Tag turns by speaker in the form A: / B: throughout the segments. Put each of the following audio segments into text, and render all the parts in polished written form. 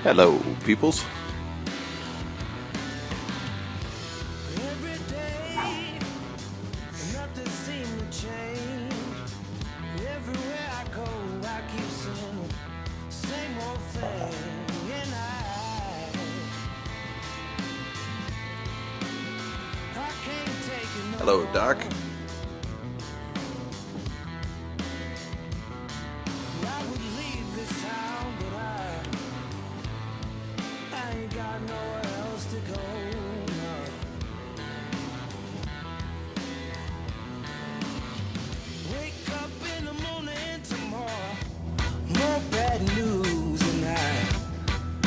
A: Hello, peoples. Hello, Doc.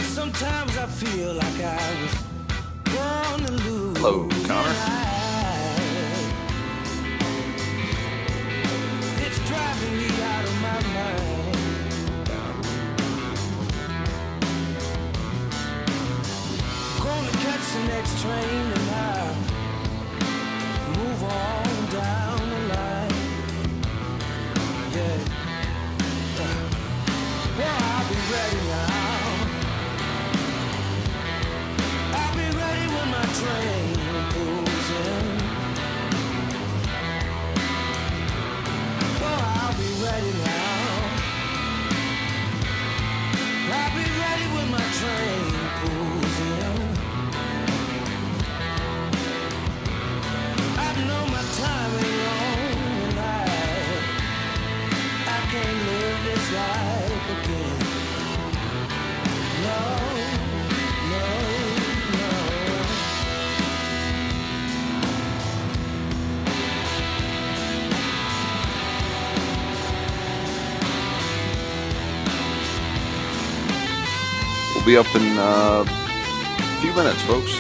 B: Sometimes I feel like I was born to lose.
A: Hello, Connor.
B: It's driving me out of my mind. Gonna catch the next train and I'll move on down the line. Yeah. Well, I'll be ready now. Train pulls in. Oh, I'll be ready now. I'll be ready when my train pulls in. I know my time ain't long and I can't live this life again. No, no.
A: We'll be up in a few minutes, folks.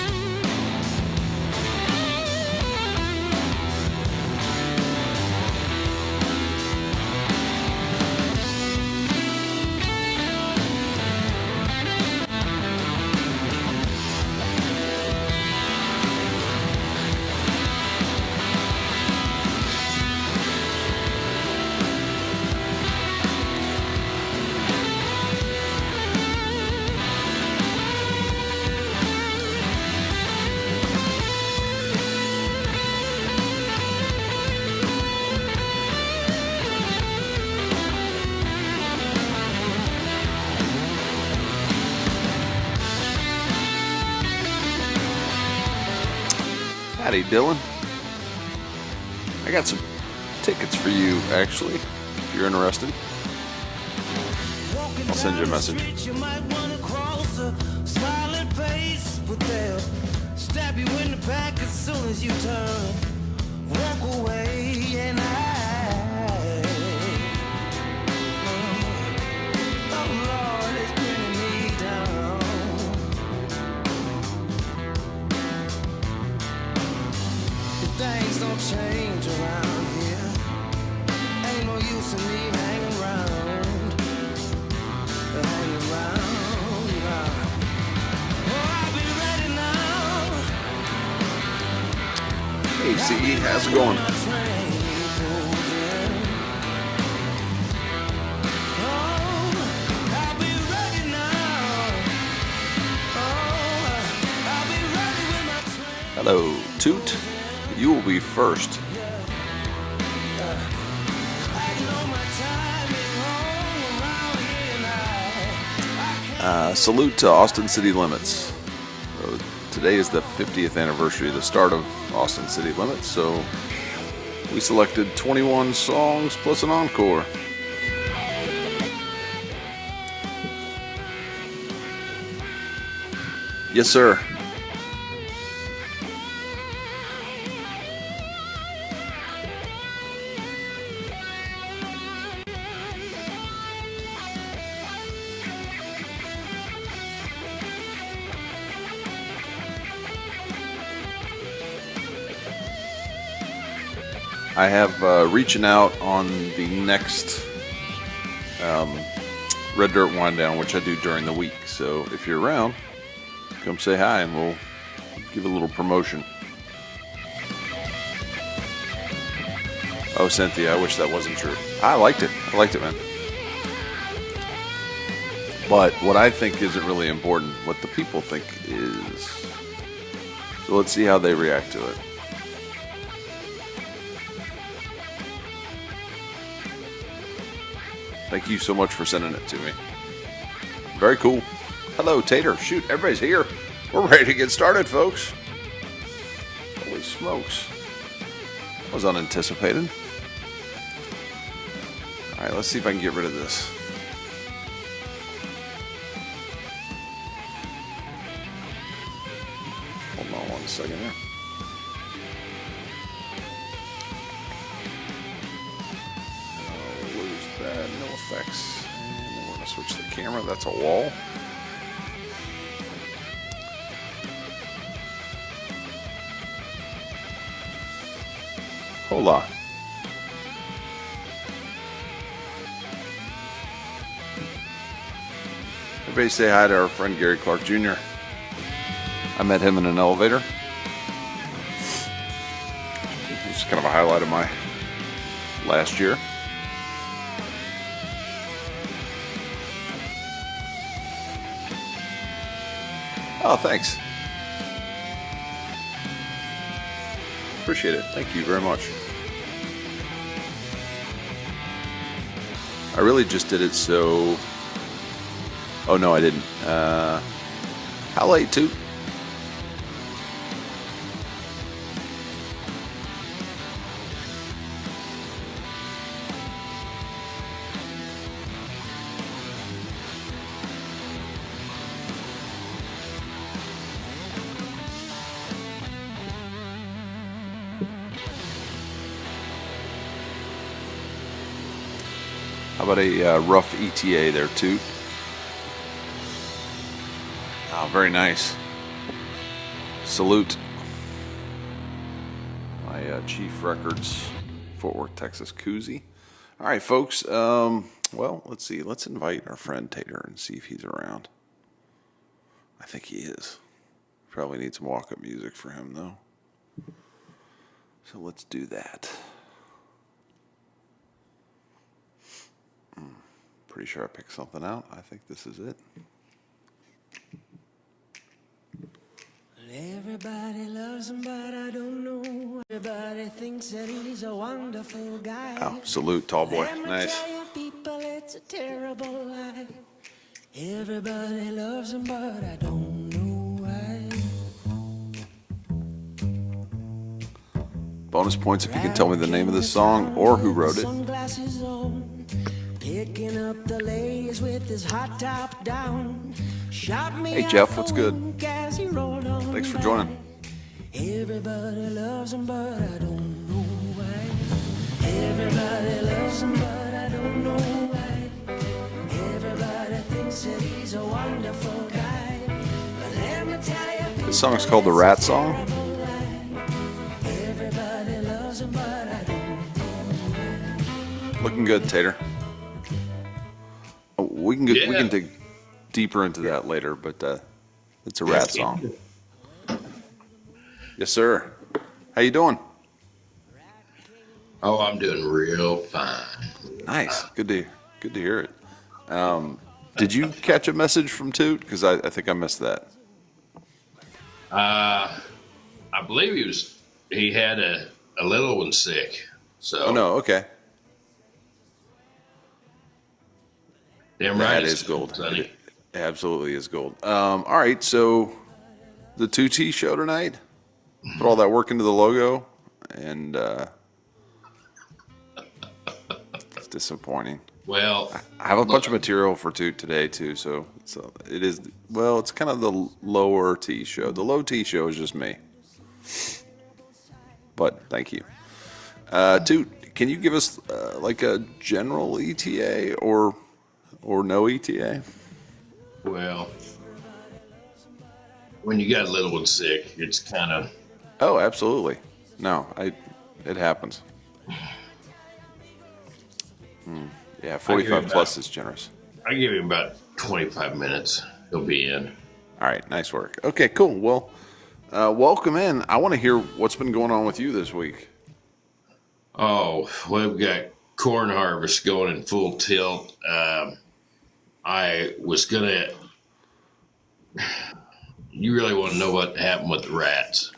A: Howdy, Dylan. I got some tickets for you, actually, if you're interested. I'll send you a message.
B: You might want to cross a smiling face, but they'll stab you in the back as soon as you turn. Walk away and oh Lord, it's bringing me down. Things don't change around here. Ain't no use in me hanging around. Hanging around. Oh, I'll be ready now.
A: Hey, CE, how's it going? Hello, Toot. You will be first. Salute to Austin City Limits. Today is the 50th anniversary of the start of Austin City Limits, so we selected 21 songs plus an encore. Yes, sir. I have reaching out on the next Red Dirt Wind Down, which I do during the week. So if you're around, come say hi and we'll give a little promotion. Oh, Cynthia, I wish that wasn't true. I liked it, man. But what I think isn't really important. What the people think is. So let's see how they react to it. Thank you so much for sending it to me. Very cool. Hello, Tater. Shoot, everybody's here. We're ready to get started, folks. Holy smokes. That was unanticipated. All right, let's see if I can get rid of this. Hold on 1 second here. Lose that, no effects. And then we're gonna switch the camera. That's a wall. Hola. Everybody say hi to our friend Gary Clark Jr. I met him in an elevator. He's kind of a highlight of my last year. Oh, thanks. Appreciate it. Thank you very much. I really just did it so... Oh, no, I didn't. How late, Toot? How about a rough ETA there, Toot? Oh, very nice. Salute. My Chief Records, Fort Worth, Texas koozie. All right, folks. Well, let's see. Let's invite our friend Tater and see if he's around. I think he is. Probably need some walk-up music for him, though. So let's do that. Pretty sure I picked something out. I think this is it.
B: Everybody loves him, but I don't know. Everybody thinks that he's a wonderful guy.
A: Oh, salute, tall boy. Nice.
B: Tell you people, it's a terrible life. Everybody loves him, but I don't know why.
A: Bonus points if you can tell me the name of this song or who wrote it.
B: Sunglasses on, picking up the ladies with his hot top down. Shot me
A: Hey Jeff, what's good?
B: Thanks
A: for joining.
B: Everybody loves him, but I don't know why. Everybody loves him, but I don't know why. Everybody thinks that he's a wonderful guy. But let me tell you,
A: This song is called The Rat Song.
B: everybody loves him, but I don't know why.
A: Looking good, Tater. Oh, we can dig deeper into that later, but it's a rat song. Yes, sir. How you doing?
C: Oh, I'm doing real fine.
A: Nice. Good to hear it. Did you catch a message from Toot? Because I think I missed that.
C: I believe he had a little one sick. So
A: Oh no. Okay.
C: damn right,
A: That
C: it's
A: is gold.
C: Sonny.
A: It absolutely is gold. All right. So the 2T show tonight. Put all that work into the logo, and it's disappointing.
C: Well,
A: I have a bunch of material for Toot today too, so it's kind of the lower T show. The low T show is just me. But thank you. Toot, can you give us like a general ETA or no ETA?
C: well, when you got a little one sick, it's kind of
A: Oh, absolutely. No, it happens. Yeah, 45 plus is generous.
C: I give him about 25 minutes. He'll be in.
A: All right, nice work. Okay, cool. Well, welcome in. I want to hear what's been going on with you this week.
C: Oh, we've got corn harvest going in full tilt. I was gonna. You really want to know what happened with the rats?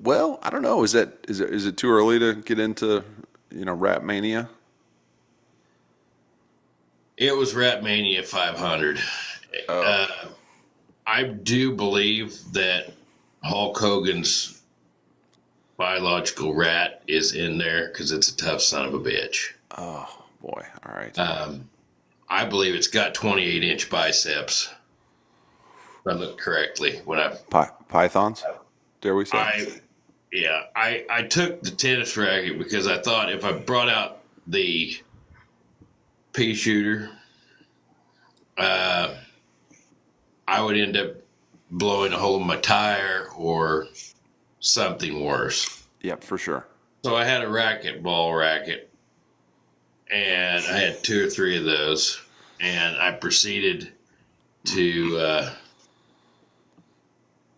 A: Well, I don't know. Is it too early to get into Rat Mania?
C: It was Rat Mania 500.
A: Oh,
C: I do believe that Hulk Hogan's biological rat is in there because it's a tough son of a bitch.
A: oh boy. All right.
C: I believe it's got 28-inch biceps. If I look correctly, when
A: Pythons, dare we say?
C: I took the tennis racket because I thought if I brought out the pea shooter, I would end up blowing a hole in my tire or something worse.
A: Yep, for sure.
C: So I had a ball racket, and I had 2 or 3 of those, and I proceeded to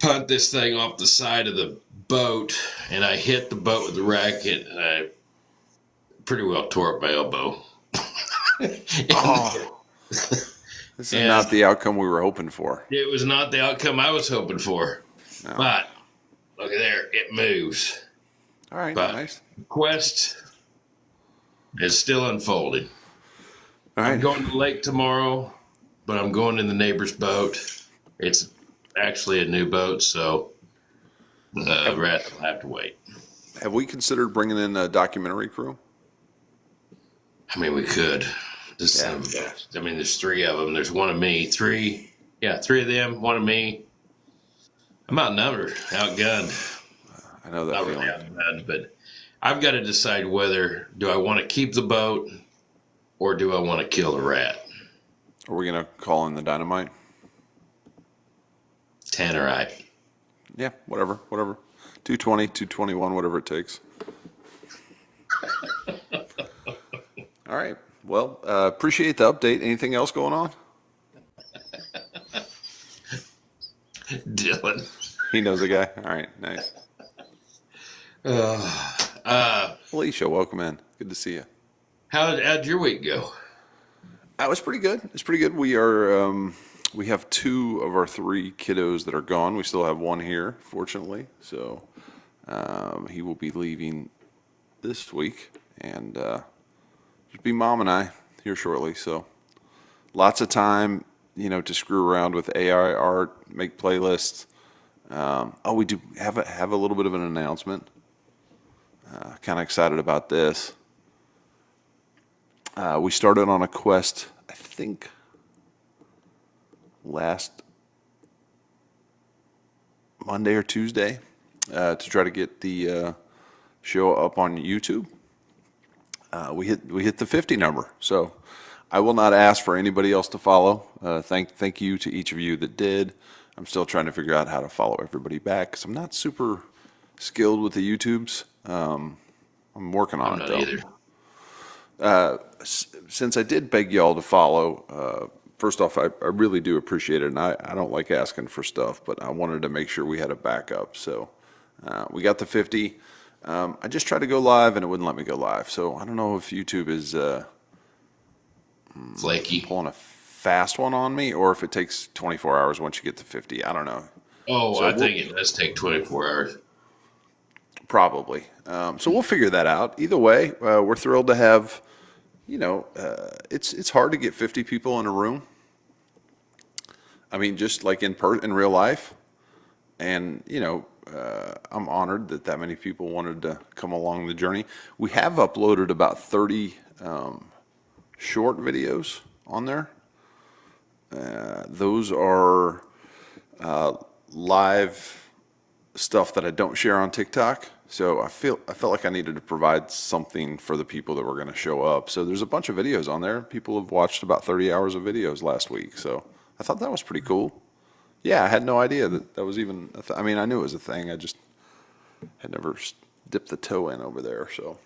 C: punt this thing off the side of the boat, and I hit the boat with the racket, and I pretty well tore up my elbow.
A: Oh, this is not the outcome we were hoping for.
C: It was not the outcome I was hoping for.
A: No.
C: But look at there, it moves.
A: All right,
C: But
A: nice.
C: the quest is still unfolding.
A: All
C: I'm
A: right.
C: going to the lake tomorrow, but I'm going in the neighbor's boat. It's actually a new boat, so the rest will have to wait.
A: Have we considered bringing in a documentary crew?
C: I mean, we could. There's 3 of them. There's one of me. 3 of them, one of me. I'm outnumbered, outgunned.
A: I know that
C: Not
A: feeling.
C: really outgunned, but I've got to decide whether do I want to keep the boat or do I want to kill the rat.
A: Are we gonna call in the dynamite?
C: Tannerite.
A: Yeah, whatever. 220, 221, whatever it takes. All right. Well, appreciate the update. Anything else going on?
C: Dylan.
A: He knows a guy. All right, nice. Alicia, welcome in. Good to see you.
C: How'd your week go?
A: That was pretty good. It's pretty good. We have 2 of our 3 kiddos that are gone. We still have 1 here, fortunately. So he will be leaving this week, and just be Mom and I here shortly. So lots of time, to screw around with AI art, make playlists. We do have a little bit of an announcement. Kind of excited about this. We started on a quest, I think, last Monday or Tuesday, to try to get the show up on YouTube. We hit the 50 number, so I will not ask for anybody else to follow. Thank you to each of you that did. I'm still trying to figure out how to follow everybody back because I'm not super skilled with the YouTubes. I'm working on it though.
C: Either.
A: Since I did beg y'all to follow, first off, I really do appreciate it, and I don't like asking for stuff, but I wanted to make sure we had a backup. So we got the 50. I just tried to go live, and it wouldn't let me go live. So I don't know if YouTube is
C: Flaky.
A: pulling a fast one on me, or if it takes 24 hours once you get to 50. I don't know.
C: Oh,
A: So
C: I think it does take 24 hours.
A: Probably. So we'll figure that out. Either way, we're thrilled to have. It's hard to get 50 people in a room. I mean, just like in real life, and I'm honored that many people wanted to come along the journey. We have uploaded about 30 short videos on there. Those are live stuff that I don't share on TikTok. So I felt like I needed to provide something for the people that were going to show up. So there's a bunch of videos on there. People have watched about 30 hours of videos last week. So I thought that was pretty cool. Yeah, I had no idea that was even I mean, I knew it was a thing. I just had never dipped the toe in over there. So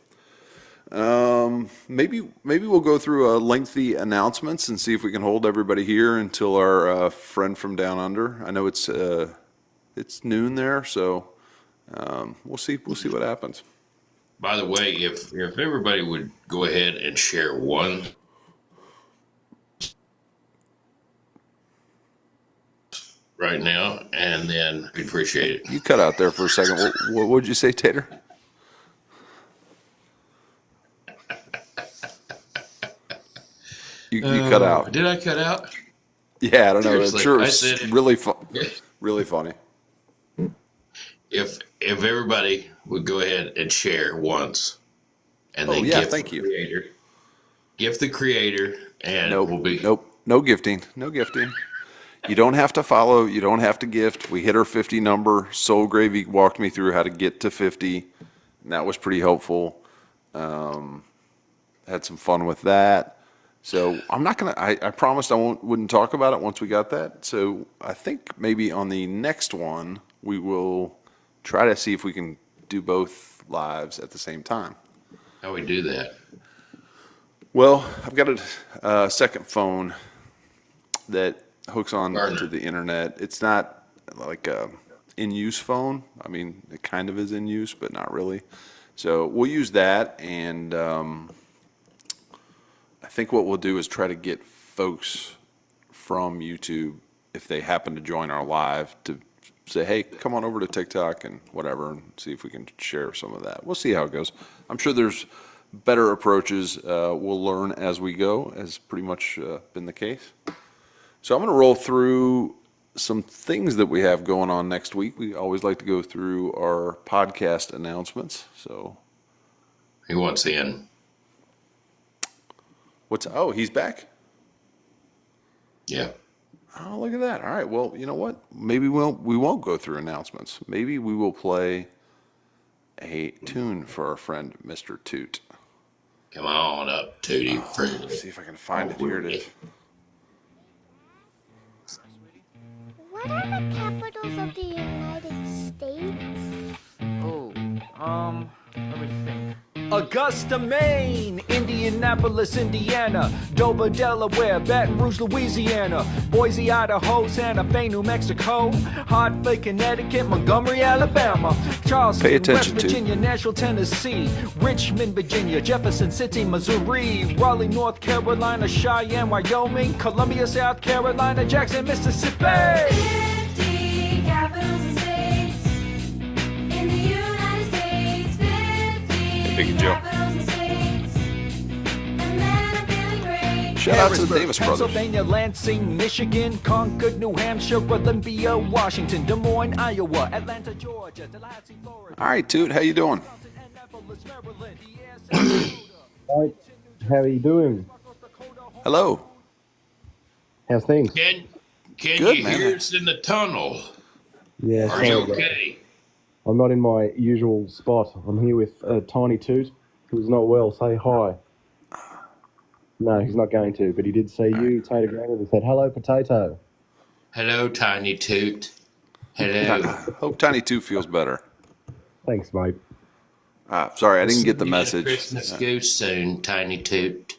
A: maybe we'll go through a lengthy announcements and see if we can hold everybody here until our friend from down under. I know it's noon there, so we'll see what happens.
C: By the way, if everybody would go ahead and share one right now, and then we appreciate it.
A: You cut out there for a second. What would you say, Tater? You cut out.
C: Did I cut out?
A: Yeah, I don't know. I'm
C: Seriously,
A: sure
C: I
A: it's
C: said it.
A: really fun. Really funny.
C: If everybody would go ahead and share once, and
A: Oh,
C: then
A: yeah,
C: gift
A: thank
C: the
A: you.
C: creator, gift the creator, and we'll be
A: Nope. No gifting. No gifting. You don't have to follow. You don't have to gift. We hit our 50 number. Soul Gravy walked me through how to get to 50, and that was pretty helpful. Had some fun with that. So I'm not gonna. I promised I wouldn't talk about it once we got that. So I think maybe on the next one we will try to see if we can do both lives at the same time.
C: how we do that.
A: Well, I've got a second phone that hooks on
C: Burner.
A: to the internet. It's not like a in-use phone. I mean, it kind of is in use, but not really. So we'll use that, and I think what we'll do is try to get folks from YouTube, if they happen to join our live, to say, hey, come on over to TikTok and whatever, and see if we can share some of that. We'll see how it goes. I'm sure there's better approaches. We'll learn as we go, as pretty much been the case. So I'm going to roll through some things that we have going on next week. We always like to go through our podcast announcements. So
C: He wants in.
A: oh, he's back?
C: Yeah.
A: Oh, look at that. All right. Well, you know what? Maybe we won't go through announcements. Maybe we will play a tune for our friend Mr. Toot.
C: Come on up, Tootie.
A: Let's see if I can find it. Here it is.
D: What are the capitals of the United States?
E: Let me think. Augusta, Maine, Indianapolis, Indiana, Dover, Delaware, Baton Rouge, Louisiana, Boise, Idaho, Santa Fe, New Mexico, Hartford, Connecticut, Montgomery, Alabama, Charleston,
A: Pay attention
E: West
A: to.
E: Virginia, Nashville, Tennessee, Richmond, Virginia, Jefferson City, Missouri, Raleigh, North Carolina, Cheyenne, Wyoming, Columbia, South Carolina, Jackson, Mississippi.
F: 50 capitals and states in the United States. 50
A: Big Joe.
F: capitals and states. And then I'm feeling great.
A: Shout out to the
E: Harrisburg,
A: Davis brothers.
E: Pennsylvania, Lansing, Michigan, Concord, New Hampshire, Olympia, Washington, Des Moines, Iowa, Atlanta, Georgia, Tallahassee, Florida.
A: All right, Toot, how you doing?
G: Hi, how are you doing?
A: Hello.
G: How's things?
C: Can
A: Good,
C: you
A: man.
C: hear us in the tunnel?
G: Yeah,
C: Are
G: sorry
C: you
G: about that.
C: okay?
G: I'm not in my usual spot. I'm here with Tiny Toot, who's not well. Say hi. No, he's not going to, but he did see you, Tater Granted, and said, hello, potato.
C: Hello, Tiny Toot. Hello.
A: Hope Tiny Toot feels better.
G: Thanks, mate.
A: Sorry, I didn't get the
C: Get a
A: message.
C: Christmas goose soon, Tiny Toot.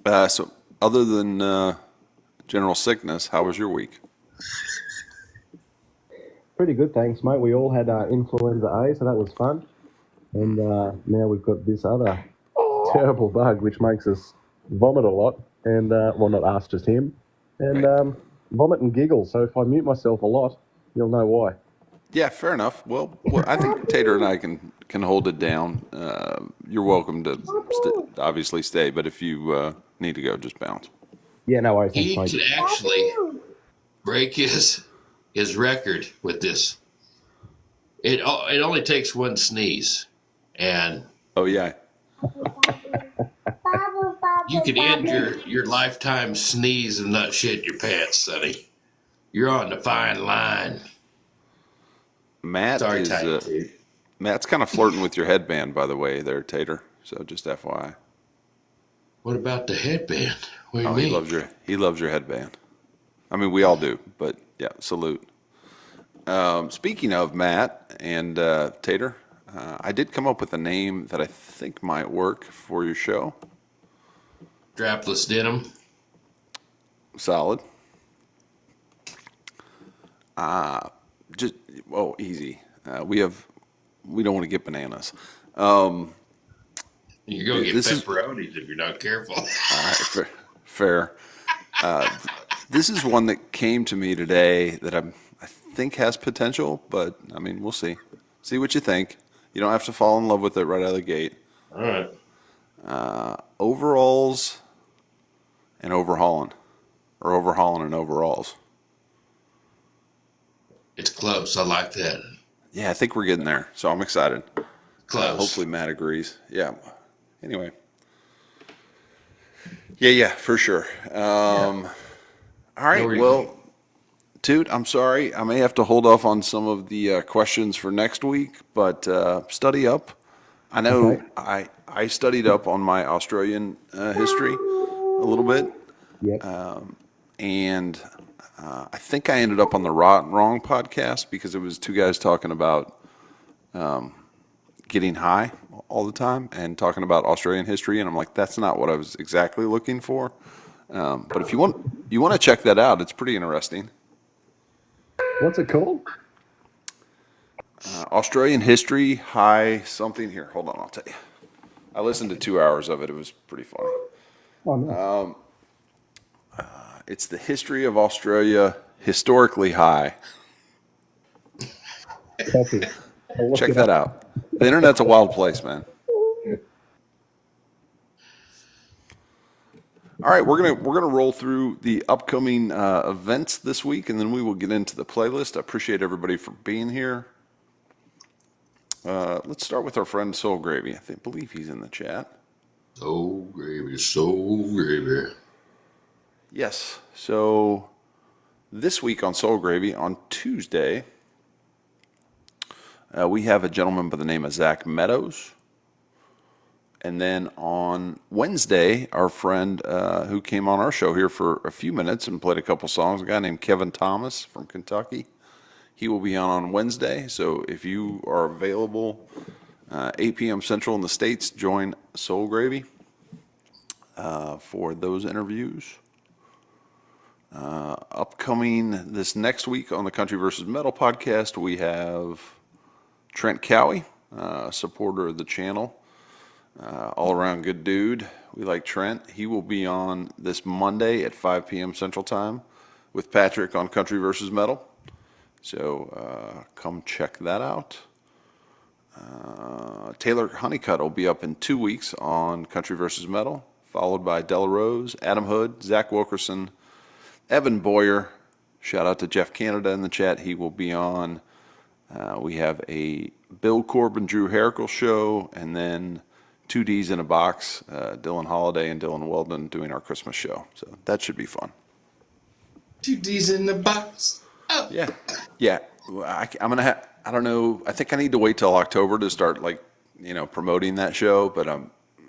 A: So other than general sickness, how was your week?
G: Pretty good, thanks, mate. We all had influenza A, so that was fun. And now we've got this other terrible bug, which makes us vomit a lot. And, well, not us, just him. And vomit and giggle. So if I mute myself a lot, you'll know why.
A: Yeah, fair enough. Well, I think Tater and I can hold it down. You're welcome to obviously stay, but if you need to go, just bounce.
G: Yeah, no worries.
C: He
G: Thanks,
C: could
G: mate.
C: actually break his record with this. It only takes one sneeze, and
A: Oh yeah,
C: you could end your lifetime sneeze and not shit your pants, Sonny. You're on the fine line.
A: Matt
C: Sorry,
A: is
C: Tiny Toot.
A: Matt's kind of flirting with your headband, by the way, there, Tater. So just FYI.
C: What about the headband? What do you
A: Oh,
C: mean?
A: he loves your headband. I mean, we all do, but yeah, salute. Speaking of Matt and Tater, I did come up with a name that I think might work for your show.
C: Strapless denim.
A: Solid. Just easy. We don't want to get bananas.
C: You're going to get
A: This is
C: pepperonis if you're not careful.
A: all right, fair. This is one that came to me today that I think has potential, but I mean, we'll see. See what you think. You don't have to fall in love with it right out of the gate.
C: All right.
A: Overalls and overhauling, or overhauling and overalls.
C: It's close. I like that.
A: Yeah, I think we're getting there, so I'm excited.
C: Close.
A: Hopefully Matt agrees. Yeah. Anyway. Yeah, for sure. All right. Well, Toot, I'm sorry. I may have to hold off on some of the questions for next week, but study up. I know
G: Okay.
A: I studied up on my Australian history a little bit,
G: Yep.
A: and I think I ended up on the wrong podcast because it was two guys talking about getting high all the time and talking about Australian history, and I'm like, that's not what I was exactly looking for. But if you want to check that out, it's pretty interesting.
G: What's it called?
A: Australian history, high something here. Hold on, I'll tell you. I listened to 2 hours of it. It was pretty funny.
G: Oh, no.
A: It's the history of Australia, historically high.
G: Copy. I'll look
A: Check
G: it
A: that
G: up.
A: out. The internet's a wild place, man. All right, we're gonna roll through the upcoming events this week, and then we will get into the playlist. I appreciate everybody for being here. Let's start with our friend Soul Gravy. Believe he's in the chat.
C: Soul gravy, soul gravy.
A: Yes. So this week on Soul Gravy, on Tuesday, we have a gentleman by the name of Zach Meadows. And then on Wednesday, our friend who came on our show here for a few minutes and played a couple songs, a guy named Kevin Thomas from Kentucky. He will be on Wednesday. So if you are available, 8 p.m. Central in the States, join Soul Gravy for those interviews. Upcoming this next week on the Country versus Metal podcast, we have Trent Cowie, supporter of the channel. All around good dude. We like Trent. He will be on this Monday at 5 p.m. Central Time with Patrick on Country versus Metal. So come check that out. Taylor Honeycutt will be up in 2 weeks on Country versus Metal, followed by Della Rose, Adam Hood, Zach Wilkerson, Evan Boyer. Shout out to Jeff Canada in the chat. He will be on. We have a Bill Corbin, Drew Herrickle show, and then 2Ds in a box, Dylan Holiday and Dylan Weldon doing our Christmas show. So that should be fun.
C: 2D's in the box. Oh.
A: Yeah. I'm gonna have. I don't know. I think I need to wait till October to start promoting that show. But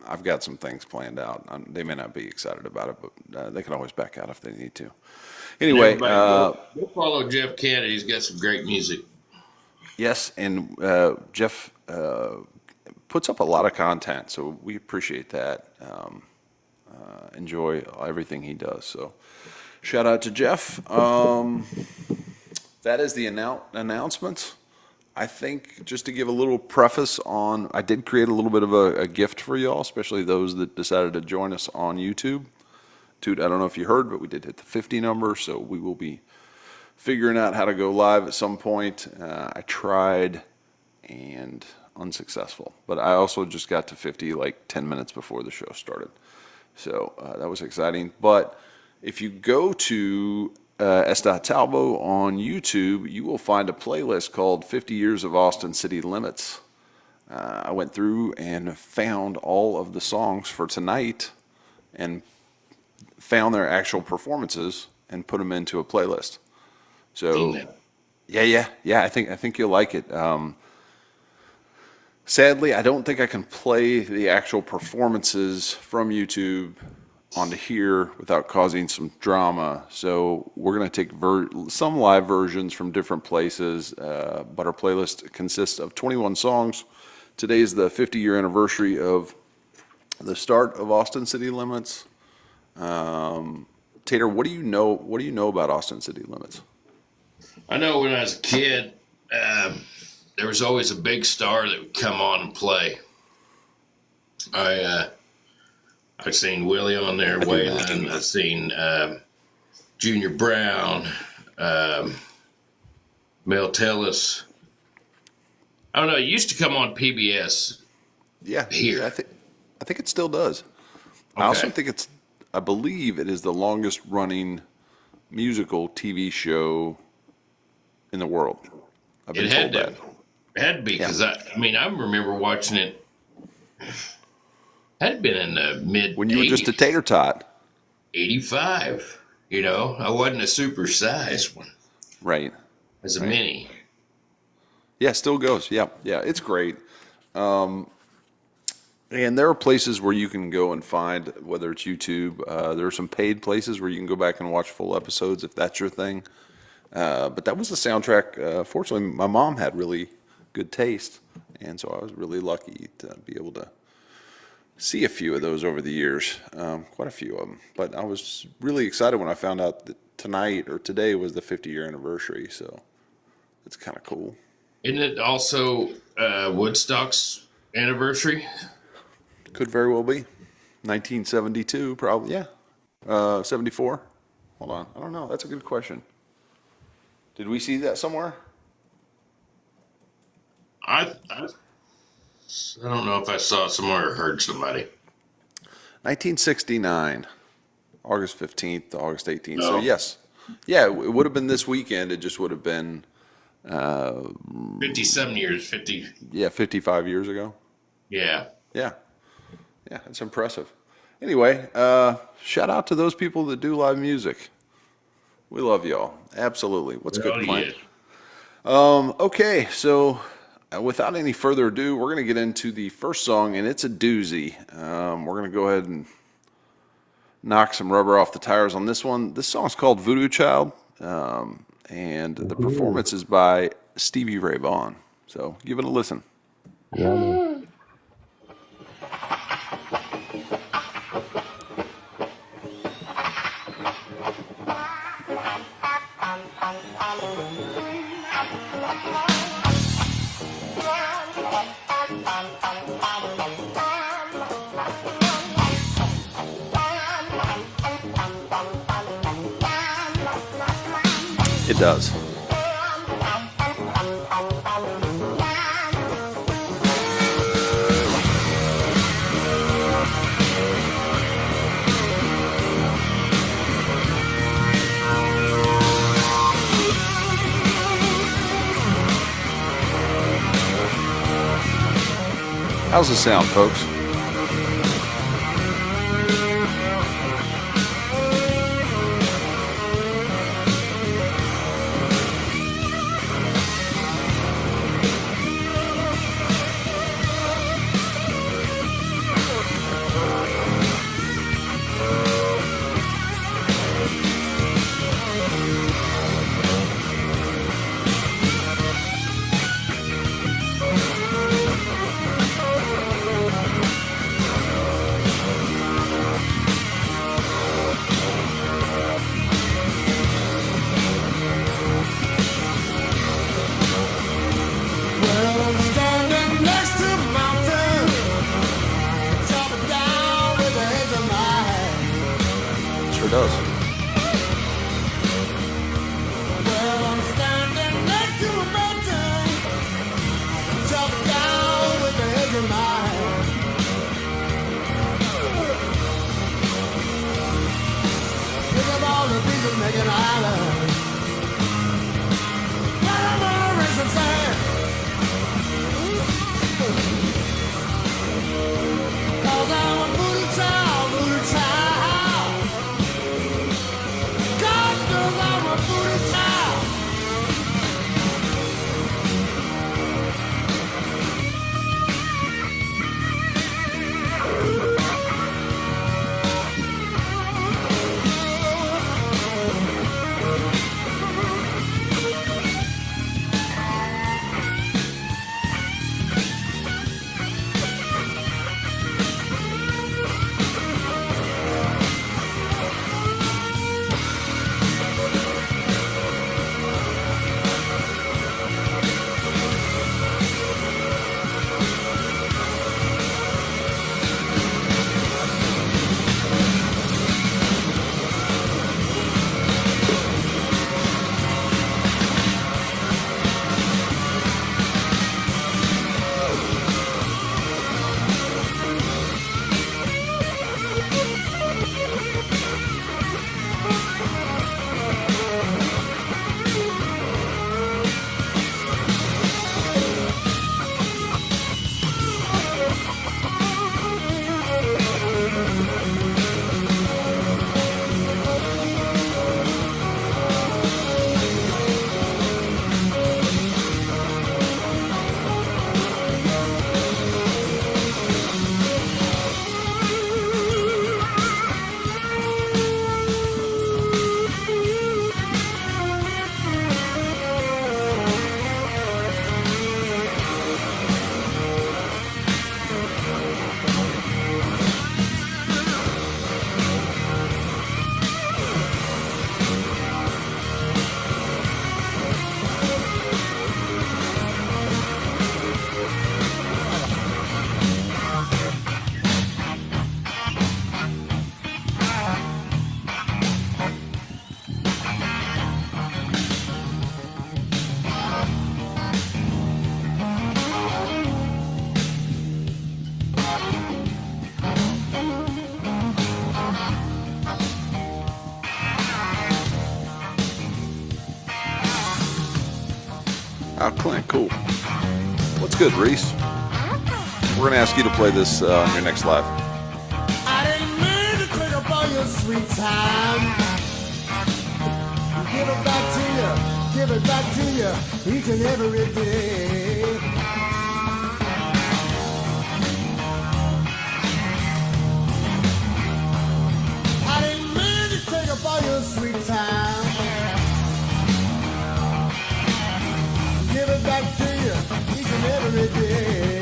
A: I've got some things planned out. They may not be excited about it, but they can always back out if they need to. Anyway,
C: Go follow Jeff Canada. He's got some great music.
A: Yes, and Jeff puts up a lot of content, so we appreciate that. Enjoy everything he does. So, shout out to Jeff. That is the announcements. I think just to give a little preface on, I did create a little bit of a gift for y'all, especially those that decided to join us on YouTube. Toot, I don't know if you heard, but we did hit the 50 number, so we will be figuring out how to go live at some point. I tried and unsuccessful, but I also just got to 50 like 10 minutes before the show started. So that was exciting. But if you go to S.Talbo on YouTube, you will find a playlist called 50 Years of Austin City Limits. I went through and found all of the songs for tonight and found their actual performances and put them into a playlist. So, yeah. I think you'll like it. Sadly, I don't think I can play the actual performances from YouTube onto here without causing some drama. So we're going to take some live versions from different places, but our playlist consists of 21 songs. Today is the 50-year anniversary of the start of Austin City Limits. Tater, what do you know? What do you know about Austin City Limits?
C: I know when I was a kid, there was always a big star that would come on and play. I've seen Willie on there, Waylon. I've seen Junior Brown, Mel Tellis. I don't know. It used to come on PBS.
A: Yeah,
C: Here.
A: I think it still does. I
C: Okay.
A: also think I believe it is the longest running musical TV show in the world. I've been
C: It had
A: told
C: to,
A: that.
C: it had to be because I remember watching it. Had been in the mid
A: When you were just a tater tot.
C: 85. You know, I wasn't a super sized one.
A: Right.
C: As a mini.
A: Yeah, still goes. Yeah, it's great. And there are places where you can go and find, whether it's YouTube, there are some paid places where you can go back and watch full episodes if that's your thing. But that was the soundtrack. Fortunately, my mom had really good taste, and so I was really lucky to be able to see a few of those over the years, quite a few of them. But I was really excited when I found out that tonight or today was the 50-year anniversary, so it's kind of cool.
C: Isn't it also Woodstock's anniversary?
A: Could very well be. 1972, probably, yeah. 74? Hold on. I don't know. That's a good question. Did we see that somewhere?
C: I don't know if I saw it somewhere or heard somebody.
A: 1969, August 15th to August 18th. So,
C: No.
A: yes. Yeah, it would have been this weekend. It just would have been,
C: 50-some years, 50.
A: 55 years ago.
C: Yeah.
A: Yeah, it's impressive. Anyway, shout out to those people that do live music. We love y'all. Absolutely. What's good,
C: Oh,
A: Clint?
C: yeah.
A: Okay, so without any further ado, we're going to get into the first song, and it's a doozy. We're going to go ahead and knock some rubber off the tires on this one. This song's called Voodoo Child, and the performance is by Stevie Ray Vaughan. So give it a listen.
G: Yeah, man.
A: It does. How's the sound, folks?
B: Well, I'm standing next to a mountain, chopping down with the edge of my hand.
A: Sure does.
B: Well, I'm standing next to a mountain, chopping down with the edge of my hand. Pick up all the pieces, make an island. Now I'm gonna raise some sand. 'Cause I'm a voodoo child, voodoo child. God knows I'm a voodoo child.
A: Oh, Clint, cool. What's good, Reese? We're gonna ask you to play this on your next live.
B: I didn't mean to take up all your sweet time. Give it back to you, each and every day. I didn't mean to take up all your sweet time. Give it back to you, each and every day.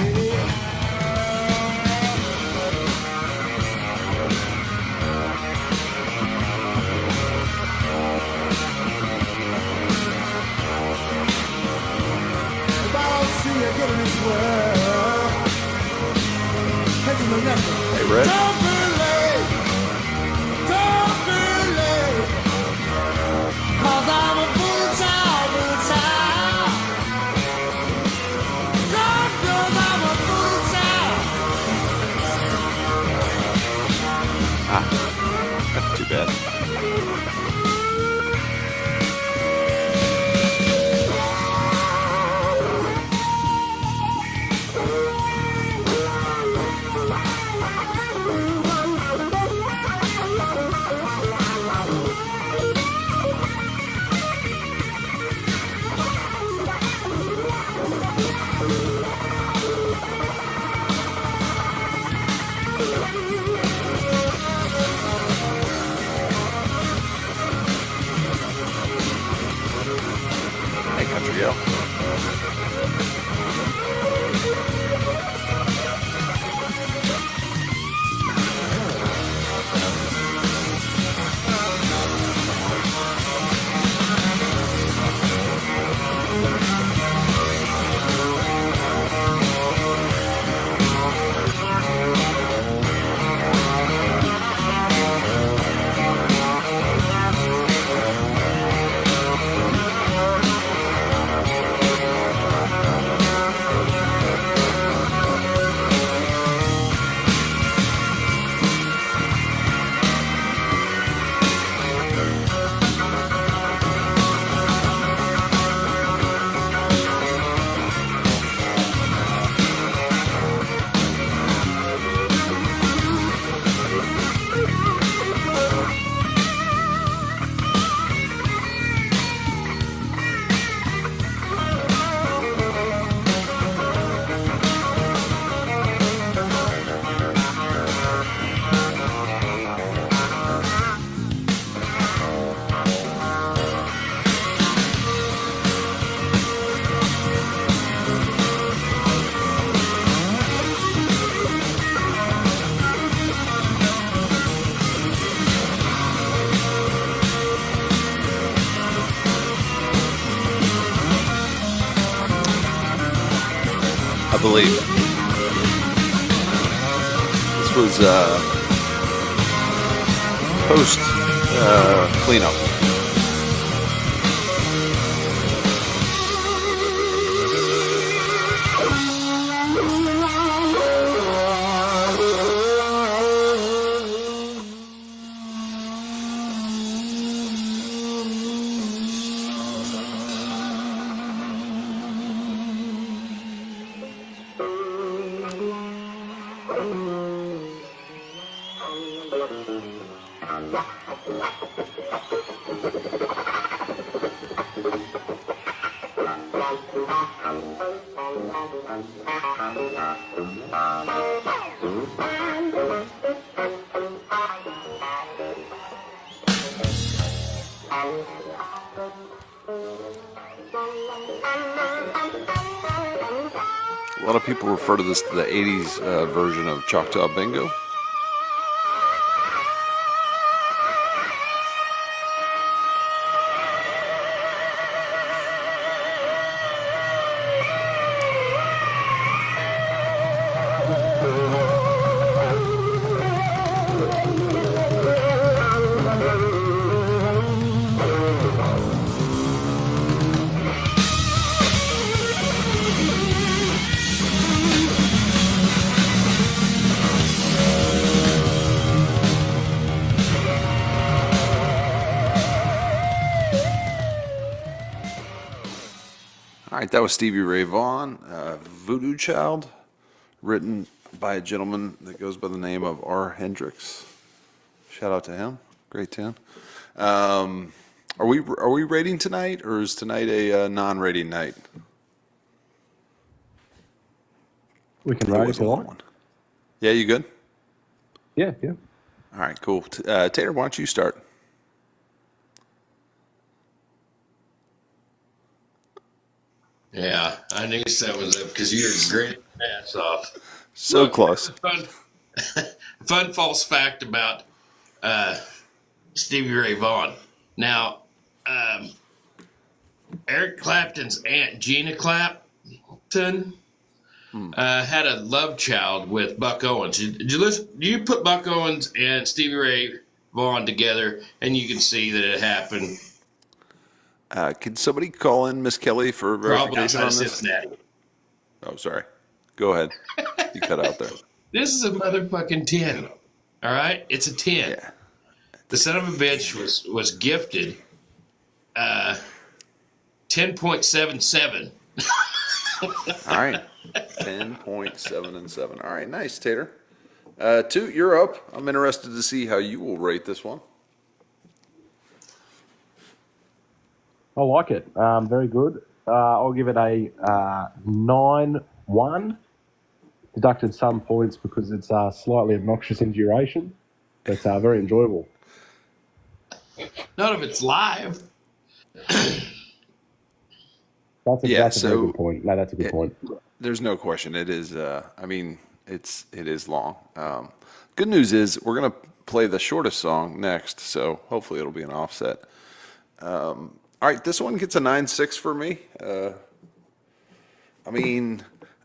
A: Hey, Red.
B: Don't be late, 'cause I'm a full child. Don't, 'cause I'm a full child.
A: That's too bad. Hey, Country Gal. I believe. This was post cleanup. A lot of people refer to this to the 80s version of Choctaw Bingo. All right, that was Stevie Ray Vaughan, Voodoo Child, written by a gentleman that goes by the name of R. Hendricks. Shout out to him. Great tune. Are we rating tonight, or is tonight a non-rating night?
G: We can
A: It
G: rate
A: was
G: if
A: a
G: you
A: long
G: like.
A: one. Yeah, you good?
G: Yeah, yeah.
A: All right, cool. Tater, why don't you start?
C: Yeah, I knew something was up because you were grinning your ass off.
A: So
C: Look,
A: close.
C: Fun false fact about Stevie Ray Vaughan. Now, Eric Clapton's aunt Gina Clapton had a love child with Buck Owens. Did you listen? You put Buck Owens and Stevie Ray Vaughan together, and you can see that it happened.
A: Can somebody call in Miss Kelly for
C: Probably
A: verification
C: outside
A: on
C: of
A: this?
C: Cincinnati.
A: Oh, sorry. Go ahead. You cut out there.
C: This is a motherfucking 10. All right? It's a 10.
A: Yeah.
C: The son of a bitch was gifted 10.77.
A: All right. 10.7 and 7. All right, nice, Tater. Toot, you're up. I'm interested to see how you will rate this one.
G: I like it. Very good. I'll give it a 9-1. Deducted some points because it's slightly obnoxious in duration, but very enjoyable.
C: None of it's live.
G: That's a very good point. No, that's a good point.
A: There's no question. It is. It is long. Good news is we're gonna play the shortest song next, so hopefully it'll be an offset. All right, this one gets a 9.6 for me.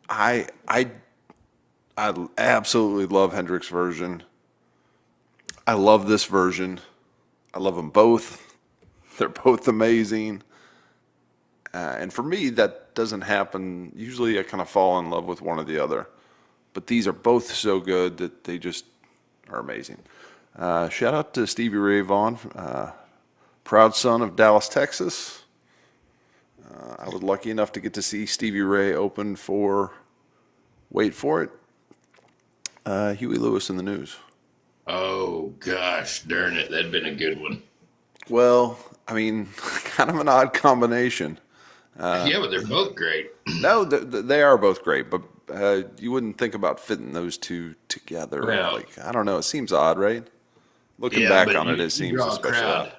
A: I absolutely love Hendrix' version. I love this version. I love them both. They're both amazing. And for me, that doesn't happen. Usually I kind of fall in love with one or the other. But these are both so good that they just are amazing. Shout out to Stevie Ray Vaughan, proud son of Dallas, Texas. I was lucky enough to get to see Stevie Ray open for, wait for it, Huey Lewis in the News.
C: Oh, gosh, darn it. That'd been a good one.
A: Well, kind of an odd combination.
C: Yeah, but they're both great.
A: No, they are both great, but you wouldn't think about fitting those two together.
C: No.
A: I don't know. It seems odd, right? Looking back on it, it seems especially odd.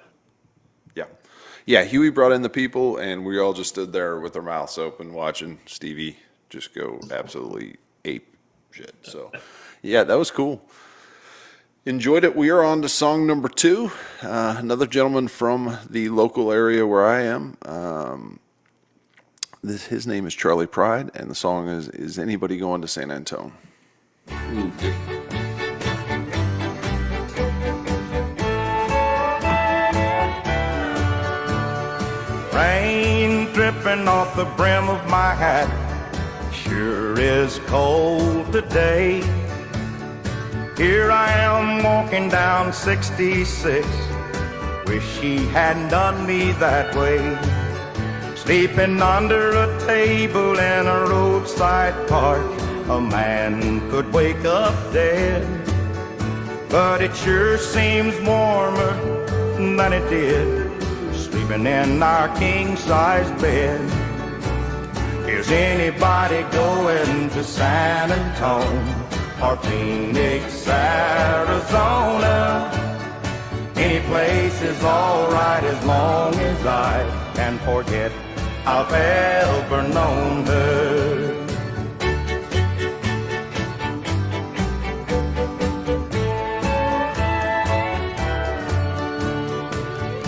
A: Yeah, Huey brought in the people, and we all just stood there with our mouths open watching Stevie just go absolutely ape shit. So, yeah, that was cool. Enjoyed it. We are on to song number 2. Another gentleman from the local area where I am. His name is Charlie Pride, and the song is Anybody Going to San Antone?
C: Ooh, good.
H: Rain dripping off the brim of my hat. Sure is cold today. Here I am walking down 66. Wish he hadn't done me that way. Sleeping under a table in a roadside park. A man could wake up dead. But it sure seems warmer than it did sleeping in our king-size bed. Is anybody going to San Antone or Phoenix, Arizona? Any place is alright as long as I can forget I've ever known her.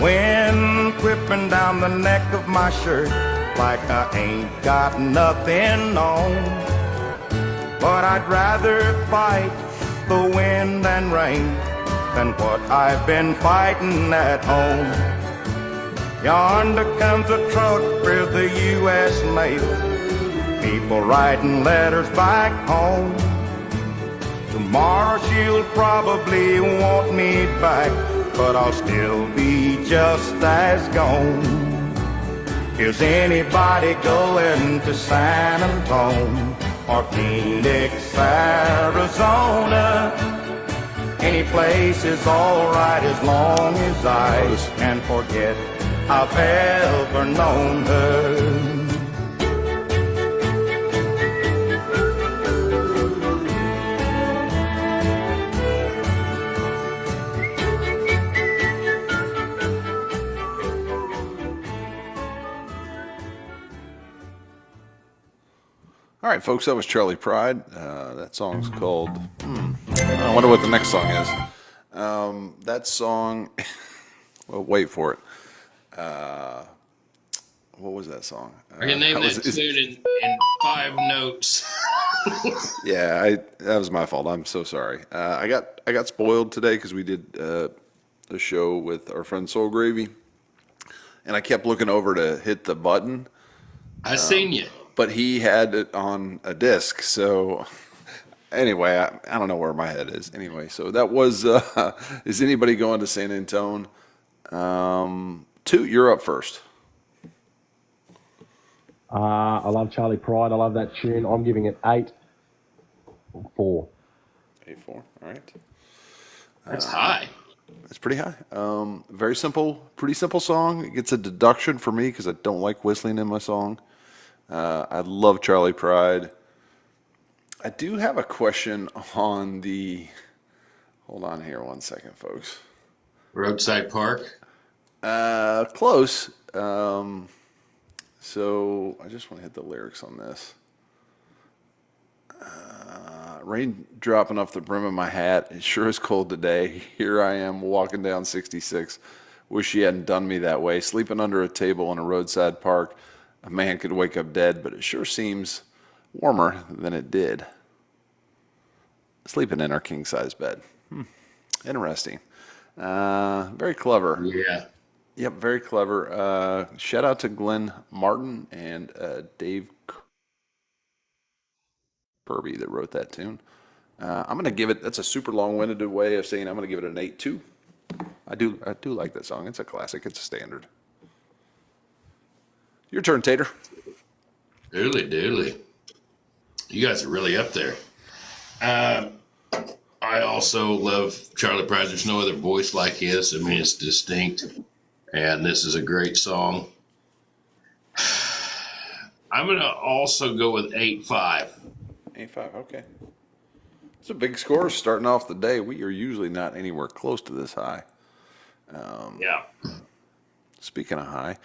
H: Wind whipping down the neck of my shirt like I ain't got nothing on. But I'd rather fight the wind and rain than what I've been fighting at home. Yonder comes a truck with the U.S. mail, people writing letters back home. Tomorrow she'll probably want me back, but I'll still be just as gone. Is anybody going to San Antonio or Phoenix, Arizona? Any place is alright as long as I can forget I've ever known her.
A: All right, folks, that was Charlie Pride. That song's called, I wonder what the next song is. That song, well, wait for it. What was that song?
C: I can name that tune in 5 notes.
A: Yeah, that was my fault. I'm so sorry. I got spoiled today because we did a show with our friend Soul Gravy, and I kept looking over to hit the button.
C: I seen you.
A: But he had it on a disc, so anyway, I don't know where my head is. Anyway, so that was, is anybody going to San Antone? Toot, you're up first.
G: I love Charlie Pride. I love that tune. I'm giving it 8-4.
A: 8-4, all right.
C: That's high.
A: It's pretty high. Very simple, pretty simple song. It gets a deduction for me because I don't like whistling in my song. I love Charlie Pride. I do have a question on the, hold on here one second, folks.
C: Roadside Park?
A: Close. So I just want to hit the lyrics on this. Rain dropping off the brim of my hat. It sure is cold today. Here I am walking down 66. Wish you hadn't done me that way. Sleeping under a table in a roadside park. A man could wake up dead, but it sure seems warmer than it did. Sleeping in our king-size bed. Interesting. Very clever.
C: Yeah.
A: Yep, very clever. Shout out to Glenn Martin and Dave Kirby that wrote that tune. I'm going to give it, that's a super long-winded way of saying I'm going to give it an 8-2. I do like that song. It's a classic. It's a standard. Your turn, Tater.
C: Doodly. You guys are really up there. I also love Charlie Pride. There's no other voice like his. I mean, it's distinct. And this is a great song. I'm going to also go with 8-5.
A: 8-5, okay. It's a big score starting off the day. We are usually not anywhere close to this high.
C: Yeah.
A: Speaking of high,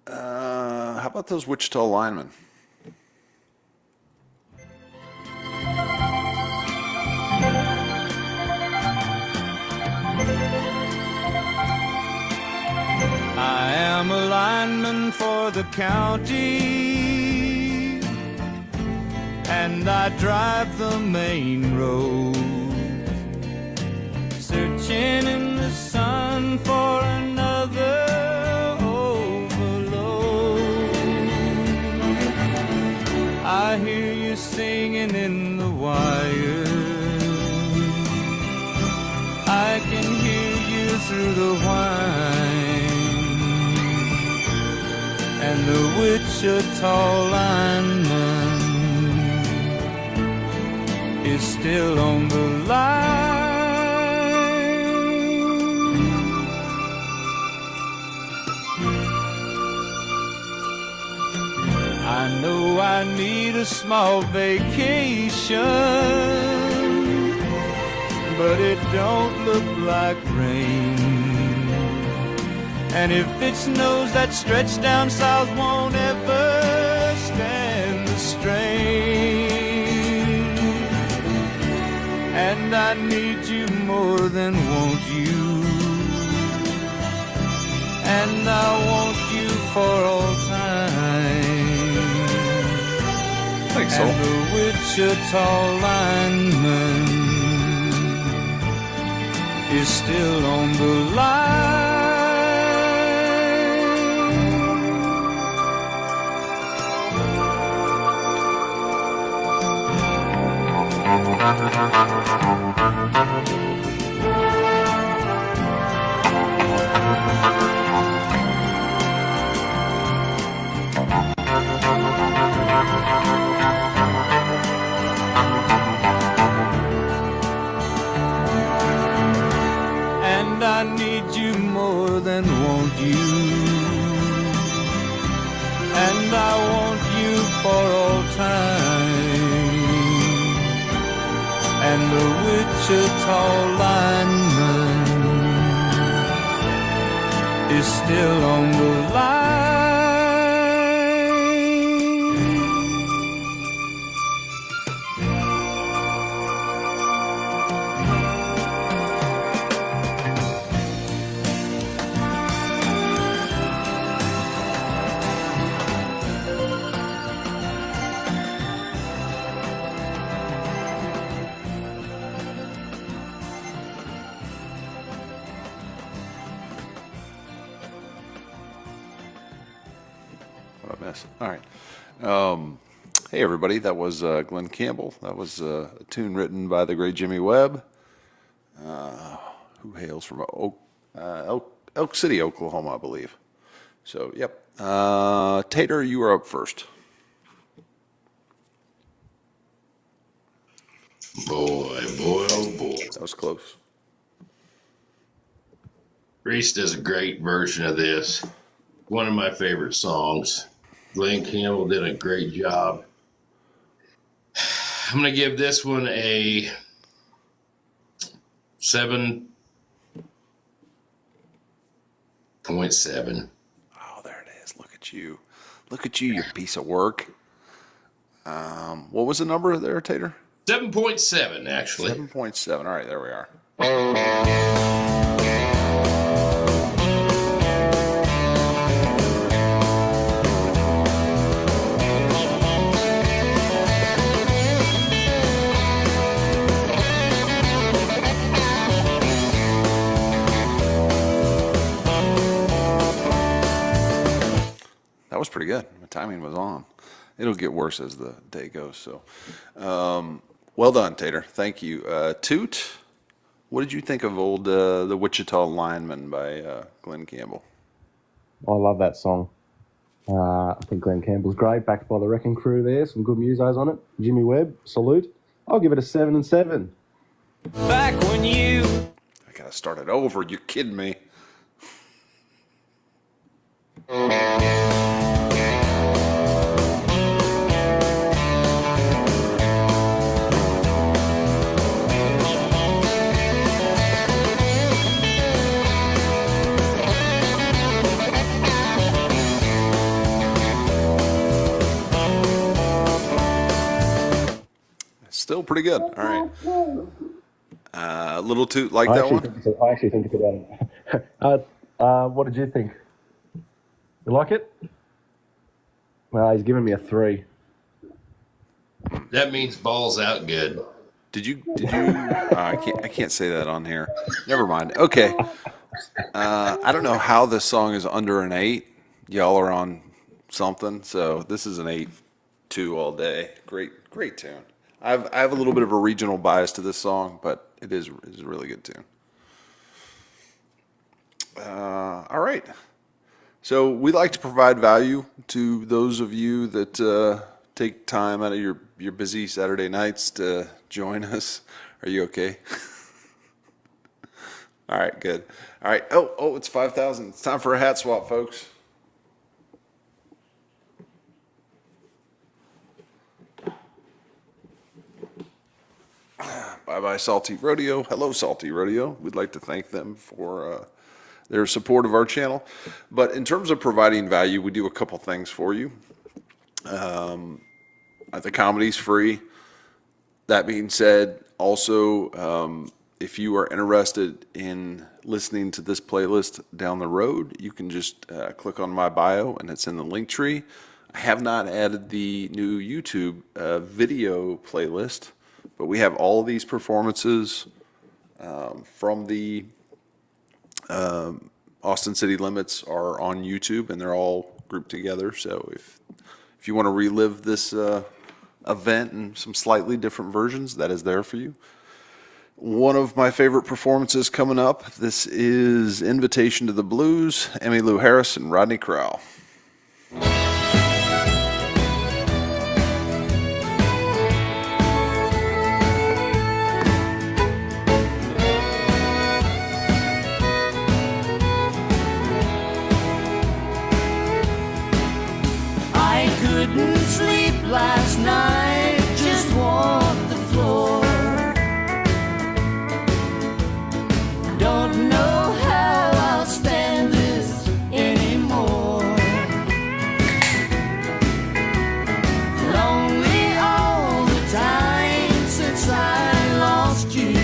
A: how about those Wichita linemen?
E: I am a lineman for the county, and I drive the main road, searching in the sun for another overload. I hear you singing in the wire, I can hear you through the whine, and the Wichita lineman is still on the line. I know I need a small vacation, but it don't look like rain. And if it snows, that stretch down south won't ever stand the strain. And I need you more than want you, and I want you for all time.
A: Thanks, Soul.
E: And the Wichita lineman is still on the line.
I: you more than want you. And I want you for all time. And the Wichita lineman is still on the line.
A: What a mess. All right. Hey, everybody. That was Glenn Campbell. That was a tune written by the great Jimmy Webb, who hails from Elk City, Oklahoma, I believe. So, yep. Tater, you are up first.
C: Boy, oh boy.
A: That was close.
C: Reese does a great version of this. One of my favorite songs. Glenn Campbell did a great job. I'm going to give this one a 7.7.
A: Oh, there it is. Look at you. Look at you, you piece of work. What was the number there, Tater?
C: 7.7, actually.
A: 7.7. All right, there we are. That was pretty good. My timing was on. It'll get worse as the day goes. So, well done, Tater. Thank you. Toot, what did you think of old The Wichita Lineman by Glenn Campbell?
G: I love that song. I think Glenn Campbell's great, backed by the Wrecking Crew there. Some good musos on it. Jimmy Webb, salute. I'll give it a 7 and 7.
I: Back when you...
A: I gotta start it over. You kidding me? Still pretty good. All right. Little Toot like that one?
G: I actually think it's about it. What did you think? You like it? Well, he's giving me a 3.
C: That means balls out good.
A: Did you? I can't say that on here. Never mind. Okay. I don't know how this song is under an 8. Y'all are on something, so this is an 8-2 all day. Great tune. I have a little bit of a regional bias to this song, but it is a really good tune. All right. So we like to provide value to those of you that take time out of your busy Saturday nights to join us. Are you okay? All right, good. All right. Oh, it's 5,000. It's time for a hat swap, folks. Bye-bye, Salty Rodeo. Hello, Salty Rodeo. We'd like to thank them for their support of our channel. But in terms of providing value, we do a couple things for you. The comedy's free. That being said, also, if you are interested in listening to this playlist down the road, you can just click on my bio, and it's in the link tree. I have not added the new YouTube video playlist, but we have all of these performances from the Austin City Limits are on YouTube, and they're all grouped together. So if you want to relive this event in some slightly different versions, that is there for you. One of my favorite performances coming up, this is Invitation to the Blues, Emmylou Harris and Rodney Crowell.
B: last night, just walked the floor. Don't know how I'll stand this anymore. Lonely all the time since I lost you.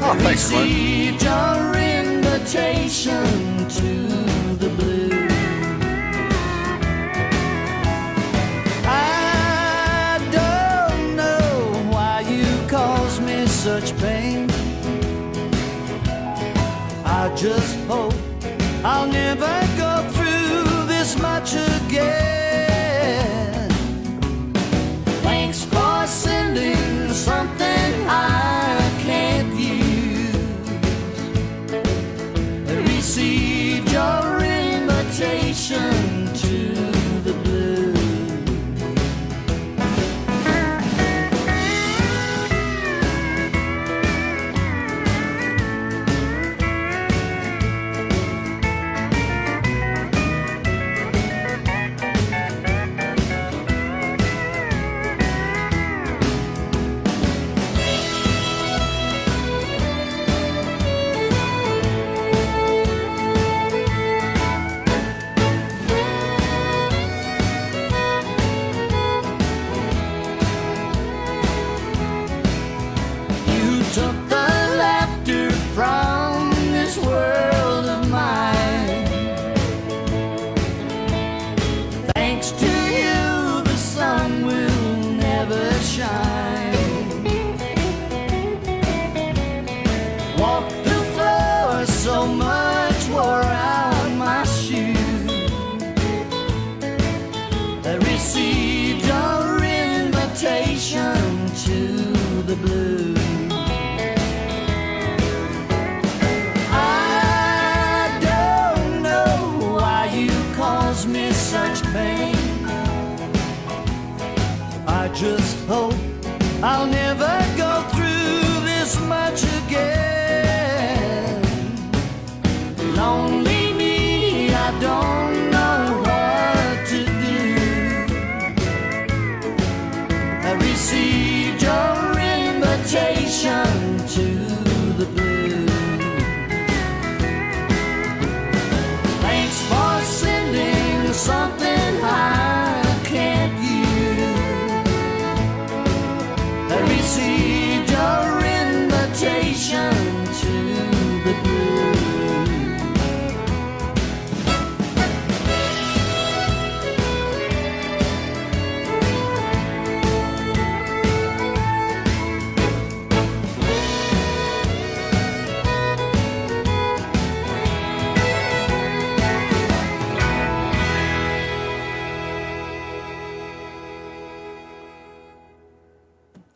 A: Oh, thanks, Clint.
B: Received your invitation to the blues. I don't know why you caused me such pain. I just hope I'll never go through this much again. Thanks for sending something I can't use. Received your invitation to the blues. You took the laughter from this world of mine. Thanks to you, the sun will never shine. Walked the floor so much, wore out my shoes. I received your invitation to the blues. I don't know why you caused me such pain. I just hope I'll never go through this much again. Lonely me, I don't know what to do. I received your invitation to the blues. Thanks for sending something I can't use. I received your invitation to the blues.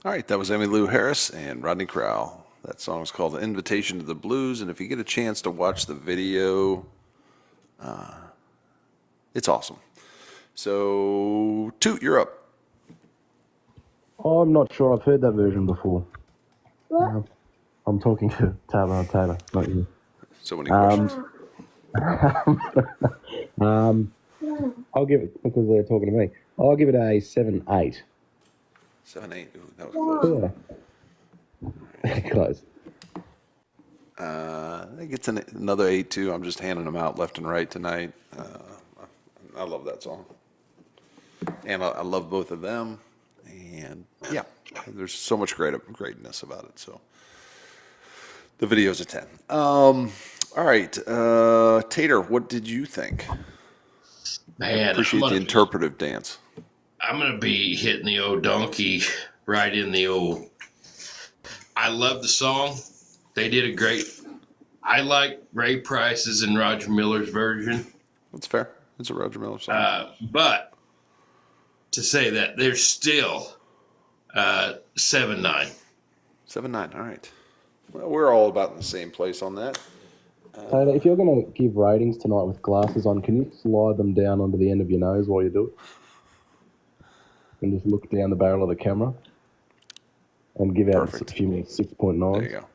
A: All right, that was Emmylou Harris and Rodney Crowell. That song is called Invitation to the Blues, and if you get a chance to watch the video, it's awesome. So, Toot, you're up.
G: Oh, I'm not sure I've heard that version before. I'm talking to Talbo and Tater, not you.
A: So many questions.
G: I'll give it, because they're talking to me, I'll give it a 7-8.
A: 7-8. Ooh, that was close.
G: Yeah. Close.
A: I think it's another 8 too. I'm just handing them out left and right tonight. I love that song, and I love both of them. And yeah, there's so much greatness about it. So the video's a 10. All right, Tater, what did you think?
C: Man,
A: Appreciate the interpretive dance.
C: I'm going to be hitting the old donkey right in the old. I love the song. They did a great. I like Ray Price's and Roger Miller's version.
A: That's fair. It's a Roger Miller song.
C: But to say that, there's still 7-9.
A: 7-9. All right. Well, we're all about in the same place on that.
G: Tater, if you're going to give ratings tonight with glasses on, can you slide them down onto the end of your nose while you do it? And just look down the barrel of the camera and give out a few 6.9.
A: There you go.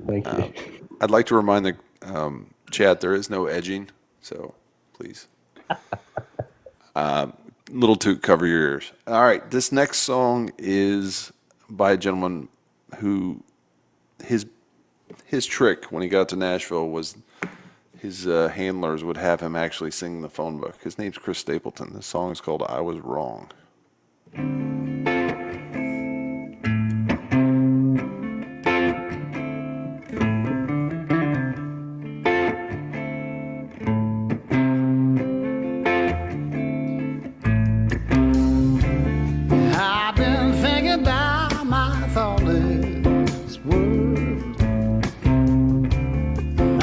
G: Thank you.
A: I'd like to remind the chat there is no edging, so please. Little Toot, cover your ears. All right, this next song is by a gentleman who his trick when he got to Nashville was his handlers would have him actually sing the phone book. His name's Chris Stapleton. This song is called "I Was Wrong."
B: I've been thinking about my thoughtless words.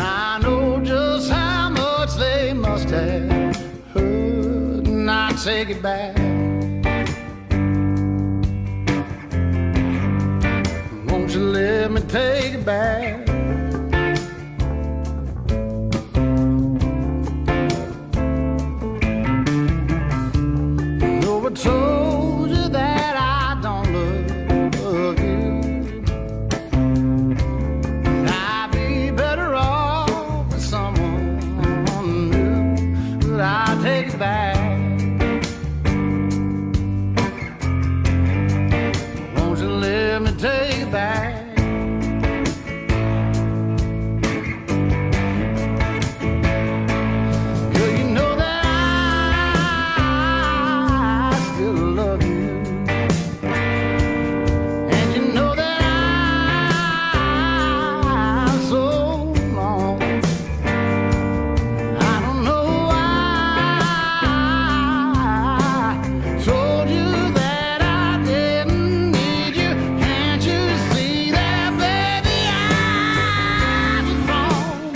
B: I know just how much they must have hurt, and I take it back. Won't you let me take it back? No, I told you that I don't love you. I'd be better off with someone new, but I take it back. Won't you let me take it back? Girl, you know that I still love you, and you know that I'm so long. I don't know why I told you that I didn't need you. Can't you see that, baby? I was wrong.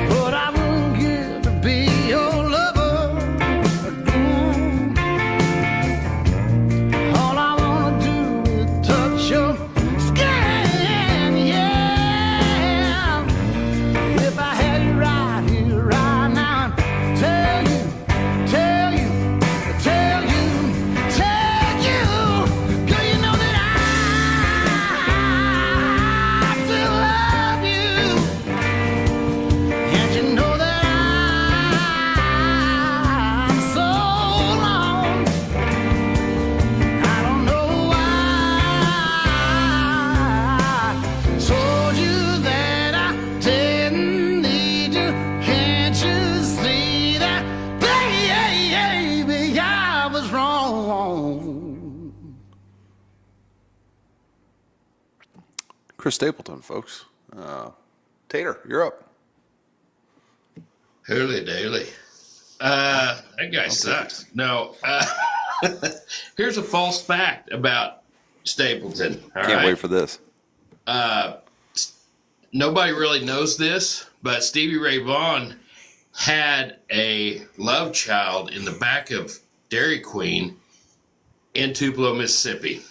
B: But I won't give to be your lover again. All I wanna do is touch your skin, yeah. If I had you right here, right now, and tell you, girl, you know that I still love you. And you know that I'm so long. I don't know why I told you that I didn't need you. Can't you see that, baby? I was wrong.
A: Chris Stapleton, folks. Tater, you're up.
C: Hurley dooley. That guy sucks. No. Here's a false fact about Stapleton. All
A: Can't
C: right?
A: wait for this.
C: Nobody really knows this, but Stevie Ray Vaughan had a love child in the back of Dairy Queen in Tupelo, Mississippi.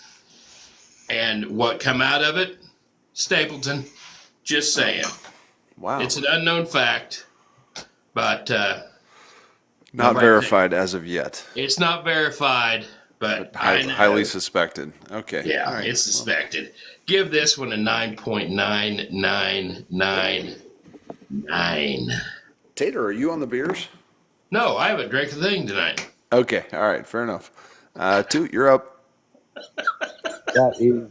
C: And what come out of it? Stapleton. Just saying.
A: Wow.
C: It's an unknown fact, but
A: Not
C: nobody-
A: verified as of yet.
C: It's not verified, but I know.
A: Highly suspected. Okay.
C: Yeah,
A: All right.
C: it's suspected. Give this one a 9.9999.
A: Tater, are you on the beers?
C: No, I haven't drank a thing tonight.
A: Okay. All right. Fair enough. Toot, you're up.
G: That is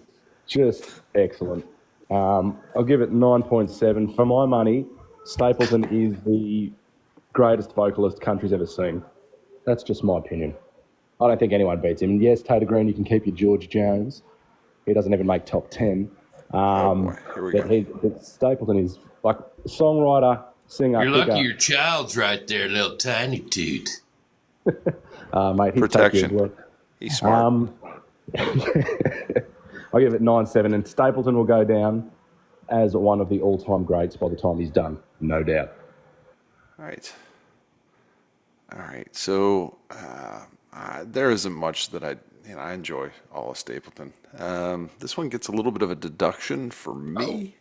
G: just excellent. I'll give it 9.7. For my money, Stapleton is the greatest vocalist country's ever seen. That's just my opinion. I don't think anyone beats him. And yes, Tater Green, you can keep your George Jones. He doesn't even make top 10.
A: Boy. Here we go.
G: But Stapleton is like songwriter, singer.
C: You're lucky
G: figure.
C: your child's right there, little tiny Toot.
G: Mate, he's
A: Protection.
G: taken as well.
A: He's smart.
G: I'll give it 9.7, and Stapleton will go down as one of the all-time greats by the time he's done, no doubt.
A: All right. All right. So there isn't much that I enjoy all of Stapleton. This one gets a little bit of a deduction for me.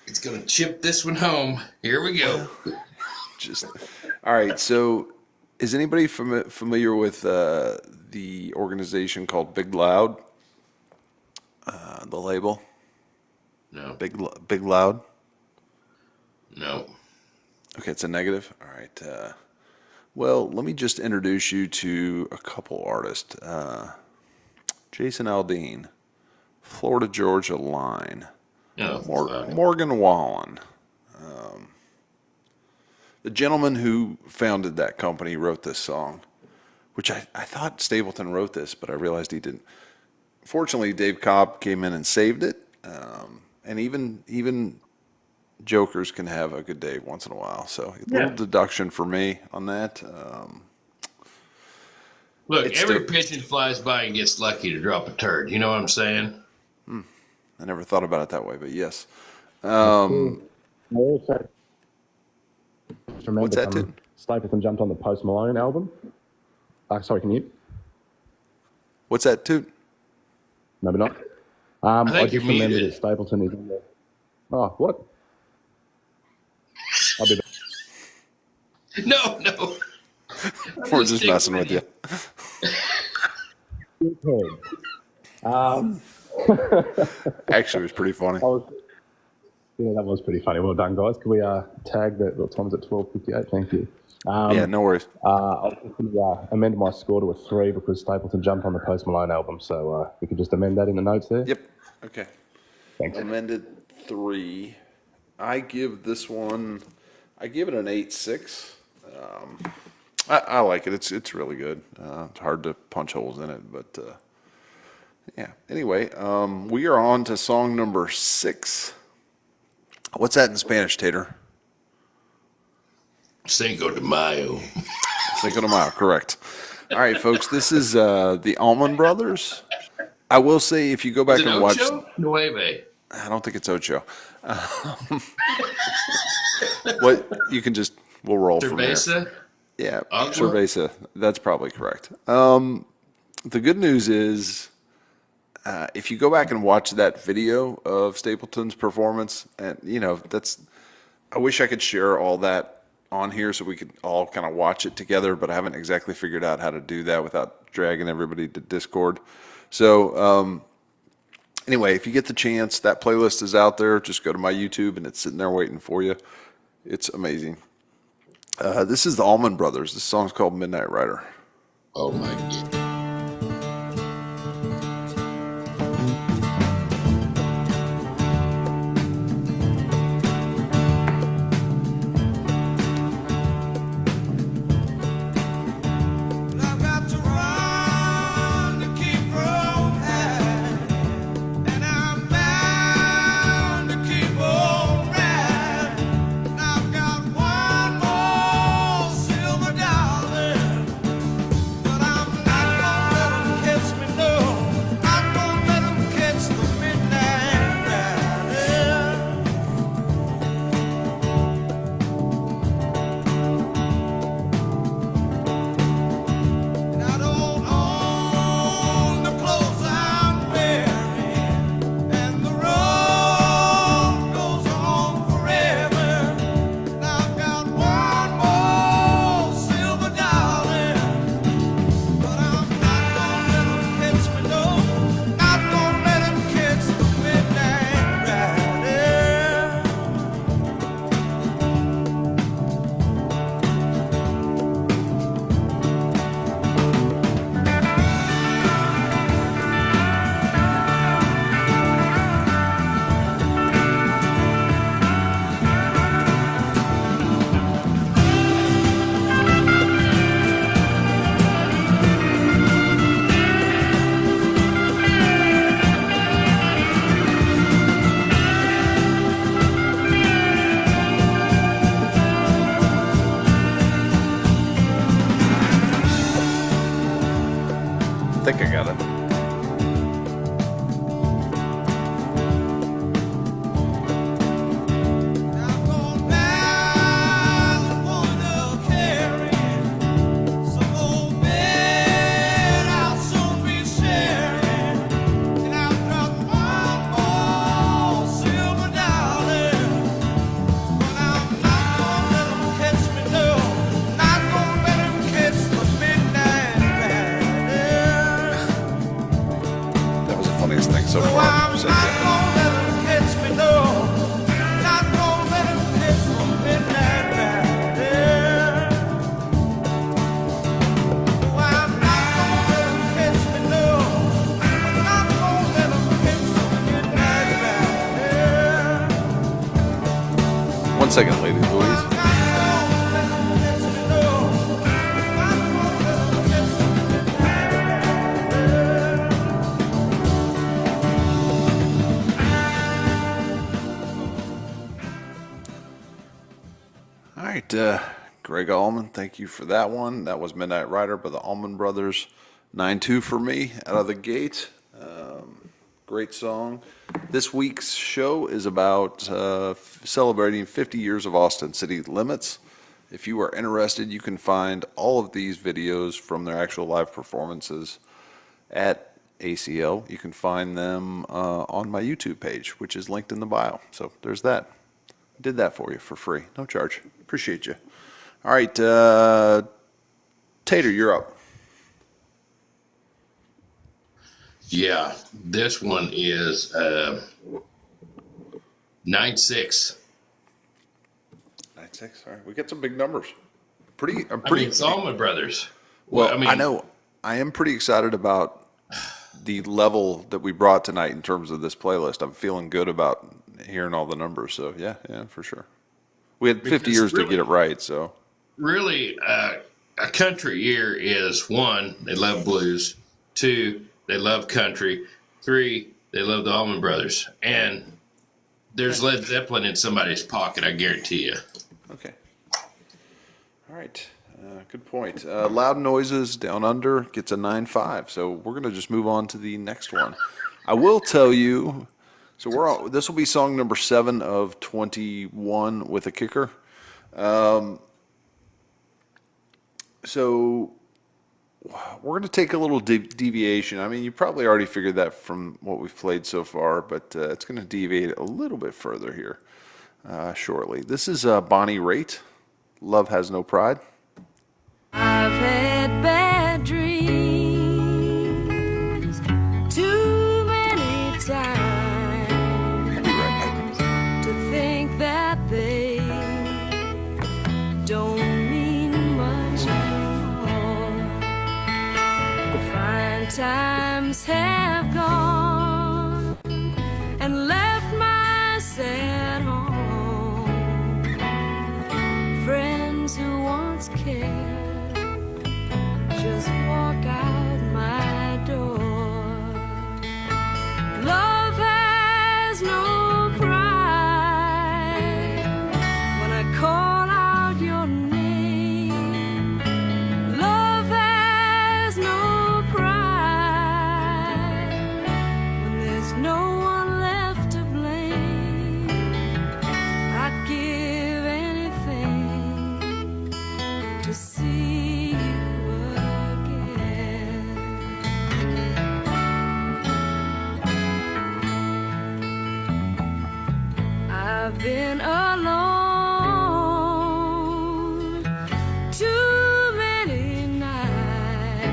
C: It's going to chip this one home. Here we go.
A: Just all right. So, is anybody familiar with the organization called Big Loud? The label,
C: No.
A: Big Loud.
C: No.
A: Okay, it's a negative. All right. Well, let me just introduce you to a couple artists. Jason Aldean, Florida Georgia Line, Morgan Wallen. The gentleman who founded that company wrote this song, which I thought Stapleton wrote this, but I realized he didn't. Fortunately, Dave Cobb came in and saved it. And even jokers can have a good day once in a while. So a little deduction for me on that.
C: Look, every pigeon flies by and gets lucky to drop a turd. You know what I'm saying?
A: I never thought about it that way, but yes. What's that, Toot?
G: Stapleton jumped on the Post Malone album. Sorry, can you?
A: What's that, Toot?
G: Maybe not. I just remember that Stapleton is in there. Oh, what? I'll be back.
C: No.
A: We're just messing with you. Actually, it was pretty funny.
G: That was pretty funny. Well done, guys. Can we tag the times at 12:58? Thank you.
A: Yeah, no worries.
G: I was going to amend my score to a 3 because Stapleton jumped on the Post Malone album. So we could just amend that in the notes there.
A: Yep. Okay.
G: Thanks.
A: Amended 3. I give this one. I give it an 8.6. I like it. It's really good. It's hard to punch holes in it, but yeah. Anyway, we are on to song number 6. What's that in Spanish, Tater?
C: Cinco de Mayo.
A: Cinco de Mayo, correct. All right, folks, this is the Allman Brothers. I will say, if you go back and watch...
C: Nueve.
A: I don't think it's Ocho. What you can just... We'll roll
C: Cerveza?
A: from there. Yeah,
C: Agua?
A: Cerveza. That's probably correct. The good news is... if you go back and watch that video of Stapleton's performance, and I wish I could share all that on here so we could all kind of watch it together, but I haven't exactly figured out how to do that without dragging everybody to Discord. So anyway, if you get the chance, that playlist is out there. Just go to my YouTube and it's sitting there waiting for you. It's amazing. This is the Allman Brothers. This song's called Midnight Rider.
C: Oh my God.
B: But I'm not
A: second, Lady Louise. All right, Greg Allman, thank you for that one. That was Midnight Rider by the Allman Brothers. 9-2 for me out of the gate. Great song. This week's show is about celebrating 50 years of Austin City Limits. If you are interested, you can find all of these videos from their actual live performances at ACL. You can find them on my YouTube page, which is linked in the bio. So there's that. Did that for you for free. No charge. Appreciate you. All right, Tater, you're up.
C: Yeah, this one is 9-6.
A: 9-6. All right, we got some big numbers. Pretty.
C: I mean, it's Allman Brothers.
A: Well, I know. I am pretty excited about the level that we brought tonight in terms of this playlist. I'm feeling good about hearing all the numbers. So yeah, for sure. We had 50 years to get it right. So
C: really, a country year is 1, they love blues. 2, they love country. 3, they love the Allman Brothers. And there's Led Zeppelin in somebody's pocket, I guarantee you.
A: Okay. All right. Good point. Loud Noises Down Under gets a 9.5. So we're going to just move on to the next one. I will tell you, so this will be song number 7 of 21 with a kicker. So we're going to take a little deviation. I mean, you probably already figured that from what we've played so far, but it's going to deviate a little bit further here shortly. This is Bonnie Raitt, Love Has No Pride.
F: I've had bad dreams too many times
A: I'll be right back.
F: to think that they don't mean much anymore. Fine times have gone and left my sad home. Friends who once cared just walk out my door. Love has no pride when I call out your name. Love has no pride when there's no one left to blame. I'd give anything to see you again. I've been alone too many nights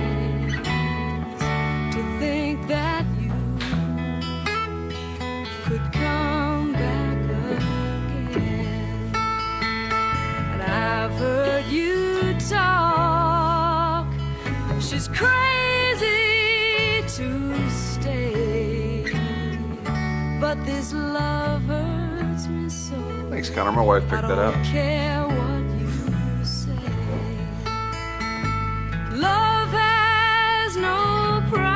F: to think that you could come back again. And I've heard you talk. She's crazy to stay, but this love hurts me so.
A: Thanks, Connor. My wife picked that up.
F: I don't care what you say. Love has no pride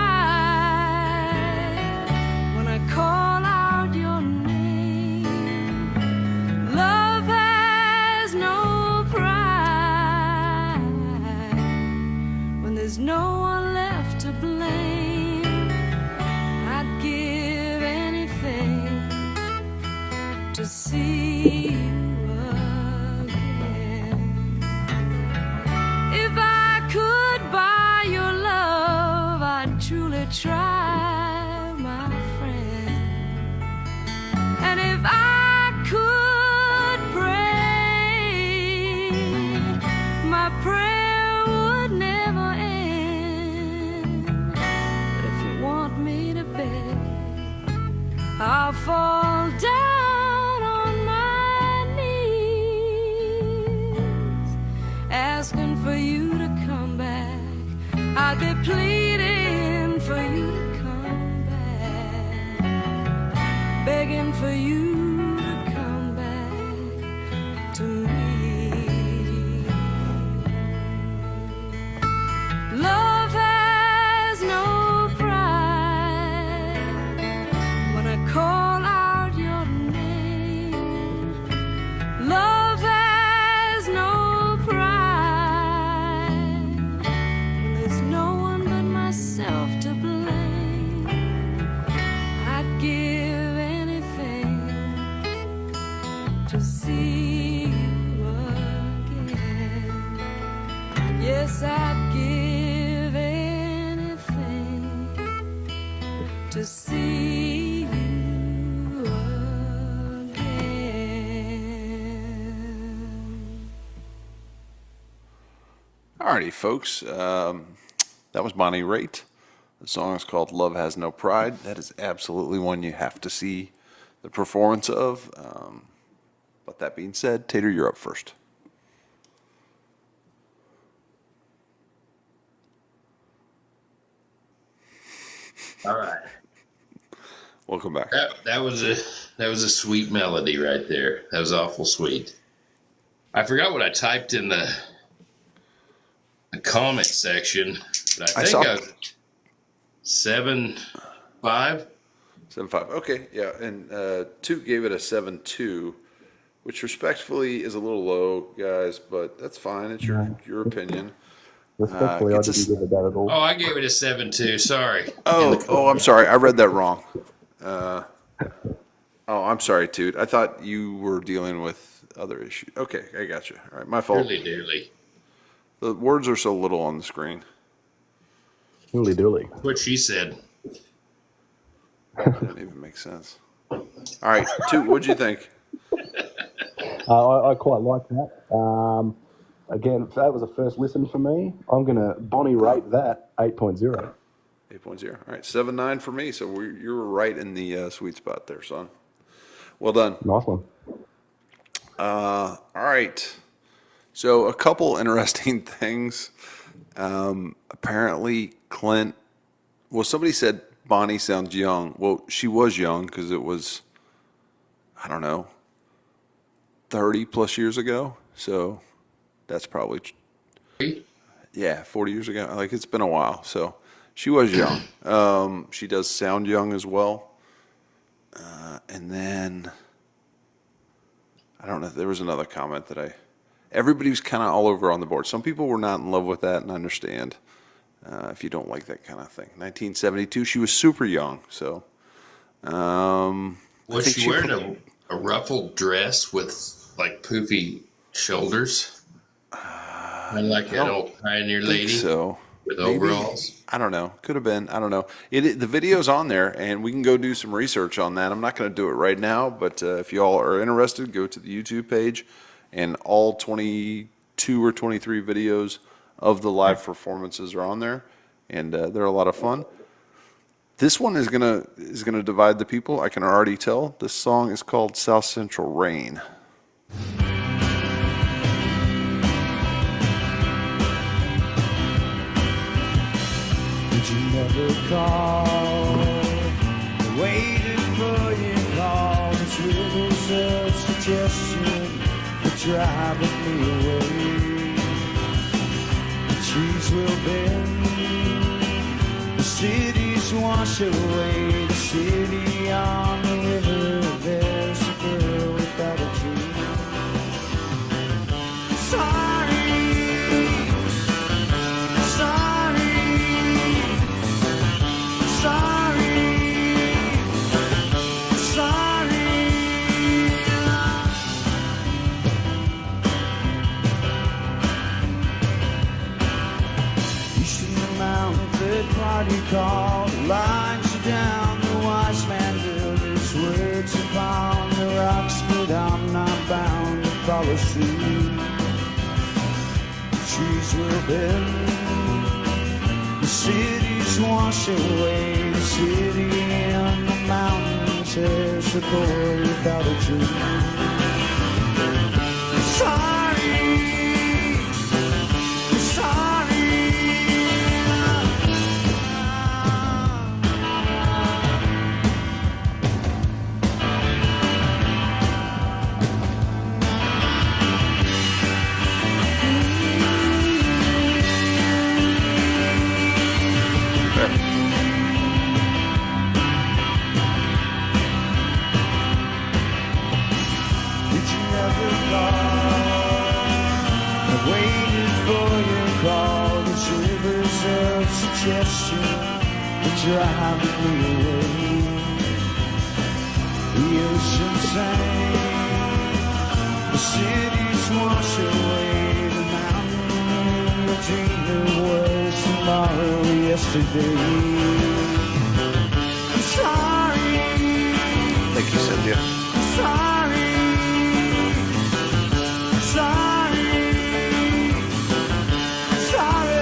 F: when I call out your name. Love has no pride when there's no one left to blame. I'd give anything to see you again. If I could buy your love, I'd truly try, my friend. And if I could pray, my prayer would never end. But if you want me to beg, I'll fall down on my knees, asking for you to come back. I'd be pleading for you to come back, begging for you to come back. to see you again. Yes, I'd give anything to see you again.
A: Alrighty, folks. That was Bonnie Raitt. The song is called Love Has No Pride. That is absolutely one you have to see the performance of. But that being said, Tater, you're up first.
C: All right.
A: Welcome back.
C: That was a sweet melody right there. That was awful sweet. I forgot what I typed in the comment section, but I think I was 7.5.
A: 7.5. Okay, yeah, and Toot gave it a 7.2, which respectfully is a little low, guys, but that's fine. It's your opinion.
G: Respectfully, I didn't give it that at all.
C: Oh, I gave it a 7.2. Sorry.
A: Oh, I'm sorry. I read that wrong. I'm sorry, Toot. I thought you were dealing with other issues. Okay, I got you. All right, my fault.
C: Dearly.
A: The words are so little on the screen.
G: Dooley dooley.
C: What she said.
A: That didn't even make sense. All right, Toot, what'd you think?
G: I quite like that. Again, that was a first listen for me. I'm going to Bonnie rate that 8.0.
A: 8.0. All right, 7.9 for me. So you were right in the sweet spot there, son. Well done.
G: Nice one.
A: All right. So a couple interesting things. Apparently, Clint. Well, somebody said Bonnie sounds young. Well, she was young because it was, I don't know, 30 plus years ago. So that's probably, 40 years ago. Like, it's been a while. So she was young. She does sound young as well. And then, I don't know, there was another comment that everybody was kind of all over on the board. Some people were not in love with that, and I understand if you don't like that kind of thing. 1972, she was super young. So,
C: was she wearing a ruffled dress with like poofy shoulders? And like an old pioneer lady
A: so.
C: With
A: Maybe,
C: overalls?
A: I don't know. Could have been. I don't know. The video's on there, and we can go do some research on that. I'm not going to do it right now, but if you all are interested, go to the YouTube page, and all 22 or 23 videos of the live performances are on there, and they're a lot of fun. This one is gonna divide the people. I can already tell. This song is called South Central Rain.
I: You never call, waiting for your call. This river's a suggestion for driving me away. The trees will bend, the cities wash away. The city on the river, there's a girl without a dream. Sorry. Party call, the lines are down, the wise man built his words upon the rocks, but I'm not bound to follow suit. The trees will bend, the cities wash away, the city and the mountains, there's a boy without a dream. Sorry, sorry. Driving me away. The ocean sang, cities wash away the mountain. The dream of was tomorrow, yesterday. I'm sorry.
A: Thank you, Cynthia.
I: Sorry. Sorry. Sorry.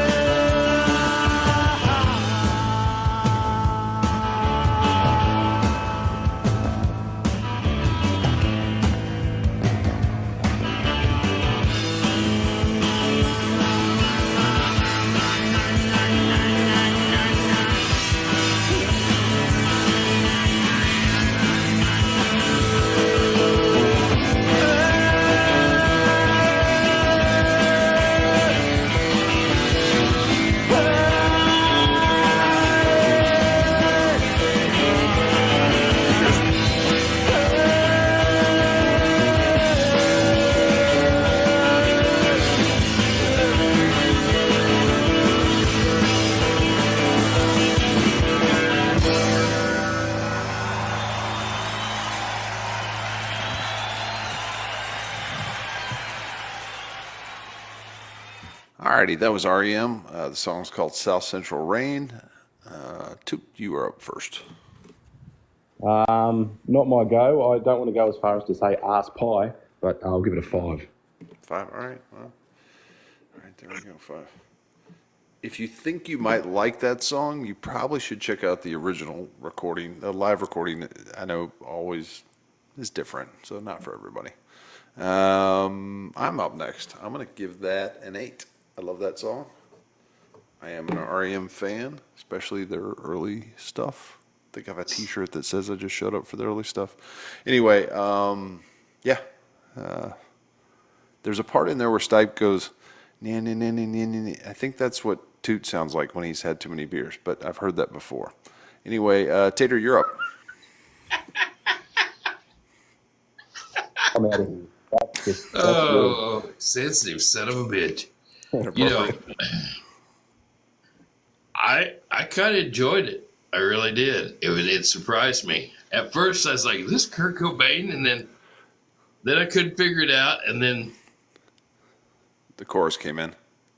A: Alrighty, that was REM. The song's called South Central Rain. Toot, you are up first.
G: Not my go. I don't want to go as far as to say ass pie, but I'll give it a 5.
A: 5, alright. Well, alright, there we go, 5. If you think you might like that song, you probably should check out the original recording. The live recording, I know, always is different, so not for everybody. I'm up next. I'm going to give that an 8. I love that song. I am an REM fan, especially their early stuff. I think I have a t-shirt that says I just showed up for the early stuff. Anyway, yeah. There's a part in there where Stipe goes, nah, nah, nah, nah, nah, nah. I think that's what Toot sounds like when he's had too many beers, but I've heard that before. Anyway, Tater, you're up.
G: I'm out of here. That's
C: Oh, sensitive son of a bitch. You know, I kind of enjoyed it. I really did. It surprised me. At first, I was like, "Is this Kurt Cobain?" And then I couldn't figure it out. And then
A: the chorus came in.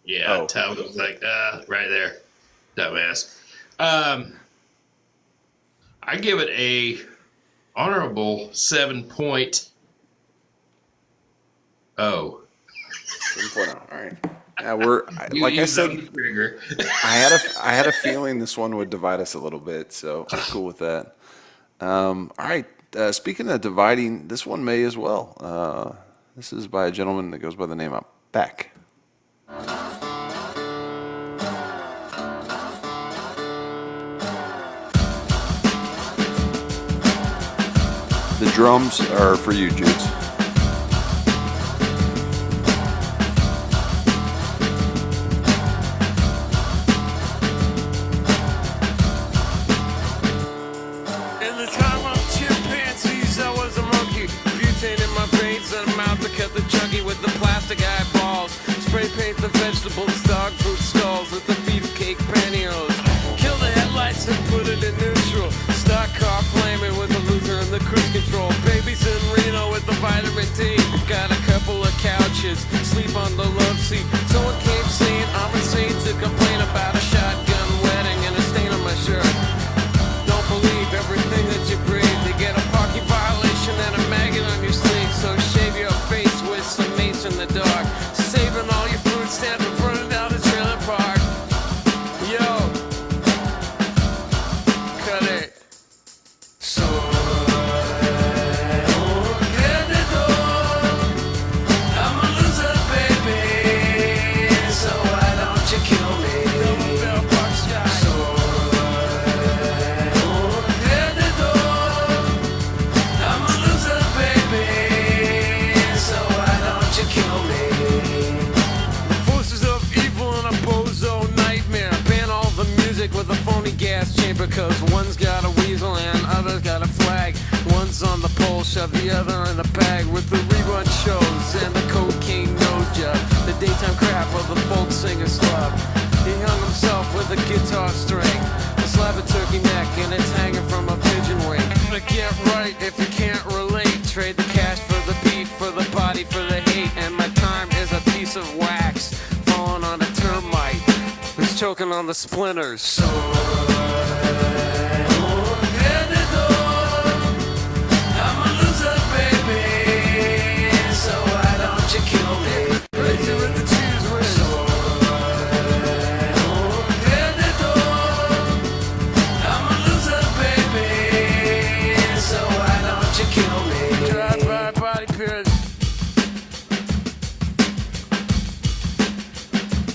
C: Yeah,
A: Oh.
C: Talbo was like, right there, dumbass. I give it a honorable 7.0.
A: 7.0. All right. Now like I said, I had a feeling this one would divide us a little bit, so I'm cool with that. All right. Speaking of dividing, this one may as well. This is by a gentleman that goes by the name of Beck. The drums are for you, Judes.
J: In the time of chimpanzees, I was a monkey. Butane in my veins and a mouth to cut the chunky with the plastic eyeballs. Spray paint the vegetables, dog food skulls with the beefcake pantyhose. Kill the headlights and put it in neutral. Stock car flaming with the loser and the cruise control. Babies in Reno with the vitamin D. Got a couple of couches, sleep on the love seat. Someone came saying I'm insane to complain about a shotgun wedding and a stain on my shirt. Don't believe everything that you breathe. You get a parking violation and a maggot on your sleeve. So shave your face with some mace in the dark. Saving all your food stamps and burning down the trailer park. Yo, cut it. So I'm a loser, baby. So why don't you kill me? Double bell park sky. So I'm a loser, baby. So why don't you kill me? The forces of evil and a bozo nightmare. Ban all the music with a phony gas chamber. Cause one's got a weasel and other's got a flag. One's on the pole, shove the other in the bag. With the rerun shows and the cocaine nose job. The daytime crap of the folk singer slub. He hung himself with a guitar string. A slab of turkey neck and it's hanging from a pigeon wing. But get right if you can't relate. Trade the cash for the beef, for the body, for the choking on the splinters.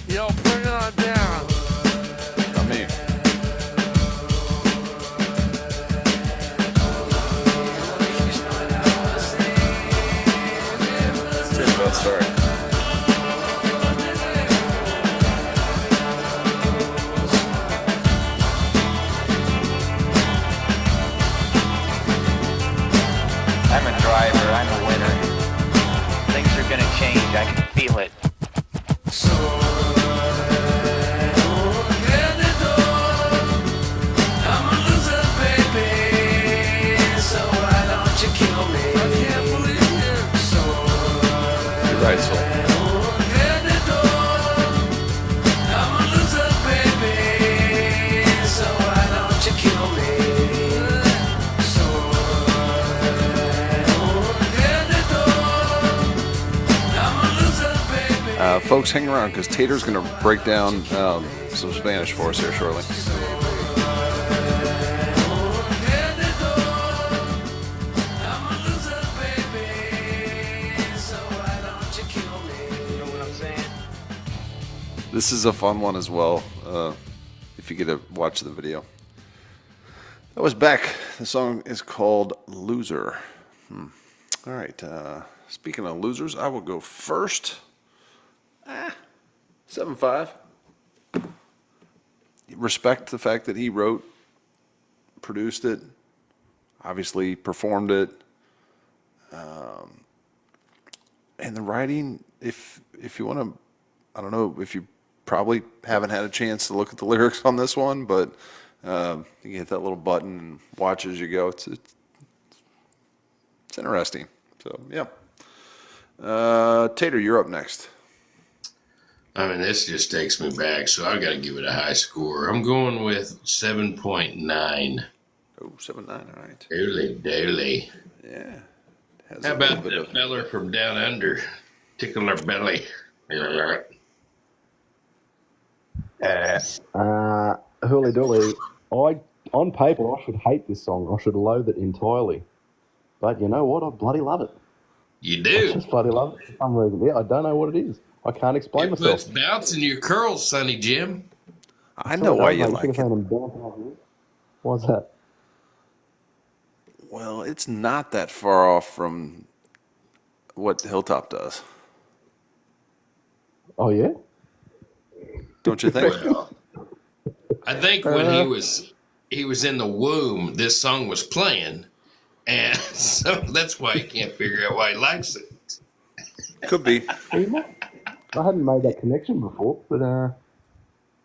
J: Yo, bring it on down.
A: Come here. Sorry.
K: I'm a driver, I'm a winner. Things are gonna change, I can feel it.
A: You're right, Soul. Folks, hang around because Tater's going to break down some Spanish for us here shortly. This is a fun one as well, if you get to watch the video. That was Beck. The song is called Loser. All right, speaking of losers, I will go first. 7-5. Respect the fact that he wrote, produced it, obviously performed it, and the writing. If you want to, I don't know if you probably haven't had a chance to look at the lyrics on this one, but you hit that little button and watch as you go. It's interesting. So yeah, Tater, you're up next.
C: I mean, this just takes me back, so I've got to give it a high score. I'm going with 7.9.
A: Oh, 7.9, all right.
C: Daily.
A: Yeah.
C: How about that feller from down under? Tickle our belly.
G: Hooly Dooly, on paper, I should hate this song. I should loathe it entirely. But you know what? I bloody love it.
C: You do?
G: I just bloody love it for some reason. Yeah, I don't know what it is. I can't explain myself.
C: It's bouncing your curls, Sonny Jim.
A: I know why you like it.
G: Why's that?
A: Well, it's not that far off from what Hilltop does.
G: Oh, yeah?
A: Don't you think?
C: Well, I think when he was in the womb, this song was playing, and so that's why he can't figure out why he likes it.
A: Could be.
G: I hadn't made that connection before, but I'm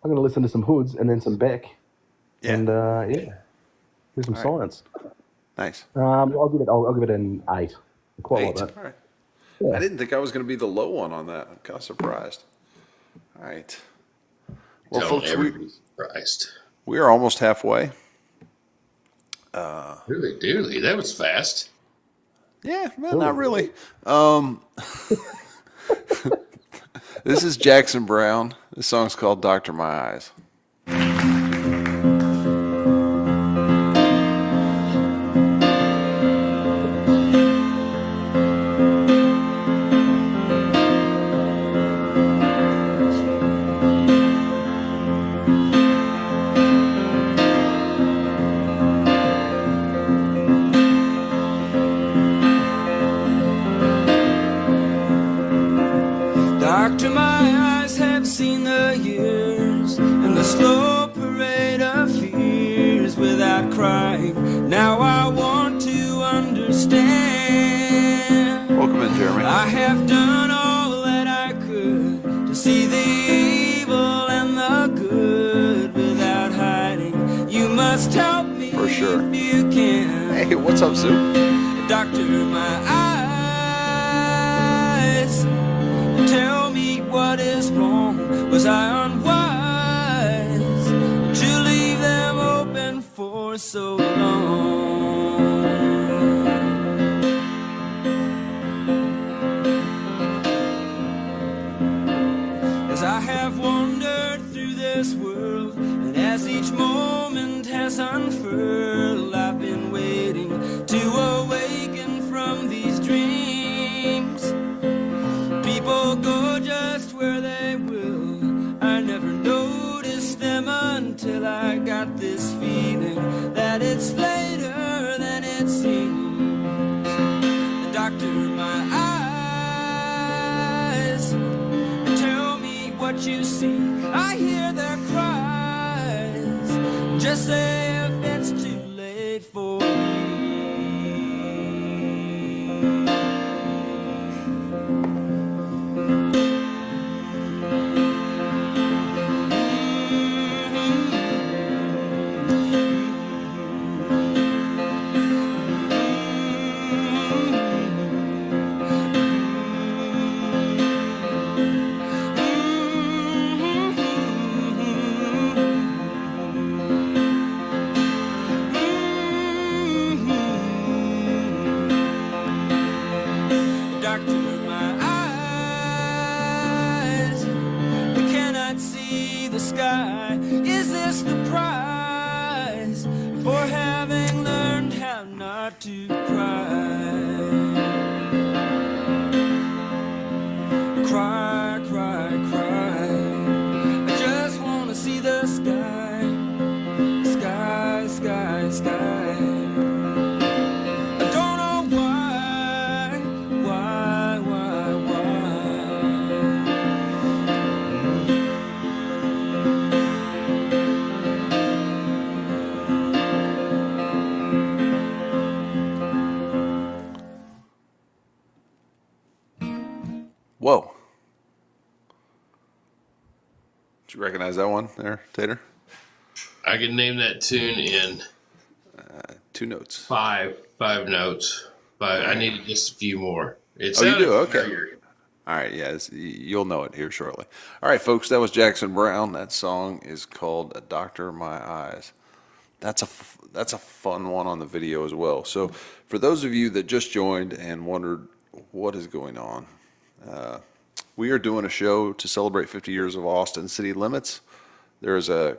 G: going to listen to some Hoods and then some Beck.
A: Yeah.
G: And do some science.
A: Nice.
G: I'll give it an 8. Quite like that.
A: All right.
G: Yeah.
A: I didn't think I was going to be the low one on that. I'm kind of surprised. All right. Well,
C: Don't
A: folks,
C: ever be surprised.
A: we are almost halfway.
C: Really, that was fast.
A: Yeah, well, not really. This is Jackson Brown. This song's called Doctor My Eyes.
B: Doctor, my eyes have seen the years and the slow parade of fears without crying. Now I want to understand.
A: Welcome in, Jeremy.
B: I have done all that I could to see the evil and the good without hiding. You must help me
A: For sure.
B: if you can.
A: Hey, what's up, Sue?
B: Doctor, my eyes, tell me what is wrong. Was I unwise? so long. As I have wandered through this world, and as each moment has unfurled, I've been waiting to awaken from these dreams. People go just where they will. I never noticed them until I got this feeling that it's later than it seems. The doctor, my eyes, tell me what you see. I hear their cries. Just say if it's too late for me. Doctor, my eyes, I cannot see the sky. Is this the prize for having learned how not to cry? Cry, cry, cry. I just want to see the sky. Sky, sky, sky. I don't know why, why.
A: Whoa. Did you recognize that one there, Tater?
C: I can name that tune in
A: 2 notes.
C: five notes. I needed just a few more. It
A: Oh, you
C: sounded
A: do? Okay.
C: familiar.
A: All right, yeah, you'll know it here shortly. All right, folks, that was Jackson Brown. That song is called "Doctor My Eyes." That's a fun one on the video as well. So, for those of you that just joined and wondered what is going on, we are doing a show to celebrate 50 years of Austin City Limits. There is a,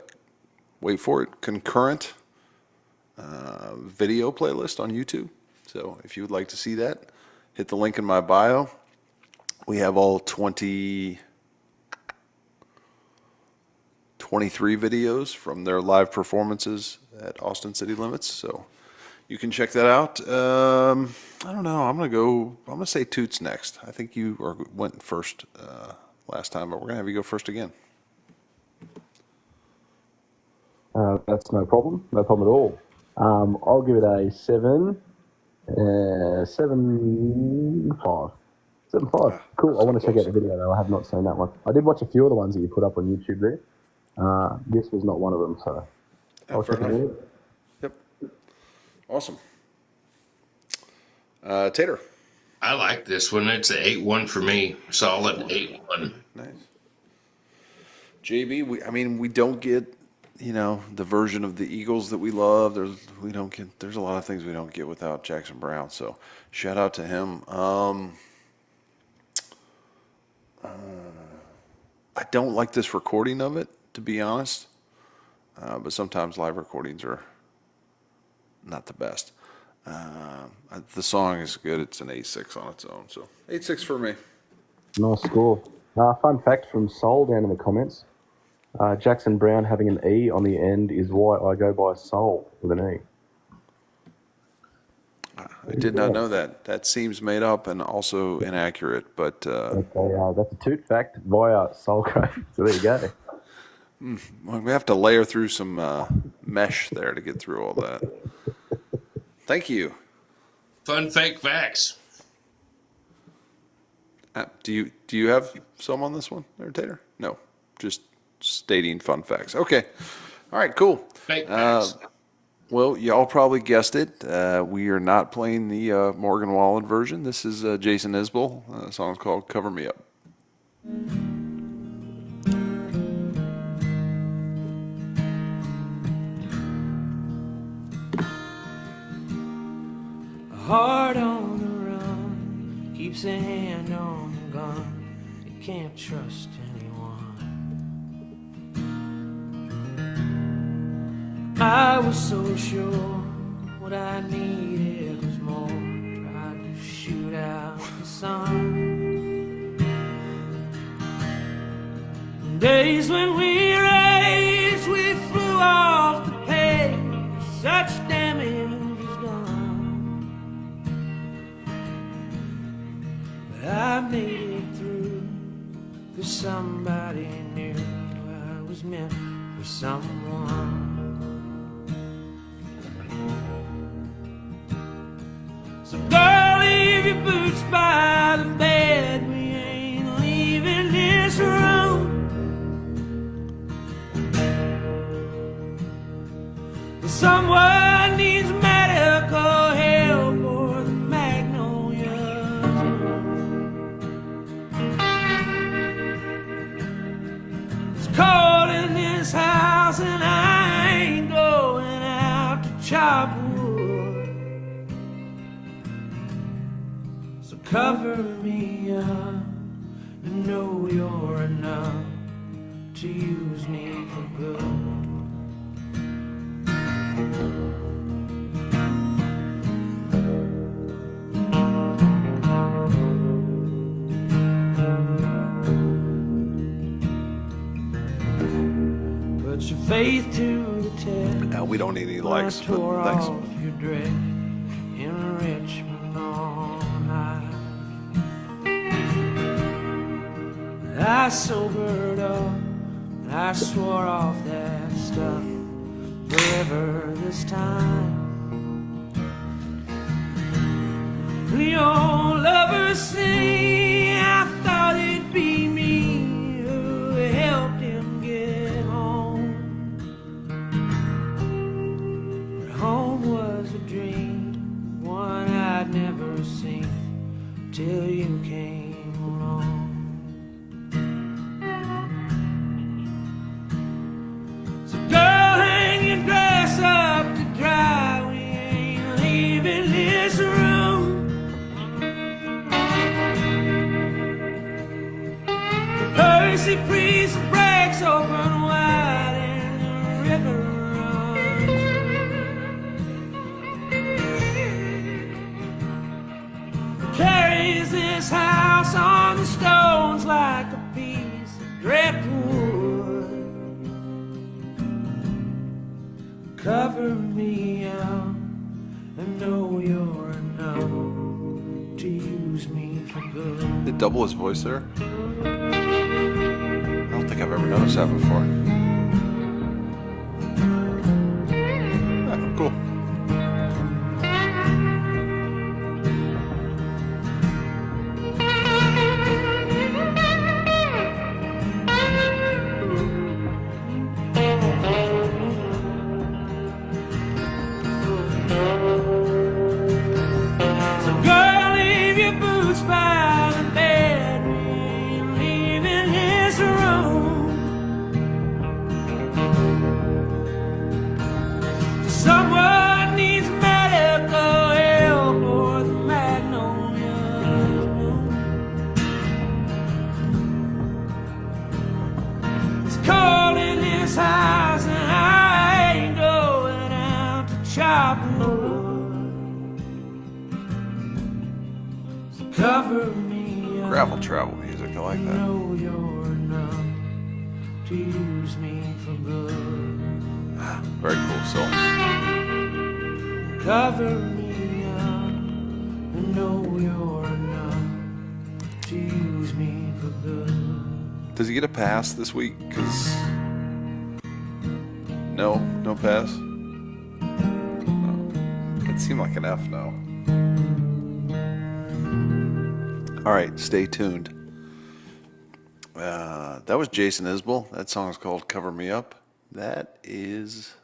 A: wait for it, concurrent video playlist on YouTube. So, if you would like to see that, hit the link in my bio. We have all 23 videos from their live performances at Austin City Limits. So you can check that out. I don't know. I'm going to say Toot's next. I think you went first last time, but we're going to have you go first again.
G: That's no problem. No problem at all. I'll give it a 7. 7.5. 7.5. Cool. I want to check out the video though. I have not seen that one. I did watch a few of the ones that you put up on YouTube there. This was not one of them, so I'll check it out.
A: Yep. Awesome. Tater.
C: I like this one. It's an 8-1 for me. Solid 8-1.
A: Nice. JB, we don't get, the version of the Eagles that we love. There's a lot of things we don't get without Jackson Brown. So shout out to him. I don't like this recording of it, to be honest. But sometimes live recordings are not the best. The song is good. It's an 8.6 on its own. So 8.6 for me.
G: Nice score. Fun fact from Soul down in the comments. Jackson Brown having an E on the end is why I go by Soul with an E.
A: I did not know that. That seems made up and also inaccurate, but...
G: that's a Toot fact via Soul Crave. So there you go.
A: Well, we have to layer through some mesh there to get through all that. Thank you.
C: Fun fake facts.
A: Do you have some on this one, there, Tater? No, just stating fun facts. Okay. All right, cool.
C: Fake facts.
A: Well, y'all probably guessed it. We are not playing the Morgan Wallen version. This is Jason Isbell. The song's called Cover Me Up.
B: heart on the run, keeps a hand on the gun. You can't trust anyone. I was so sure what I needed was more. Tried to shoot out the sun. Days when we raged, we flew off the page. Such damage was done. But I made it through, 'cause somebody knew I was meant for someone. So girl, leave your boots by the bed. We ain't leaving this room. Someone needs medical help or the magnolias. It's cold in this house and I ain't going out to chop wood. So cover me up and know you're enough to use me for good. Put your faith to the test.
A: Now we don't need any likes, but
B: Tore
A: thanks.
B: off your dress in Richmond on high. I sobered up. I swore off that stuff forever this time. The old lovers sing, I thought it'd be me who helped him get home. But home was a dream, one I'd never seen till you came along. Girl, hang your dress up to dry. We ain't leaving this room. Percy priest breaks open wide and the river runs. Carries this house on the stones like a piece of driftwood. Cover me up and know you're enough to use me for good.
A: Did double his voice there? I don't think I've ever noticed that before. Yeah, cool.
B: Cover me up.
A: Gravel travel music, I like that.
B: Know you're enough to use me for good.
A: Very cool soul.
B: Cover me up and know you're enough to use me for good.
A: Does he get a pass this week? Cause no pass. No. It seemed like an F. No. All right, stay tuned. That was Jason Isbell. That song is called "Cover Me Up." That is.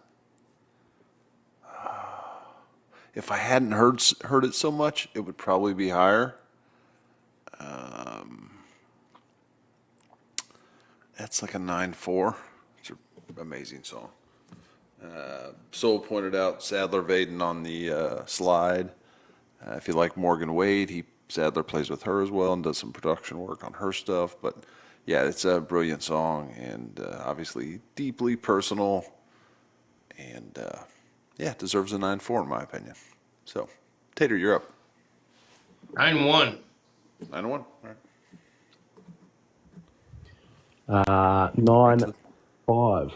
A: If I hadn't heard it so much, it would probably be higher. That's like a 9.4. It's an amazing song. Soul pointed out Sadler Vaden on the slide. If you like Morgan Wade, Sadler plays with her as well and does some production work on her stuff. But yeah, it's a brilliant song and obviously deeply personal and yeah, deserves a 9-4 in my opinion. So, Tater, you're up.
C: 9-1.
A: 9-1. All right.
G: 9-5.
A: 9-5.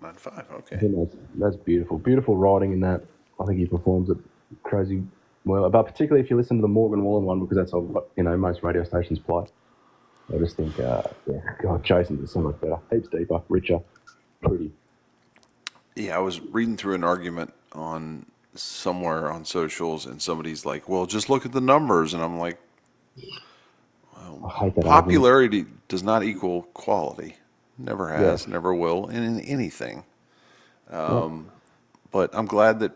G: I
A: Okay.
G: think that's beautiful. Beautiful writing in that. I think he performs it crazy well. But particularly if you listen to the Morgan Wallen one, because that's what most radio stations play. I just think, God, Jason's is so much better. Heaps deeper, richer, pretty.
A: Yeah, I was reading through an argument on somewhere on socials, and somebody's like, "Well, just look at the numbers," and I'm like,
G: I hate that
A: "Popularity does not equal quality. Never has, never will, in anything." But I'm glad that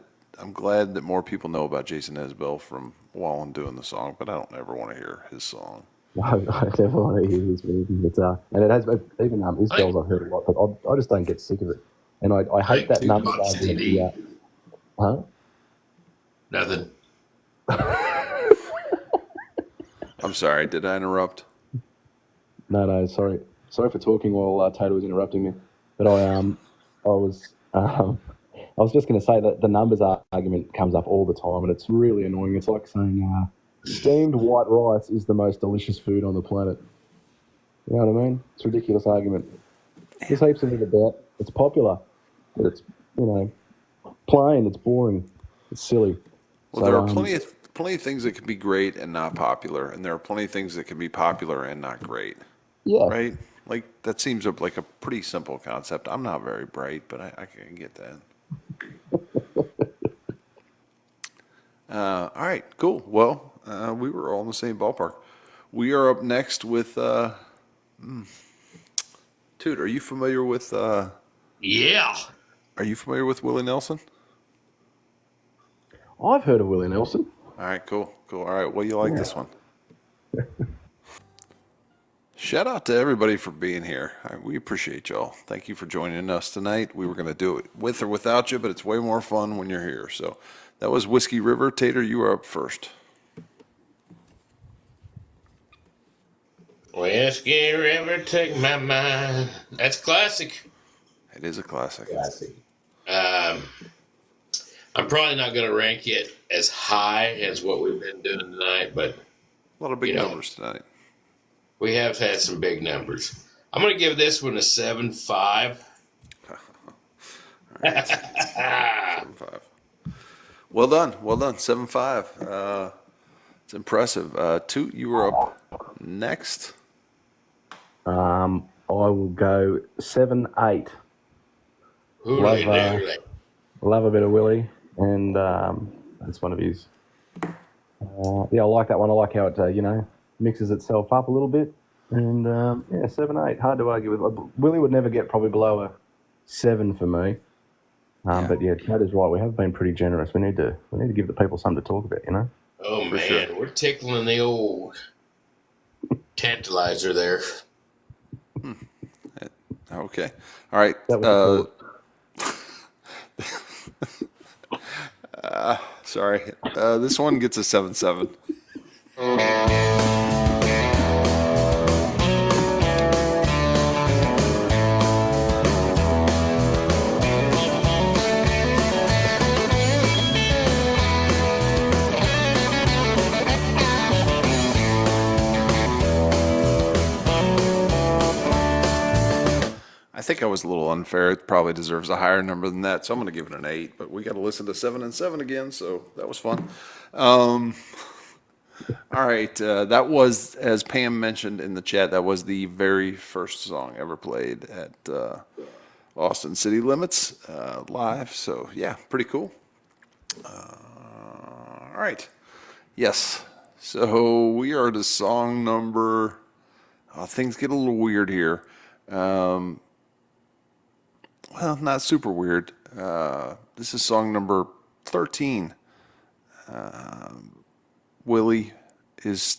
A: more people know about Jason Isbell from Wallen doing the song. But I don't ever want to hear his song.
G: No, I never want to hear his music. And it has even Isbell's I've heard a lot, but I just don't get sick of it. And I hate that number argument. Yeah. Huh?
C: Nothing.
A: I'm sorry. Did I interrupt?
G: No. Sorry for talking while Tater was interrupting me. But I was just going to say that the numbers argument comes up all the time, and it's really annoying. It's like saying steamed white rice is the most delicious food on the planet. You know what I mean? It's a ridiculous argument. There's heaps of it about. It's popular, but it's plain. It's boring. It's silly.
A: Well, there are plenty of things that can be great and not popular, and there are plenty of things that can be popular and not great.
G: Yeah.
A: Right? Like, that seems like a pretty simple concept. I'm not very bright, but I can get that. All right, cool. Well, we were all in the same ballpark. We are up next with Toot. Are you familiar with?
C: Yeah.
A: Are you familiar with Willie Nelson?
G: I've heard of Willie Nelson.
A: All right, cool. All right, well, you like this one. Shout out to everybody for being here. We appreciate y'all. Thank you for joining us tonight. We were going to do it with or without you, but it's way more fun when you're here. So that was Whiskey River. Tater, you are up first.
C: Whiskey River took my mind. That's classic.
A: It is a classic.
C: I'm probably not going to rank it as high as what we've been doing tonight, but
A: a lot of big numbers tonight.
C: We have had some big numbers. I'm going to give this one a 7.5.
A: 7.5. Well done. 7.5. It's impressive. Toot, you were up next.
G: I will go 7.8. Love a bit of Willie, and that's one of his. I like that one. I like how it mixes itself up a little bit, and 7.8. Hard to argue with. Willie would never get probably below a 7 for me. But yeah, Tater's right. We have been pretty generous. We need to give the people something to talk about.
C: Oh man, we're tickling the old tantalizer there.
A: Okay. All right. Sorry. This one gets a 7.7. I think I was a little unfair. It probably deserves a higher number than that, so I'm going to give it an 8. But we got to listen to 7 and 7 again, so that was fun. All right, that was, as Pam mentioned in the chat, that was the very first song ever played at Austin City Limits live. So yeah, pretty cool. All right, yes. So we are to song number. Things get a little weird here. Well, not super weird. This is song number 13. Willie is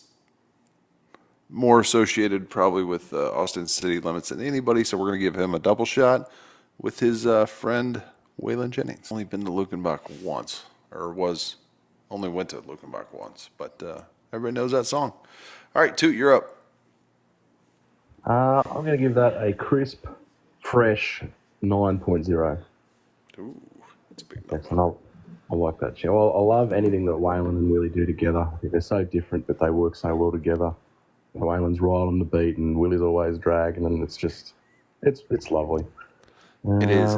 A: more associated probably with Austin City Limits than anybody, so we're going to give him a double shot with his friend Waylon Jennings. Only been to Lukenbach once, or was Only went to Luckenbach once, but everybody knows that song. All right, Toot, you're up.
G: I'm going to give that a crisp, fresh 9.0.
A: Ooh, that's a big number.
G: Excellent. I like that. Well, I love anything that Waylon and Willie do together. I think they're so different, but they work so well together. Waylon's right on the beat, and Willie's always dragging, and it's just, it's lovely.
A: It is.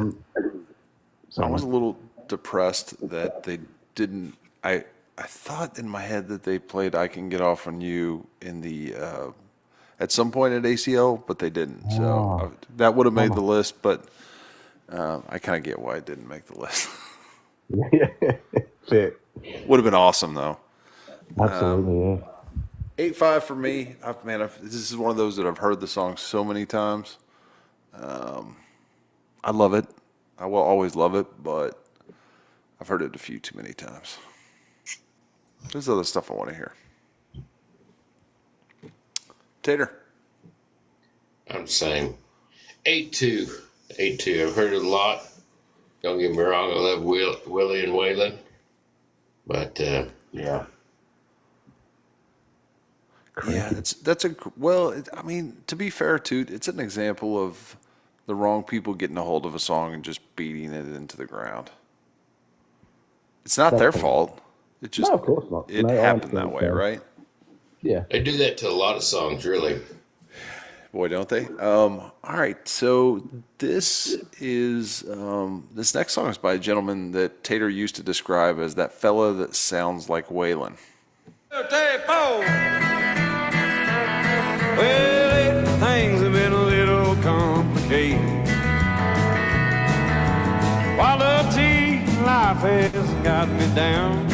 G: So
A: I was a little depressed that they didn't. I thought in my head that they played "I Can Get Off on You" in the at some point at ACL, but they didn't. So that would have made the list, but I kind of get why it didn't make the list.
G: Fair.
A: Would have been awesome though.
G: Absolutely, yeah.
A: 8.5 for me. This is one of those that I've heard the song so many times. I love it. I will always love it, but I've heard it a few too many times. There's other stuff I want to hear. Tater.
C: I'm the same. 8.2. 8.2. I've heard it a lot. Don't get me wrong, I love Willie and Waylon. But, yeah.
A: Yeah, to be fair, Toot, it's an example of the wrong people getting a hold of a song and just beating it into the ground. It's not their fault. It just,
G: no, of course not.
A: It happened that way, right?
G: Yeah.
C: They do that to a lot of songs, really.
A: Boy, don't they? All right, so this next song is by a gentleman that Tater used to describe as that fella that sounds like Waylon.
J: Well, things have been a little complicated. While the tea life has got me down.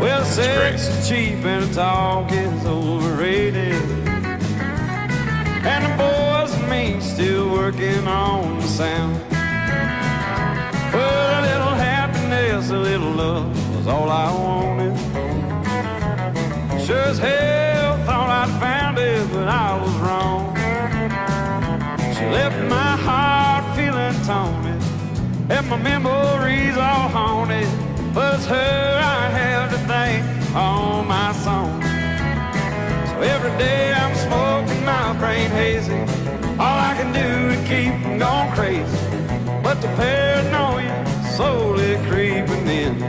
J: Well, sex is cheap and talk is overrated. And the boys and me still working on the sound. Well, a little happiness, a little love was all I wanted. Sure as hell thought I'd found it, but I was wrong. She left my heart feeling taunted, and my memories all haunted. But it's her I have to thank all my songs. So every day I'm smoking my brain hazy. All I can do is keep from going crazy. But the paranoia slowly creeping in.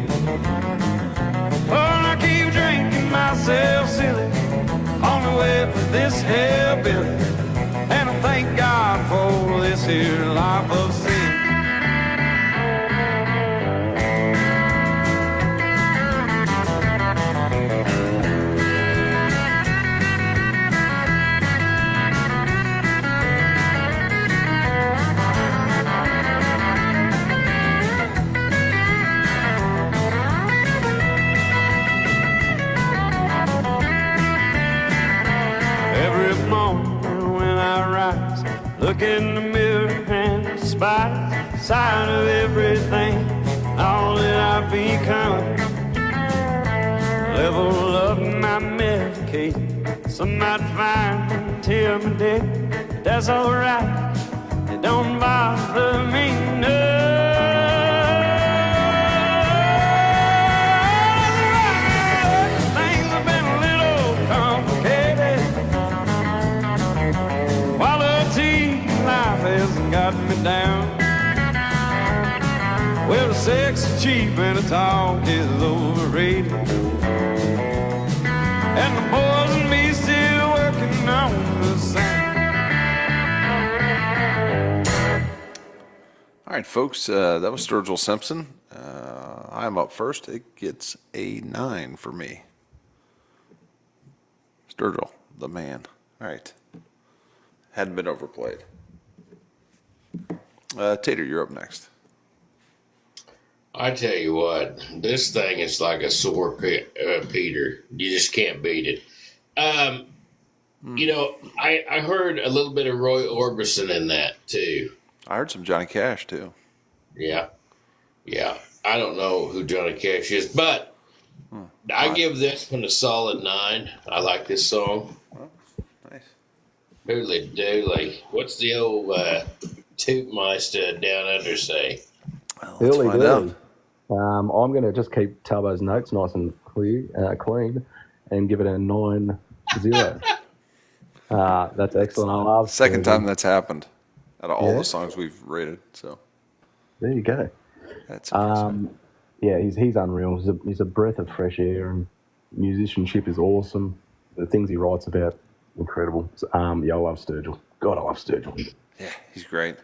J: Oh, I keep drinking myself silly on the way for this hellbilly. And I thank God for this here life of sin. Look in the mirror and despise the sight of everything, all that I've become. Level up my medication, some might find until my day. That's alright, it don't bother me none. Things have been a little complicated. While the tea life hasn't got me down. Well, the sex is cheap and the talk is overrated. And the boys and me still working on the sound.
A: All right, folks, that was Sturgill Simpson. I'm up first. It gets a 9 for me. Sturgill, the man. All right. Hadn't been overplayed. Tater, you're up next.
C: I tell you what, this thing is like a sore Peter. You just can't beat it. You know, I heard a little bit of Roy Orbison in that too.
A: I heard some Johnny Cash too.
C: Yeah. I don't know who Johnny Cash is, but I give this one a solid 9. I like this song.
A: Well, nice.
C: Hoodly doodly. What's the old Tootmeister down under say?
A: Well, let's find out.
G: I'm going to just keep Talbo's notes nice and clean, and give it a 9-0. That's excellent. I love
A: Second
G: Sturgill.
A: time that's happened out of all the songs we've rated. So
G: there you go.
A: that's impressive.
G: Yeah, he's unreal. He's a breath of fresh air, and musicianship is awesome. The things he writes about, incredible. I love Sturgill. God, I love Sturgill.
A: Yeah, he's great.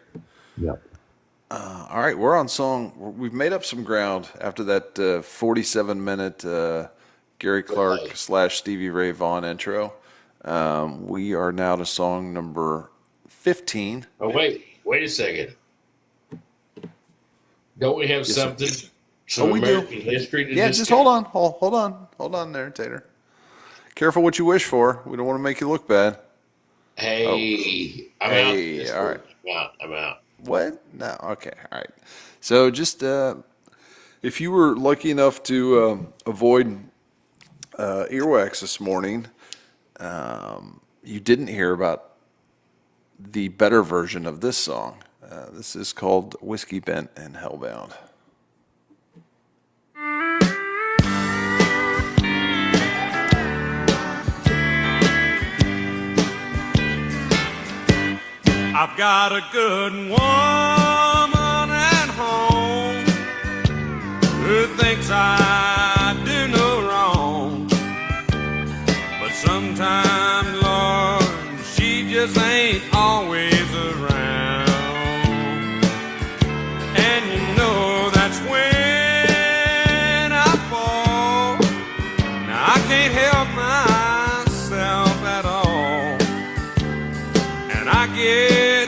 G: Yep.
A: All right, we're on song. We've made up some ground after that 47-minute Gary Clark / Stevie Ray Vaughan intro. We are now to song number 15.
C: Oh, wait a second. Don't we have something? Some American history to discuss?
A: Just hold on there, Tater. Careful what you wish for. We don't want to make you look bad.
C: Hey, I'm out.
A: All right.
C: I'm out.
A: What? No. Okay. All right. So just if you were lucky enough to avoid earwax this morning, you didn't hear about the better version of this song. This is called Whiskey Bent and Hellbound.
H: I've got a good woman at home who thinks I do no wrong, but sometimes, Lord, she just ain't always around. And you know that's when I fall. Now I can't help myself at all, and I get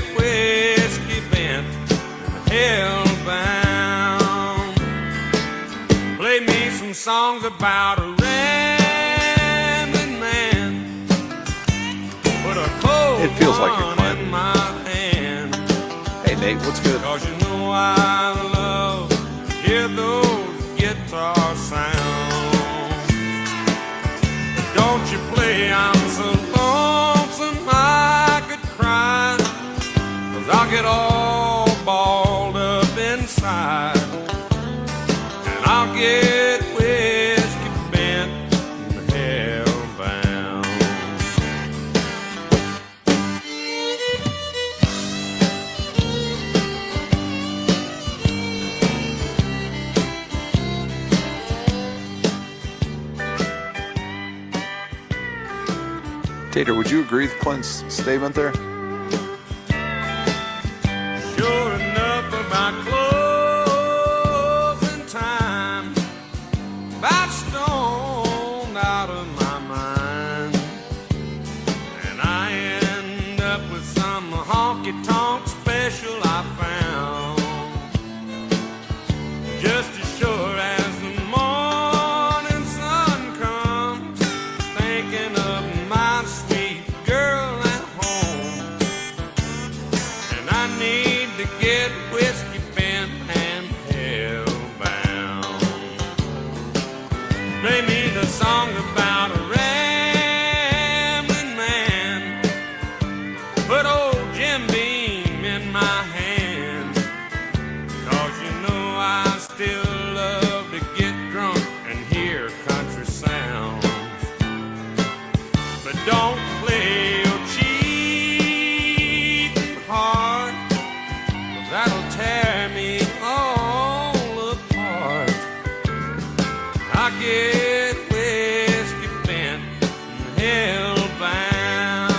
H: hellbound. Play me some songs about a rambling man. Put a cold
A: It feels like you're
H: one in my hand.
A: Hey, Nate, what's good?
H: 'Cause you know I love to hear those guitar sounds. Don't you play, I'm so lonesome I could cry, 'cause I'll get all balled up inside, and I'll get whiskey bent and hellbound.
A: Tater, would you agree with Clint's statement there?
H: Sure enough, about closing time, about stoned out of my mind, and I end up with some honky-tonk special I found. Just as sure as the morning sun comes, thinking of my sweet girl at home, and I need to get whiskey bent and hellbound. Play me the song about a rambling man. Put old Jim Beam in my hand, 'cause you know I still love to get drunk and hear country sounds. But don't play your cheating heart, 'cause that'll tear me all apart. I get whiskey bent and hellbound.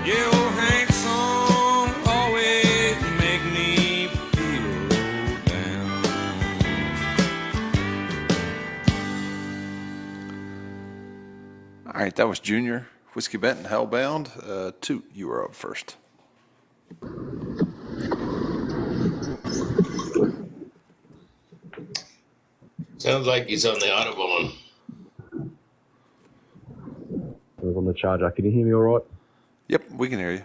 H: Yeah, old Hank song always make me feel down.
A: All right, that was Junior. Whiskey Bent and Hellbound. Toot, you were up first.
C: Sounds like he's on the Autobahn.
G: I was on the charger. Can you hear me all right?
A: Yep, we can hear you.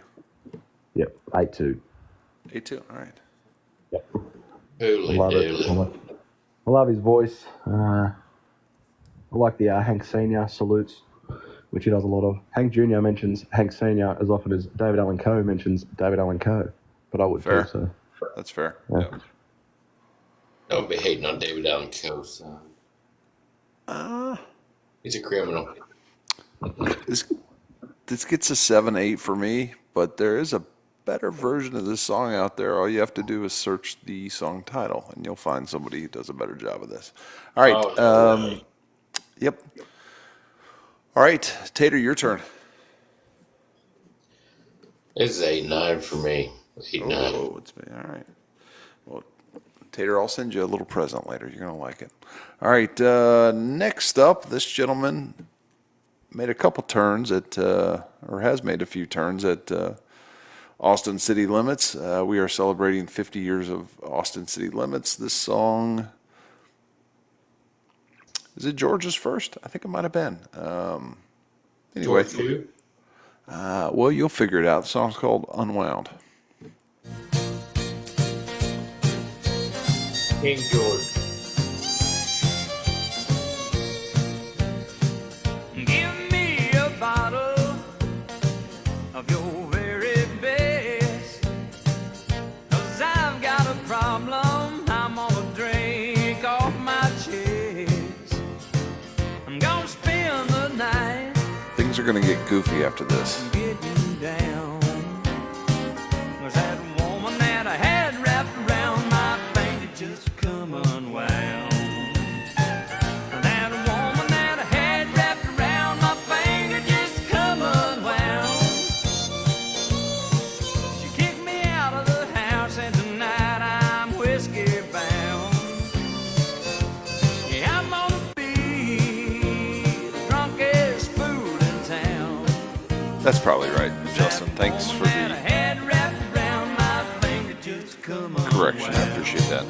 G: Yep, 8-2.
A: 8-2, all right.
G: Yep.
C: Holy
G: I love it.
C: dooly.
G: I love his voice. I like the Hank Sr. salutes, which he does a lot of. Hank Jr. mentions Hank Sr. as often as David Allan Coe mentions David Allan Coe, but I would
A: Fair.
G: too. So
A: That's fair.
G: Yeah.
A: Yeah.
C: Don't be hating on David Allen Coe, son. He's a criminal.
A: This gets a 7-8 for me, but there is a better version of this song out there. All you have to do is search the song title, and you'll find somebody who does a better job of this. All right.
C: Oh, no way.
A: Yep. All right, Tater, your turn.
C: This is 8-9 for me. 8-9.
A: Oh, it's me. All right. Well, Tater, I'll send you a little present later. You're going to like it. All right. Next up, this gentleman made a couple turns at, or has made a few turns at Austin City Limits. We are celebrating 50 years of Austin City Limits. This song, is it George's first? I think it might have been. Anyway, well, you'll figure it out. The song's called Unwound.
C: King George.
I: Give me a bottle of your very best, 'cause I've got a problem I'm gonna drink off my chest. I'm gonna spend the night
A: Things are going to get goofy after this.
I: getting down. 'Cause that woman that I had wrapped around my finger just come unwound. That woman that I had wrapped around my finger just come unwound. She kicked me out of the house and tonight I'm whiskey bound. Yeah, I'm gonna be the drunkest fool in town.
A: That's probably right, Justin. Thanks for
I: That I
A: the
I: had wrapped around my finger just come
A: correction. I appreciate that.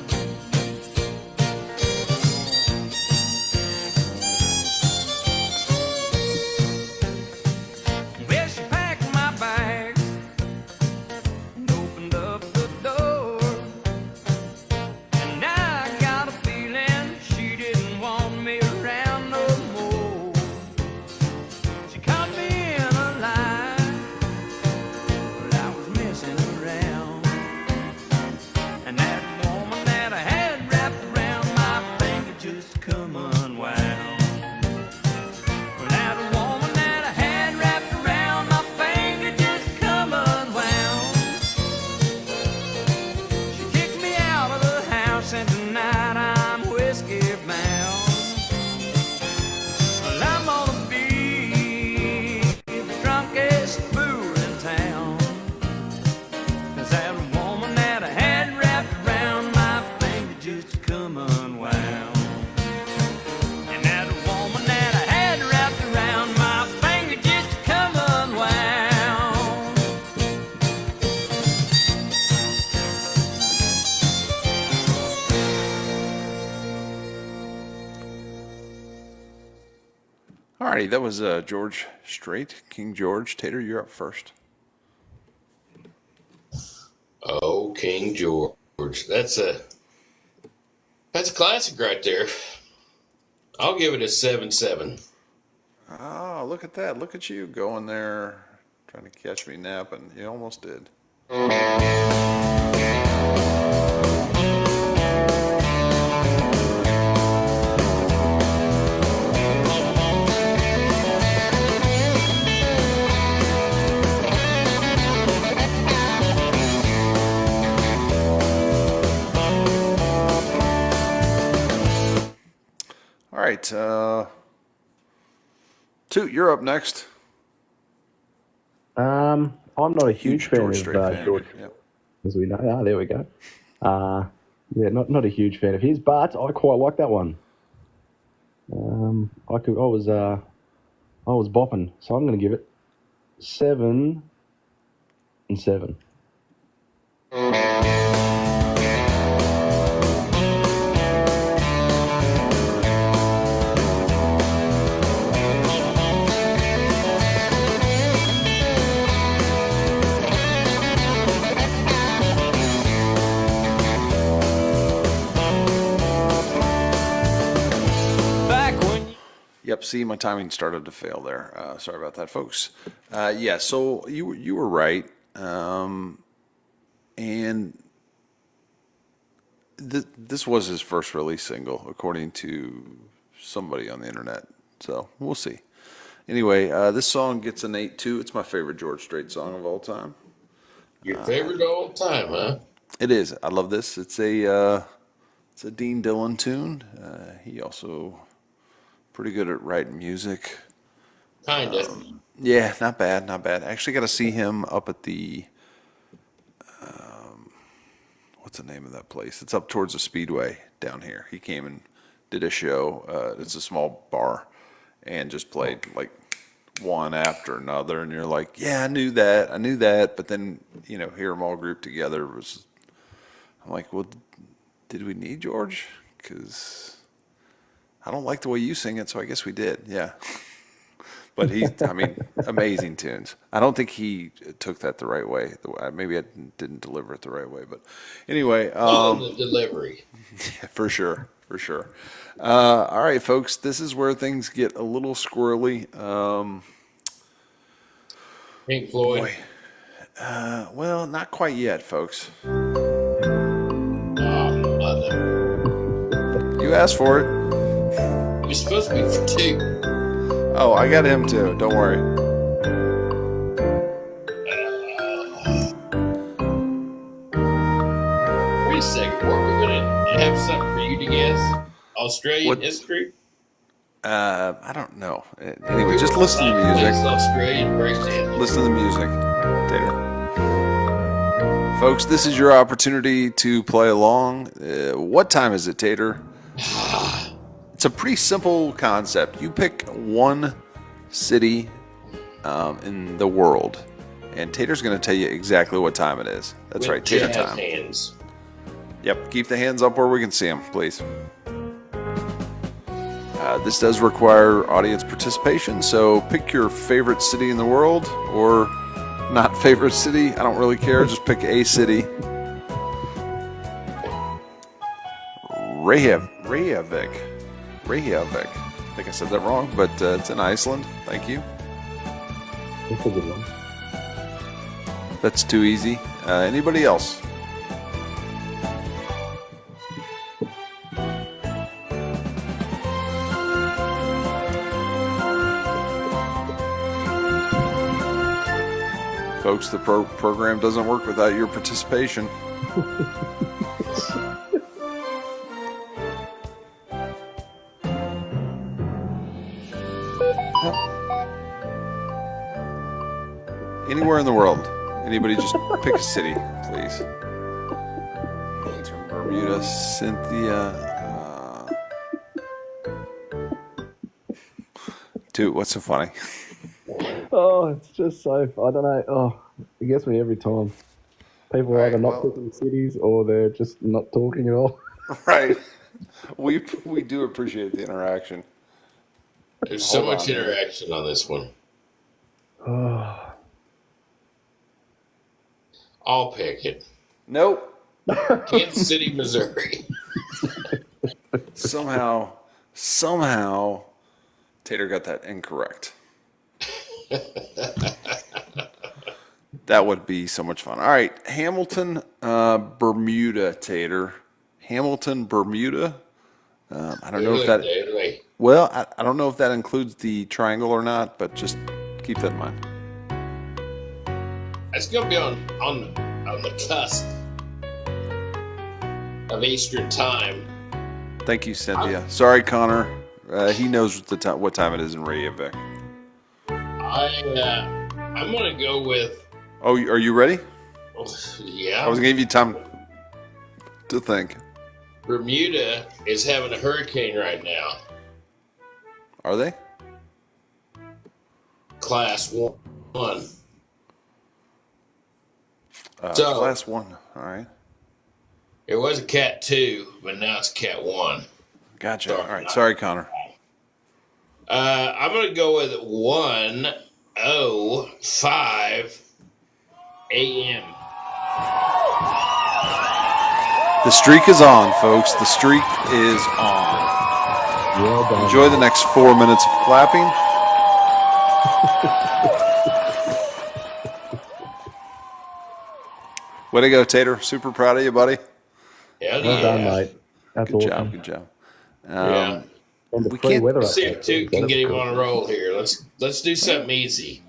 I: Well, she packed my bags and opened up the door, and I got a feeling she didn't want me around no more. She caught me in a lie, but I was messing around, and that woman that I had wrapped around my finger just come unwound. That woman that I had wrapped around my finger just come unwound. She kicked me out of the house and tonight I'm whiskey bound. Well, I'm gonna be the drunkest fool in town. 'Cause that woman that I had wrapped around my finger just come unwound. And that woman that I had wrapped around my finger just come unwound.
A: All righty, that was George Strait, King George. Tater, you're up first.
C: Oh, King George. That's a classic right there. I'll give it a 7-7.
A: Oh, look at that. Look at you going there, trying to catch me napping. You almost did. All right. Toot, you're up next.
G: I'm not a huge fan
A: George
G: of
A: Strait fan.
G: George,
A: Yep.
G: as we know. Ah, there we go. Yeah, not a huge fan of his, but I quite like that one. I was bopping, so I'm going to give it 7 and 7.
A: Yep. See, my timing started to fail there. Sorry about that, folks. Yeah. So you were right, and This was his first release single, according to somebody on the internet. So we'll see. Anyway, this song gets an 8-2. It's my favorite George Strait song of all time.
C: Your favorite of all time, huh?
A: It is. I love this. It's a Dean Dillon tune. He also pretty good at writing music.
C: Kind of.
A: Yeah, not bad, not bad. I actually got to see him up at the what's the name of that place? It's up towards the Speedway down here. He came and did a show. It's a small bar, and just played like one after another. And you're like, yeah, I knew that. But then hear them all grouped together was. I'm like, well, did we need George? Because I don't like the way you sing it, so I guess we did. Yeah. But amazing tunes. I don't think he took that the right way. Maybe I didn't deliver it the right way. But anyway.
C: The delivery.
A: Yeah, for sure. All right, folks. This is where things get a little squirrely.
C: Pink Floyd.
A: Boy. Well, not quite yet, folks. You asked for it.
C: You're supposed to be for 2.
A: Oh, I got him too. Don't worry.
C: Wait a second. Weren't we going to have something for you to guess? Australian history?
A: I don't know. Anyway, just listen to the music.
C: Australian breakdance.
A: Listen to the music, Tater. Folks, this is your opportunity to play along. What time is it, Tater? It's a pretty simple concept. You pick one city in the world, and Tater's going to tell you exactly what time it is. That's right, Tater time.
C: Hands.
A: Yep, keep the hands up where we can see them, please. This does require audience participation, so pick your favorite city in the world, or not favorite city. I don't really care. Just pick a city. Reykjavik. I think I said that wrong, but it's in Iceland. Thank you.
G: That's a good one.
A: That's too easy. Anybody else? Folks, the program doesn't work without your participation. Anywhere in the world. Anybody just pick a city, please. Bermuda, Cynthia. Toot, what's so funny?
G: Oh, it's just so, I don't know. Oh, it gets me every time. People are either not picking cities or they're just not talking at all.
A: Right. We do appreciate the interaction.
C: There's so much interaction on this one.
G: Oh.
C: I'll pick it.
A: Nope.
C: Kansas City, Missouri.
A: Somehow, Tater got that incorrect. That would be so much fun. All right, Hamilton, Bermuda, Tater. Hamilton, Bermuda. I don't know if that. Well, I don't know if that includes the triangle or not, but just keep that in mind.
C: It's going to be on the cusp of Eastern time.
A: Thank you, Cynthia. Sorry, Connor. He knows what time it is in Reykjavik.
C: I'm going to go with.
A: Oh, are you ready?
C: Yeah.
A: I was going to give you time to think.
C: Bermuda is having a hurricane right now.
A: Are they?
C: Class 1.
A: Class 1. All right.
C: It was a Cat 2, but now it's Cat 1.
A: Gotcha. All right. Sorry, Connor.
C: I'm going to go with 1:05 a.m.
A: The streak is on, folks. The streak is on.
G: Well done.
A: Enjoy the next 4 minutes of clapping. Way to go, Tater. Super proud of you, buddy.
C: Hell
G: Well
C: yeah.
G: done, mate. That's
A: Good
G: awesome.
A: job. Good job.
C: Yeah.
G: And the
A: We
G: free
A: can't-
G: weather
C: Let's see if
G: update.
C: Toot can get him on a roll here. Let's do something easy.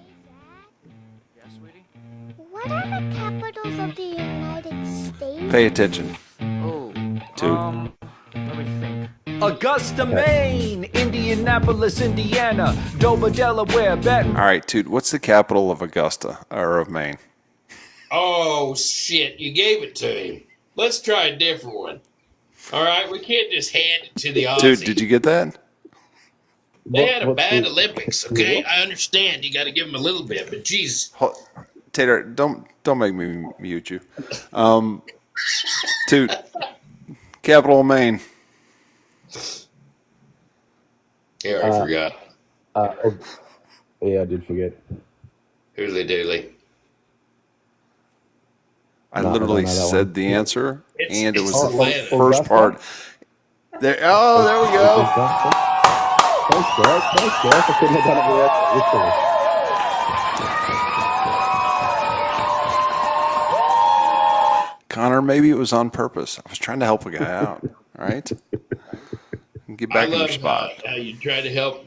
D: What are the capitals of the United States?
A: Pay attention.
E: Oh,
A: Toot.
E: let me think. Augusta, Maine, Indianapolis, Indiana, Dover, Delaware, Baton.
A: All right, Toot. What's the capital of Augusta or of Maine?
C: Oh shit! You gave it to him. Let's try a different one. All right, we can't just hand it to the Aussie.
A: Toot, did you get that?
C: They had a
G: What's
C: bad
G: the-
C: Olympics. Okay, I understand. You got to give them a little bit, but geez,
A: Tater, don't make me mute you. Toot. Capital of Maine.
C: here I forgot.
G: Yeah, I did forget.
C: Hoodly doodly.
A: I
G: No, I
A: literally
G: don't know that
A: said
G: one.
A: the answer, and it was
C: it's
A: the
C: Atlanta.
A: first part. There. Oh, there we go.
G: Thanks, Gareth. I couldn't have done it without literally.
A: Connor, maybe it was on purpose. I was trying to help a guy out. All right. Get
C: I
A: back in your
C: love
A: spot.
C: how you try to help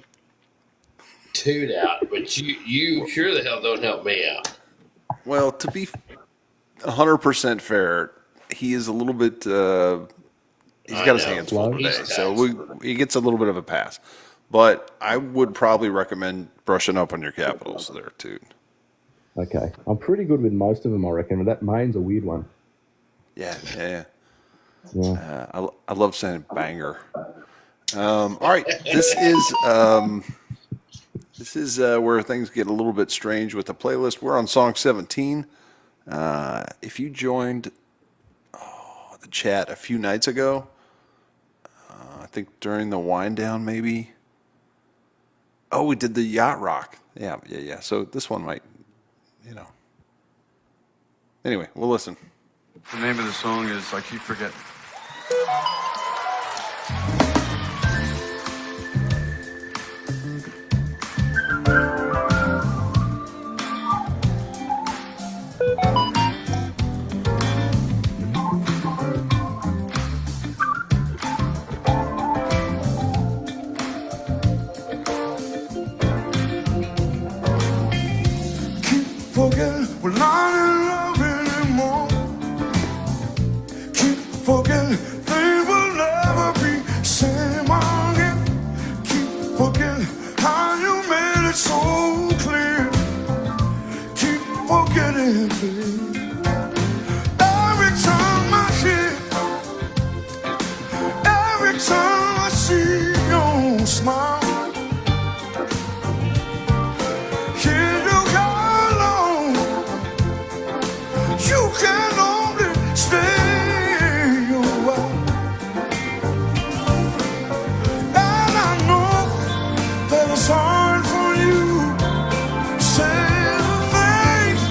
C: Toot out, but you sure the hell don't help me out.
A: Well, to be 100% fair, he is a little bit. He's got his
C: know.
A: hands full
C: He's
A: today, so
C: taxed.
A: he gets a little bit of a pass. But I would probably recommend brushing up on your capitals there, too.
G: Okay, I'm pretty good with most of them, I reckon, but that Maine's a weird one.
A: Yeah.
G: Yeah.
A: I love saying banger. All right, this is where things get a little bit strange with the playlist. We're on song 17. If you joined the chat a few nights ago, I think during the wind down, maybe. Oh, we did the yacht rock. Yeah. So this one might, Anyway, we'll listen.
L: The name of the song is I Keep Forgetting.
I: Forget we're not in love anymore. Keep forgetting things will never be same again. Keep forgetting how you made it so clear. Keep forgetting, babe. Every time I see your smile. You can only stay a while, and I know that it's hard for you. Say the things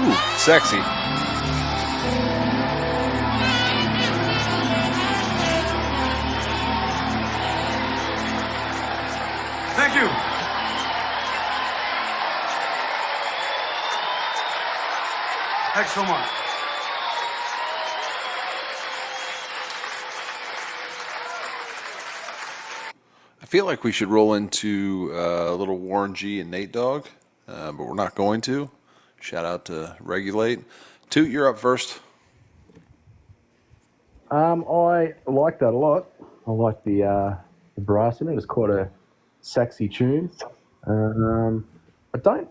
A: Ooh, sexy.
L: Thank you. Thanks so much.
A: I feel like we should roll into a little Warren G and Nate Dogg, but we're not going to. Shout out to Regulate. Toot, you're up first.
G: I like that a lot. I like the brass in it. It's quite a sexy tune. I don't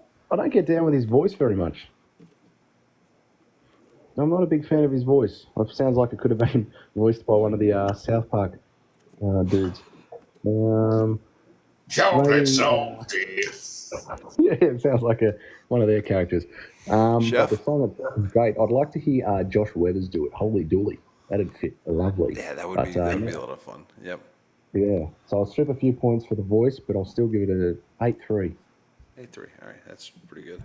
G: get down with his voice very much. I'm not a big fan of his voice. It sounds like it could have been voiced by one of the South Park dudes.
C: Chocolate salty.
G: Yeah, it sounds like one of their characters. But the song is great. I'd like to hear Josh Weathers do it. Holy dooly. That'd fit lovely.
A: Yeah, that'd be a lot of fun. Yep.
G: Yeah. So I'll strip a few points for the voice, but I'll still give it a 8-3.
A: 8-3. All right, that's pretty good.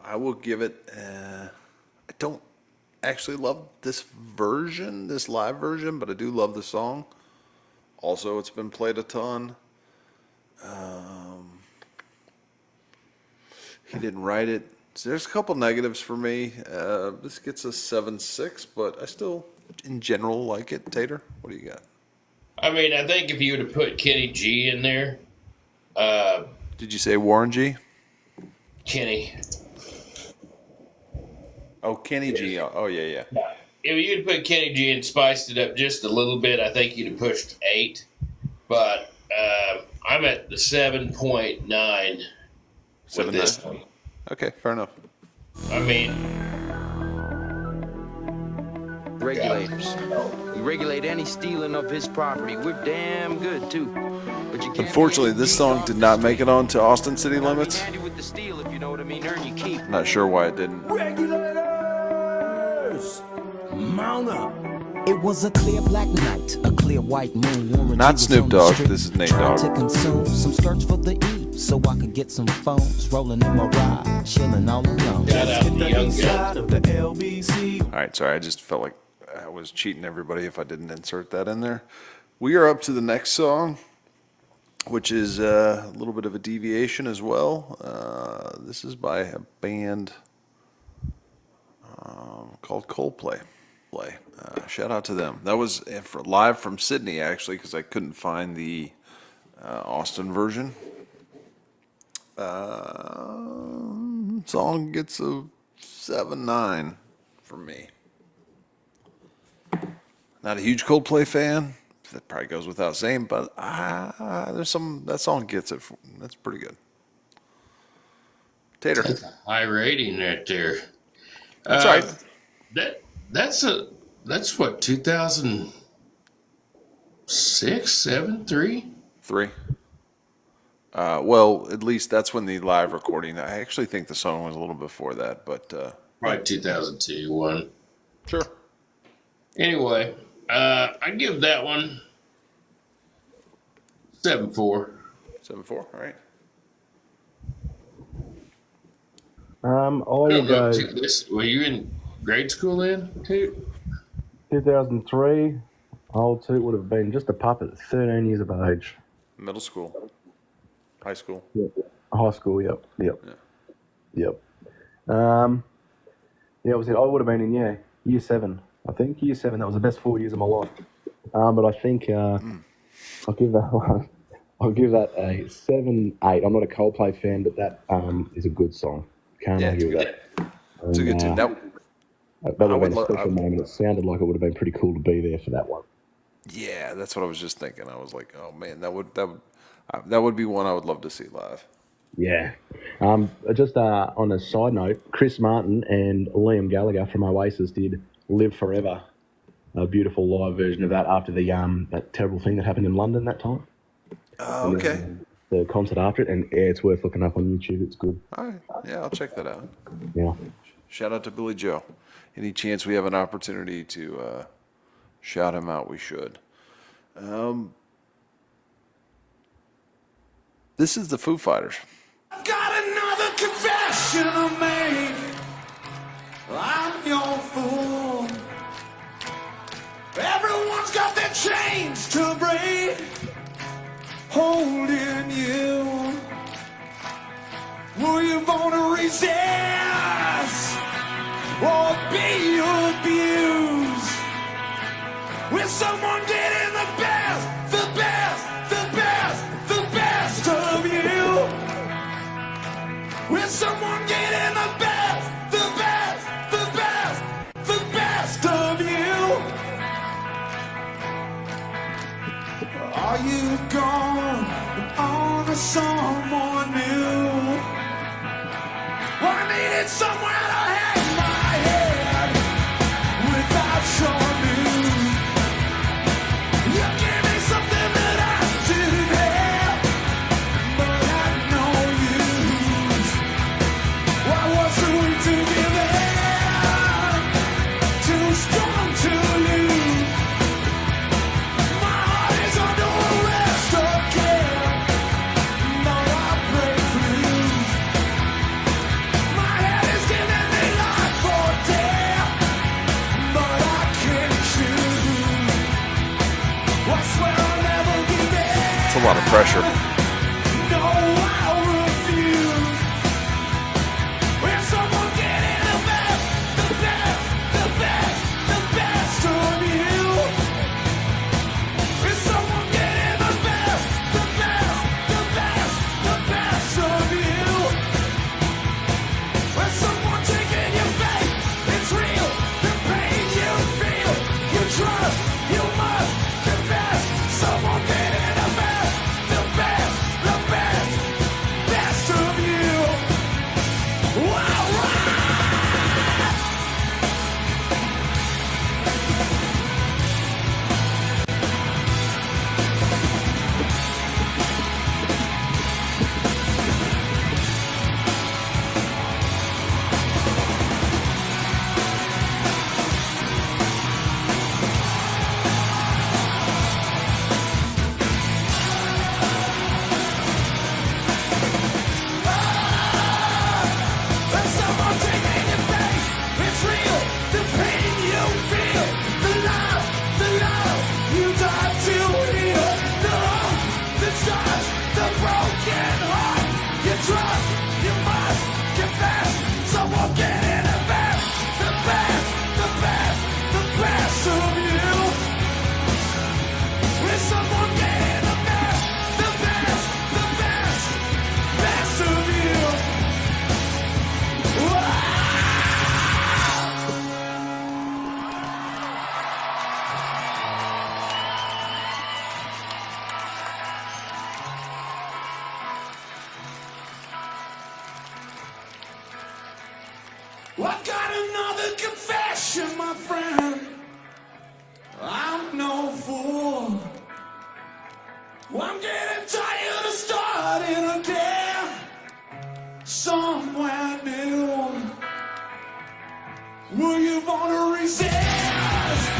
A: I will give it. I don't actually love this version, this live version, but I do love the song. Also, it's been played a ton. He didn't write it. So there's a couple negatives for me. This gets a 7.6, but I still, in general, like it. Tater, what do you got?
C: I mean, I think if you would have put Kenny G in there.
A: Did you say Warren G?
C: Kenny.
A: Oh, Kenny G. Oh, yeah.
C: If you'd put Kenny G and spiced it up just a little bit, I think you'd have pushed 8. But I'm at the 7.9 with this one.
A: Okay, fair enough.
C: I mean,
M: regulators. We regulate any stealing of his property. We're damn good too. But you can't.
A: Unfortunately, this song did not make it onto Austin City Limits.
M: Handy with the steal, if you know what I mean. Earn your keep.
A: Not sure why it didn't.
B: Regulators, mount up. It was a clear black night, a clear white moon. Warren
A: Not
B: G was
A: Snoop
B: on the
A: Dogg,
B: street
A: this is Nate
B: trying
A: Dogg.
B: to consume some skirts for the E, so I could get some phones. Rolling in my ride, chilling all alone.
C: shout out the young guns.
B: Of the LBC.
A: All right, sorry, I just felt like I was cheating everybody if I didn't insert that in there. We are up to the next song, which is a little bit of a deviation as well. This is by a band called Coldplay. Shout out to them. That was live from Sydney, actually, because I couldn't find the Austin version. Song gets a 7.9 from me. Not a huge Coldplay fan. That probably goes without saying, but that song gets it. That's pretty good. Tater.
C: That's a high rating right there.
A: That's right.
C: That's what, 2006, 7, 3?
A: 3. Well, at least that's when the live recording. I actually think the song was a little before that, but
C: Probably 2002, 1.
A: Sure.
C: Anyway, I give that one 7.4.
A: 7.4. All right.
G: I will go
C: Were you in grade school then, too?
G: 2003. Old Toot would have been just a puppet, 13 years of age.
A: Middle school. High school.
G: Yep. High school, yep. Yeah, it was. I would have been in year 7. I think year 7. That was the best 4 years of my life. But I think I'll give that one. I'll give that a 7.8. I'm not a Coldplay fan, but that is a good song. Can't argue with that.
A: It's a good tune.
G: That would have been a special moment. It sounded like it would have been pretty cool to be there for that one.
A: Yeah, that's what I was just thinking. I was like, oh man, that would be one I would love to see live.
G: Yeah. Just on a side note, Chris Martin and Liam Gallagher from Oasis did "Live Forever," a beautiful live version of that after the that terrible thing that happened in London that time.
A: Oh, okay.
G: The concert after it, and it's worth looking up on YouTube. It's good.
A: All right. Yeah, I'll check that out.
G: Yeah.
A: Shout out to Billy Joe. Any chance we have an opportunity to shout him out, we should. This is the Foo Fighters.
B: Got another
I: another confession I make. I'm your fool. Everyone's got their chains to break, holding you. Were you born to resist or be abused? Will someone getting the best, the best, the best, the best of you? Will someone getting the best, the best, the best, the best of you? Are you gone on to someone new? I needed somewhere to hang my head without your news. You gave me something that I didn't have, but had no use. Why wasn't we together? Too strong to lose. My heart is under arrest again, but I break loose. My head is giving me life or death, but I can't choose. I swear I'll never give in.
A: It's a lot of pressure.
I: No, I'll refuse. Will someone get in the best, the best, the best, the best of you? Will someone get in the best, the best, the best, the best of you? Will someone taking your faith? It's real, the pain you feel, you trust, you must confess. Someone get in the best, the best, the best, best of you. Wow, Let someone take in your face. It's real, the pain you feel, the love you died to heal, the hope that starts the broken heart. You trust, you must confess. Someone get in the best, the best, the best, the best of you. Will someone get in the best, the best, the best, best of you? I've got another confession, my friend. I'm no fool. I'm getting tired of starting again somewhere new. Were you born to resist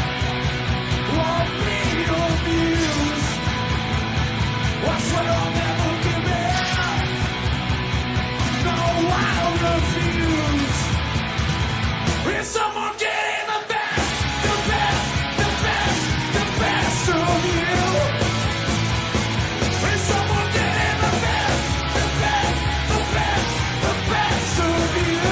I: or be abused? I swear I'll never give in. No, I'll refuse. Is someone getting the best, the best, the best, the best of you? Is someone getting the best, the best, the best, the best of you?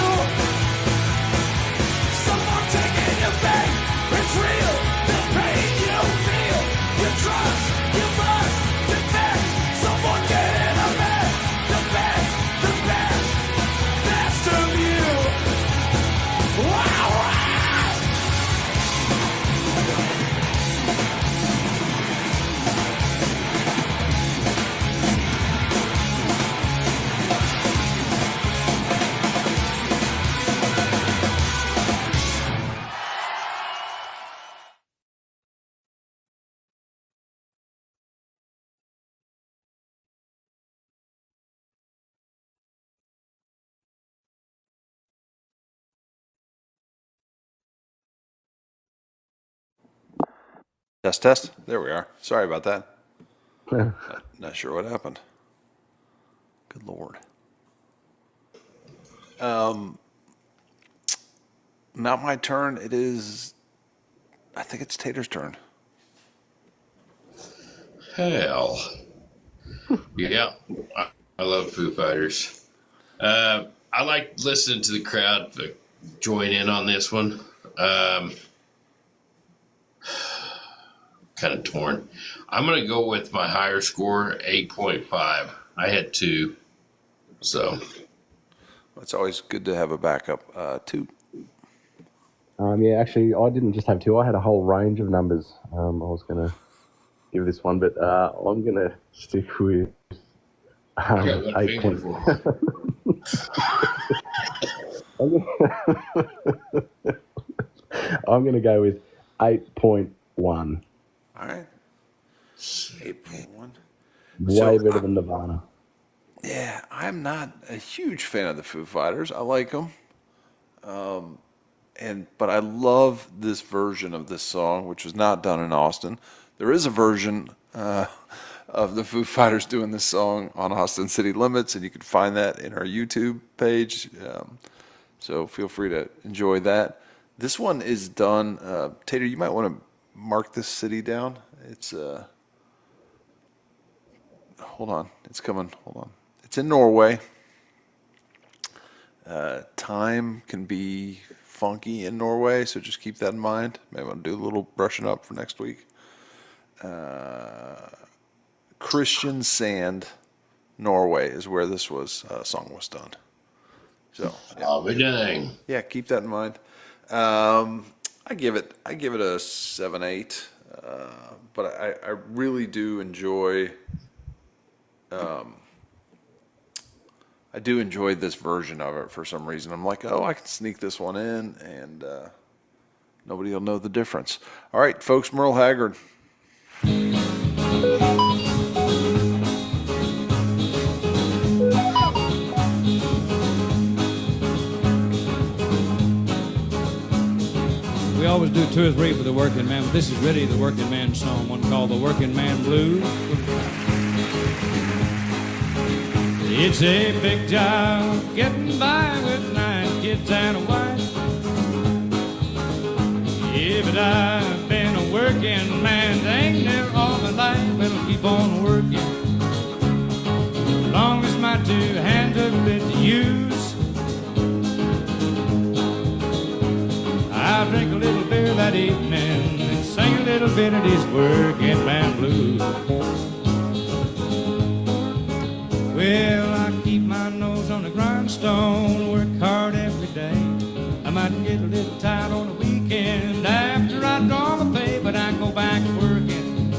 I: Someone taking your faith, it's real, the pain you feel, you trust, you must confess. Someone getting the best, the best, the best, best of you. Wow, wow.
A: Test, test. There we are. Sorry about that. Not sure what happened. Good Lord. Not my turn. It is. I think it's Tater's turn.
C: Hell. Yeah. I love Foo Fighters. I like listening to the crowd join in on this one. Kind of torn. I'm going to go with my higher score, 8.5. I had 2. So.
A: It's always good to have a backup. Toot.
G: Yeah, actually, I didn't just have 2. I had a whole range of numbers. I was going to give this one, but I'm going to stick with 8. I'm going to go with 8.1.
A: All right. 8.1.
G: Way better than Nirvana.
A: Yeah, I'm not a huge fan of the Foo Fighters. I like them. But I love this version of this song, which was not done in Austin. There is a version of the Foo Fighters doing this song on Austin City Limits, and you can find that in our YouTube page. So feel free to enjoy that. This one is done. Tater, you might want to mark this city down. It's hold on, it's coming. Hold on, it's in Norway. Time can be funky in Norway, so just keep that in mind. Maybe I'll do a little brushing up for next week. Christian Sand, Norway is where this song was done. So yeah, keep that in mind. I give it a 7-8, but I really do enjoy. I do enjoy this version of it for some reason. I'm like, I can sneak this one in, and nobody will know the difference. All right, folks, Merle Haggard.
N: We always do 2 or 3 for the working man, but this is really the working man song, one called The Working Man Blues. It's a big job getting by with 9 kids and a wife. Yeah, but I've been a working man dang near all my life, but I'll keep on working as long as my 2 hands are fit to use. I'll drink a little beer that evening and sing a little bit of these working man blues. Well, I keep my nose on the grindstone, work hard every day. I might get a little tired on the weekend after I draw my pay, but I go back working.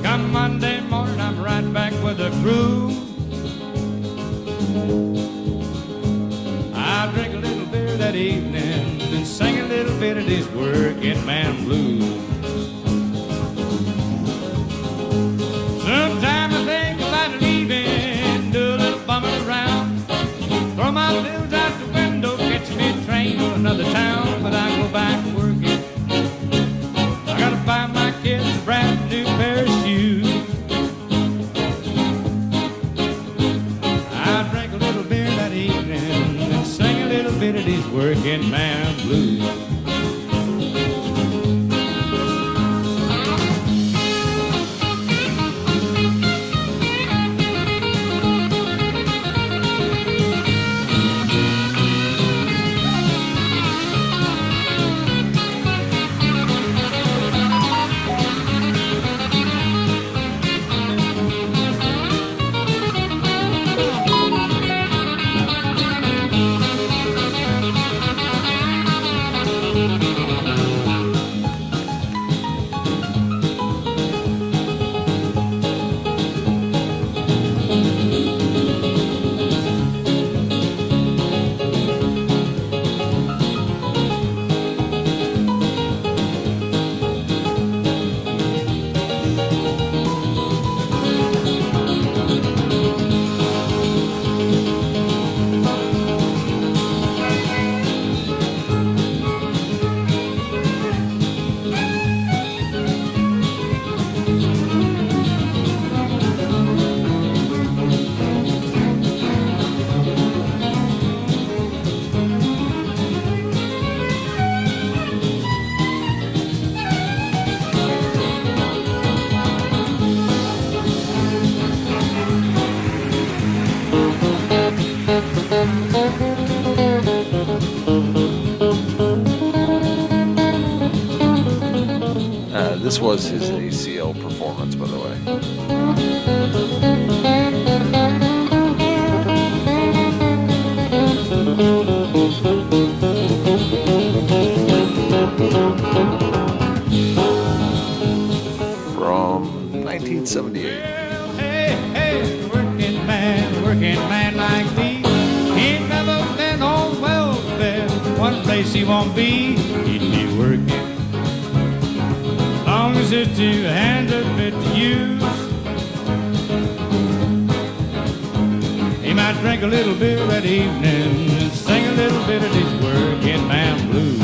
N: Come Monday morning, I'm right back with the crew. I drink a little beer that evening and sing a little bit of these working man blues. Sometimes I think about leaving, do a little bumming around, throw my bills out the window, catch me a train to another town, but I go back working. I gotta buy my kids a brand new pair of shoes. I drank a little beer that evening and sang a little bit of these working man blues.
A: This was his ACL performance, by the way. From 1978.
N: Hey, working man like me. Ain't never been on welfare. One place he won't be, he'd be working. Long as his two hands are fit to use. He might drink a little beer that evening and sing a little bit of his working man blues.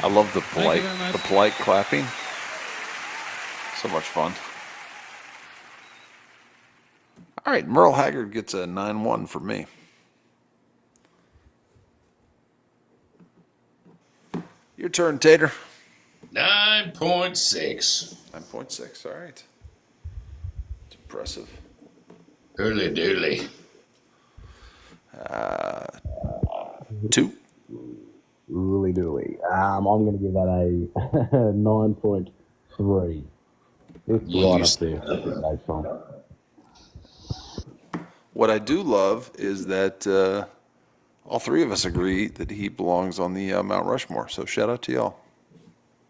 A: I love the polite clapping. So much fun. All right, Merle Haggard gets a 9-1 for me. Your turn, Tater.
C: 9.6.
A: 9.6, all right. It's impressive.
C: Hurly doodly.
A: Toot.
G: Really dooley. I'm going to give that a 9.3. It's right up there. That's fine.
A: What I do love is that all three of us agree that he belongs on the Mount Rushmore. So shout out to y'all.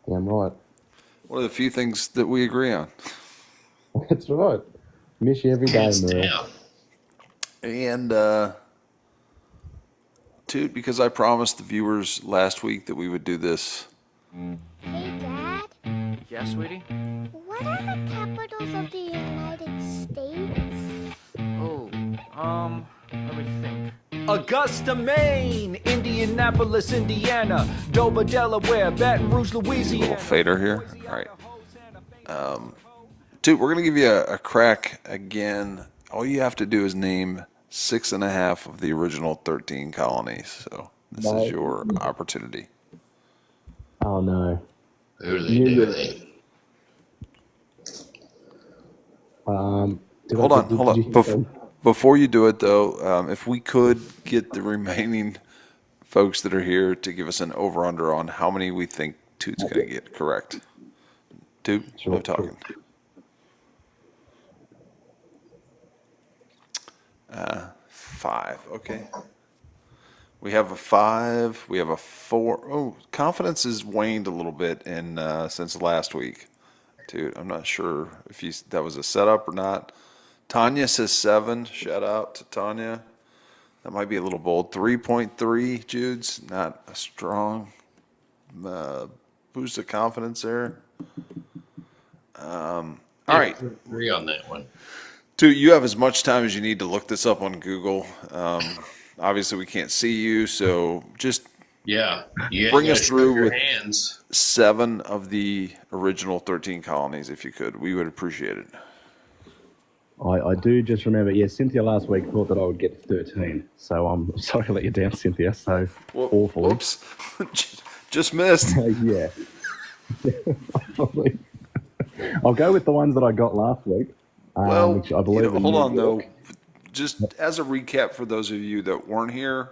G: Damn right.
A: One of the few things that we agree on.
G: That's right. Miss you every day, Merle.
A: And Toot, because I promised the viewers last week that we would do this.
D: Hey, Dad.
E: Yeah, sweetie?
D: What are the capitals of the United States?
E: Oh, let me think. Augusta, Maine, Indianapolis, Indiana, Dover, Delaware, Baton Rouge, Louisiana.
A: Little fader here. All right. Toot, we're going to give you a crack again. All you have to do is name 6.5 of the original 13 colonies. So this is your opportunity.
G: Oh, no.
A: Hold on. Before you do it, though, if we could get the remaining folks that are here to give us an over-under on how many we think Toot's going to get correct. Toot, no talking. 5, okay. We have a 5. We have a 4. Oh, confidence has waned a little bit since last week. Dude, I'm not sure if that was a setup or not. Tanya says 7. Shout out to Tanya. That might be a little bold. 3.3, Jude's not a strong boost of confidence there. All right.
C: Agree on that one.
A: Dude, you have as much time as you need to look this up on Google. Obviously, we can't see you, so just bring us through with 7 of the original 13 colonies, if you could. We would appreciate it.
G: I do just remember, Cynthia last week thought that I would get 13. So I'm sorry to let you down, Cynthia, so awfully.
A: Whoops. Just missed.
G: Yeah. I'll go with the ones that I got last week. Which I believe
A: hold on, though. Just as a recap for those of you that weren't here,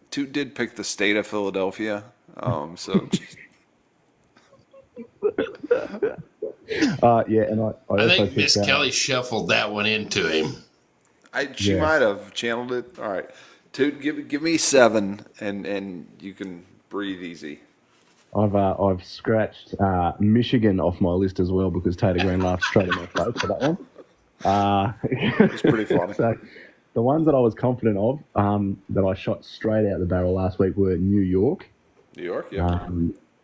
A: Toot did pick the state of Philadelphia.
G: And
C: I think Miss Kelly shuffled that one into him.
A: She might have channeled it. All right, Toot, give me 7, and you can breathe easy.
G: I've scratched Michigan off my list as well because Tater Green laughed straight in my face for that one.
A: It's pretty funny.
G: So the ones that I was confident of that I shot straight out the barrel last week were New York.
A: New York, yeah.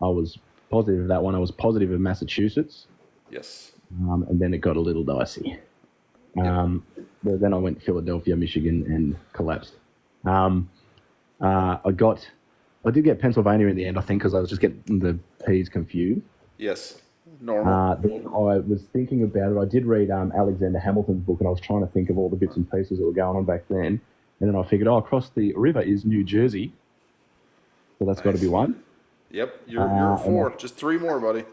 G: I was positive of that one. I was positive of Massachusetts.
A: Yes.
G: And then it got a little dicey. But then I went Philadelphia, Michigan, and collapsed. I did get Pennsylvania in the end, I think, because I was just getting the P's confused.
A: Yes, normal.
G: Then I was thinking about it. I did read Alexander Hamilton's book, and I was trying to think of all the bits and pieces that were going on back then. And then I figured, across the river is New Jersey. So that's got to be one.
A: Yep, you're at 4. Just 3 more, buddy.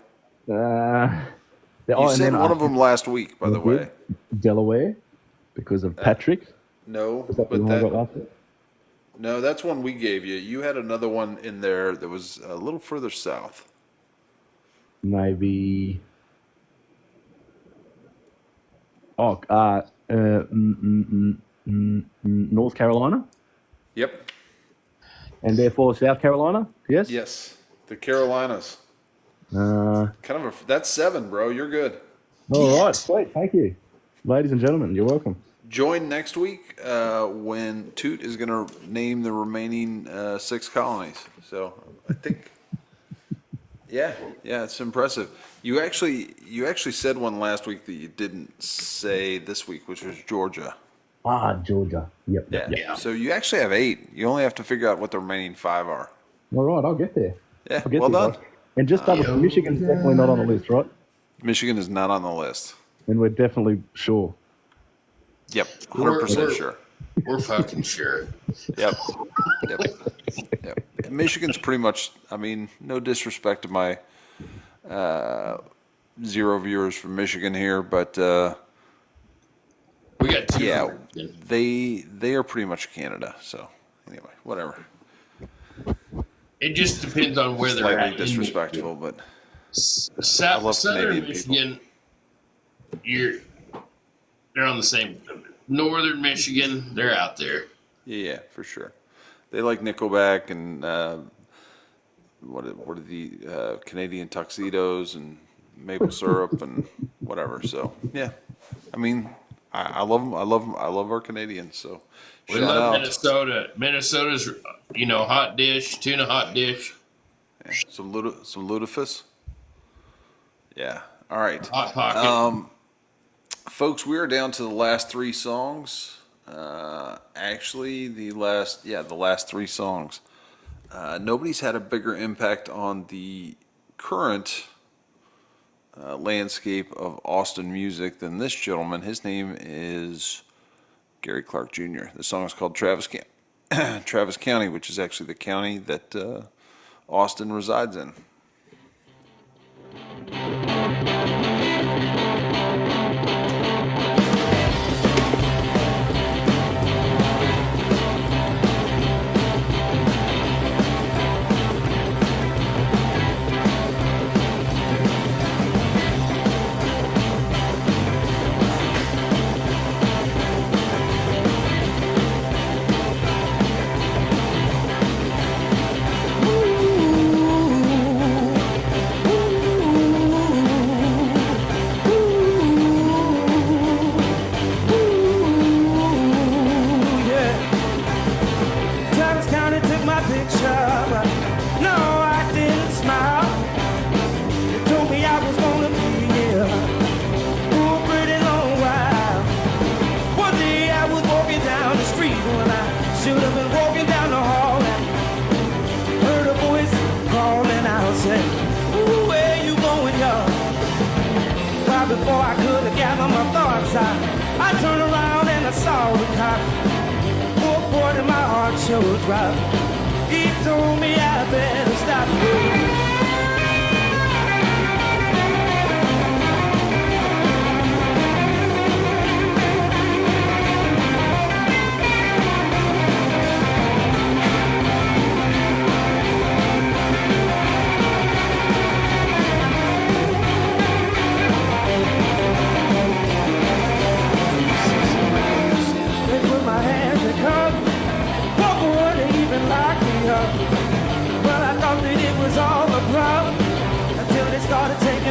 A: You said one of them last week, by the way.
G: Delaware, because of Patrick.
A: No,
G: Was that the
A: but
G: one I got last week?
A: no, that's one we gave you. You had another one in there that was a little further south.
G: Maybe. Oh, North Carolina.
A: Yep.
G: And therefore South Carolina. Yes.
A: Yes, the Carolinas. That's 7, bro. You're good.
G: All right, sweet. Thank you, ladies and gentlemen. You're welcome.
A: Join next week when Toot is going to name the remaining 6 colonies. So I think, yeah, it's impressive. You actually said one last week that you didn't say this week, which was Georgia.
G: Georgia. Yep.
A: Yeah. So you actually have 8. You only have to figure out what the remaining 5 are.
G: All right, I'll get there.
A: Yeah,
G: I'll get
A: well
G: there,
A: done.
G: guys. And just double, Michigan's definitely not on the list, right?
A: Michigan is not on the list.
G: And we're definitely sure.
A: Yep, 100% sure.
C: We're fucking sure.
A: Yep. And Michigan's pretty much, I mean, no disrespect to my 0 viewers from Michigan here, but
C: we got 2.
A: Yeah, they are pretty much Canada. So anyway, whatever.
C: It just depends on where they're
A: Slightly
C: at.
A: disrespectful, but
C: Southern
A: Canadian
C: Michigan, they're on the same. Northern Michigan, they're out there.
A: Yeah, for sure. They like Nickelback and what are the Canadian tuxedos and maple syrup and whatever. So yeah, I mean, I love them. I love our Canadians. So
C: We love Minnesota. Minnesota's, hot dish, tuna hot dish.
A: Yeah, some lutefisk. Yeah. All right.
C: Hot pocket.
A: Folks, we are down to the last 3 songs. Actually, the last 3 songs. Nobody's had a bigger impact on the current landscape of Austin music than this gentleman. His name is Gary Clark Jr. The song is called Travis County, which is actually the county that Austin resides in.
I: Before I could have gathered my thoughts, I turned around and I saw the cop. Poor boy, and my heart showed drop. He told me I better stop.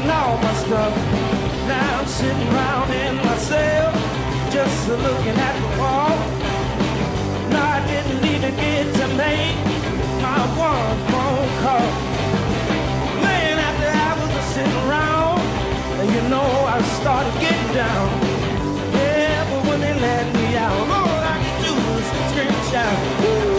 I: All my stuff. Now I'm sitting around in my cell, just looking at the wall. No, I didn't even get to make my one phone call. Man, after hours of sitting around, I started getting down. Yeah, but when they let me out, all I could do was scream and shout. Ooh.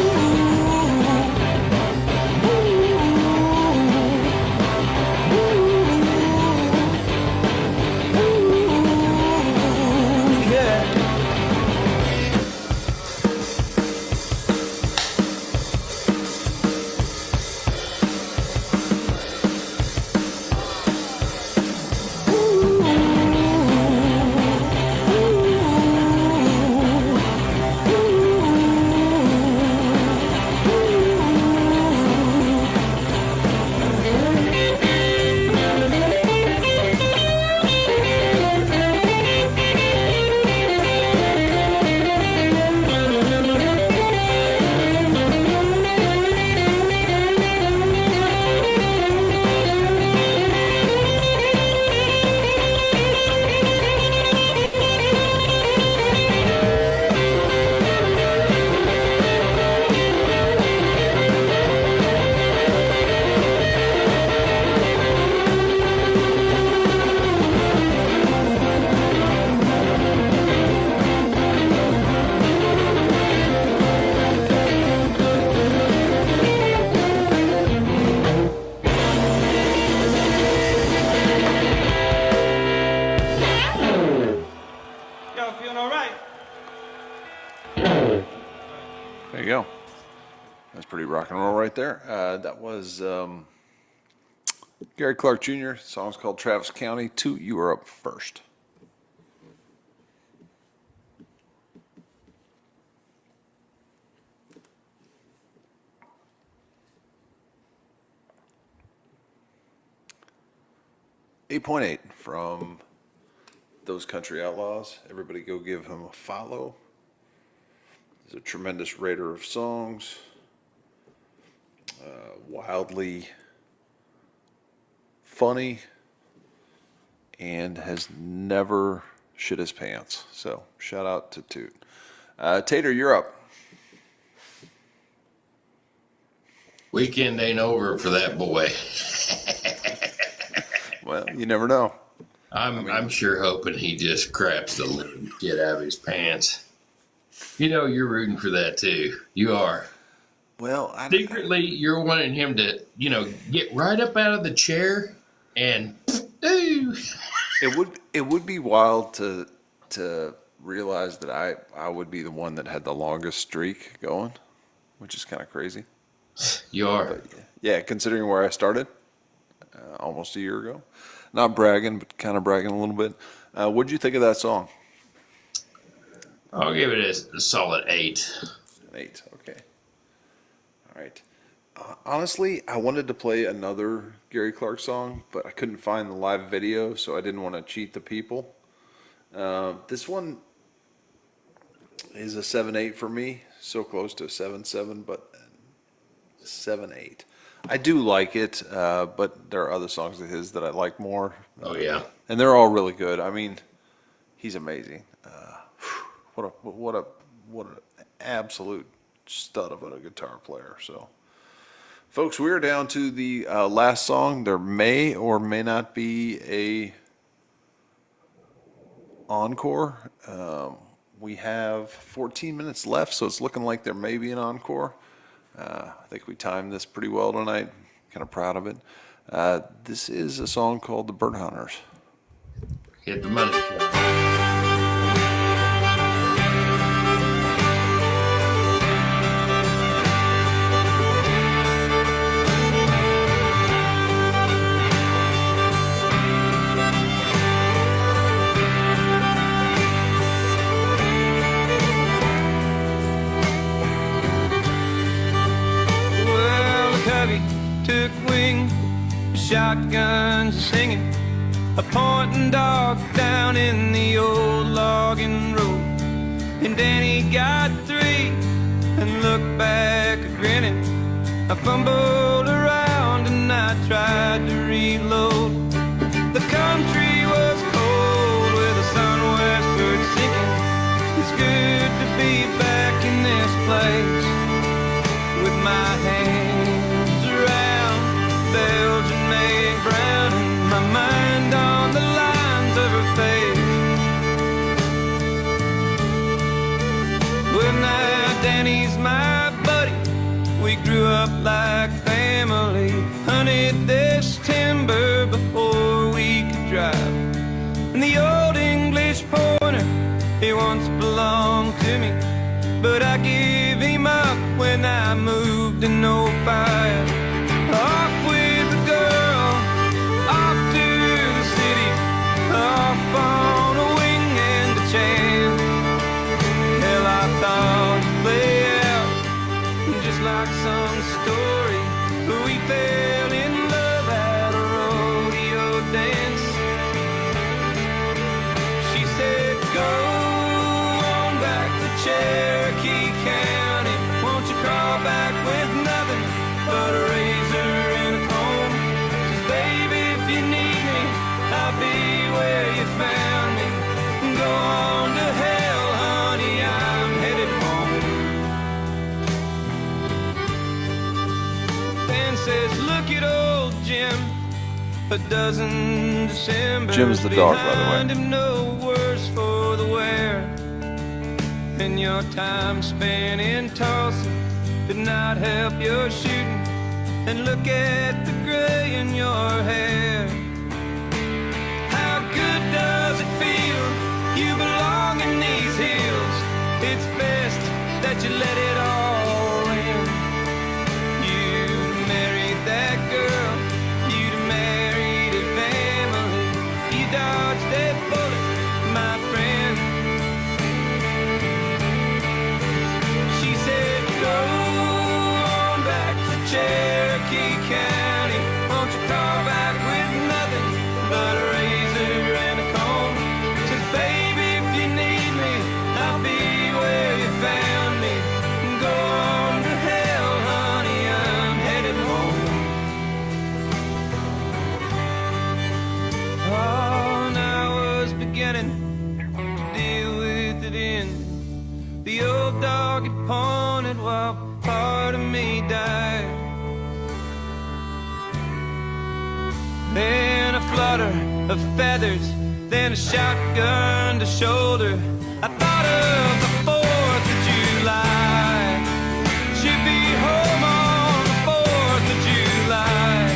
A: There you go. That's pretty rock and roll right there. That was Gary Clark Jr. The song's called Travis County. Toot, you are up first. .8 from Those Country Outlaws. Everybody go give him a follow. He's a tremendous rater of songs. Wildly funny, and has never shit his pants. So shout out to Toot. Tater, you're up.
C: Weekend ain't over for that boy.
A: Well, you never know.
C: I'm sure hoping he just craps the living shit out of his pants. You know, you're rooting for that too. You are.
A: Well,
C: secretly, you're wanting him to, get right up out of the chair and ooh.
A: It would be wild to realize that I would be the one that had the longest streak going, which is kind of crazy.
C: You are.
A: But yeah, considering where I started almost a year ago. Not bragging, but kind of bragging a little bit. What did you think of that song?
C: I'll give it a solid 8.
A: An 8, okay. All right. Honestly, I wanted to play another Gary Clark song, but I couldn't find the live video, so I didn't want to cheat the people. This one is a 7-8 for me. So close to a 7-7, but 7-8. I do like it, but there are other songs of his that I like more.
C: Oh, yeah.
A: And they're all really good. I mean, he's amazing. What an absolute stud of a guitar player. So, folks, we are down to the last song. There may or may not be a encore. We have 14 minutes left, so it's looking like there may be an encore. I think we timed this pretty well tonight. Kind of proud of it. This is a song called The Bird Hunters.
C: Hit the money.
N: Took wing, shotgun singing, a pointing dog down in the old logging road. And Danny got 3 and looked back grinning. I fumbled around and I tried to reload. The country was cold with the sun westward sinking. It's good to be back in this place with my hands Belgian-made brown and my mind on the lines of her face. Well, now Danny's my buddy. We grew up like family. Hunted this timber before we could drive. And the old English pointer, he once belonged to me. But I gave him up when I moved to no fire. Off with the girl, off to the city, off on a wing and a chance. Hell, I thought it'd play out just like some story. We fell in love at a rodeo dance. She said, go on back to Cherokee County. Won't you crawl back with nothing but a razor and a comb? Says, baby, if you need me, I'll be where you found me. Go on to hell, honey, I'm headed home. Dan says, look at old Jim, a dozen December.
A: Jim's the dog, by the way.
N: Behind him, no worse for the wear. And your time spent in Tulsa did not help your shooting. And look at the gray in your hair. How good does it feel? You belong in these hills. It's best
J: that you let it all in. You married that girl, you'd married a family. You dodged a bullet, my friend. She said, go on back to Cherokee County. Won't you call back with nothing but a razor and a comb? Says, baby, if you need me, I'll be where you found me. Go on to hell, honey, I'm headed home. Oh, and I was beginning to deal with it in. The old dog had pointed while part of me died. Then a flutter of feathers, then a shotgun to shoulder. I thought of the 4th of July. She'd be home on the 4th of July.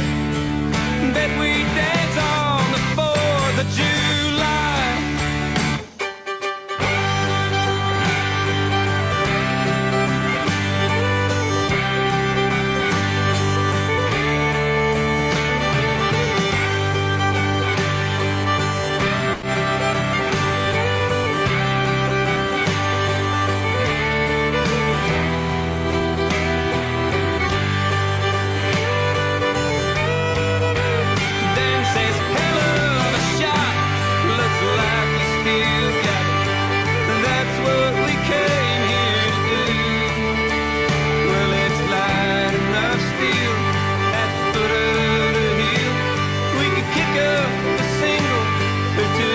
J: Bet we dance on the 4th of July. Then says, hell of a shot, looks like you still got it. That's what we came here to do. Well, it's light enough still at the foot of the hill. We could kick up a single or two.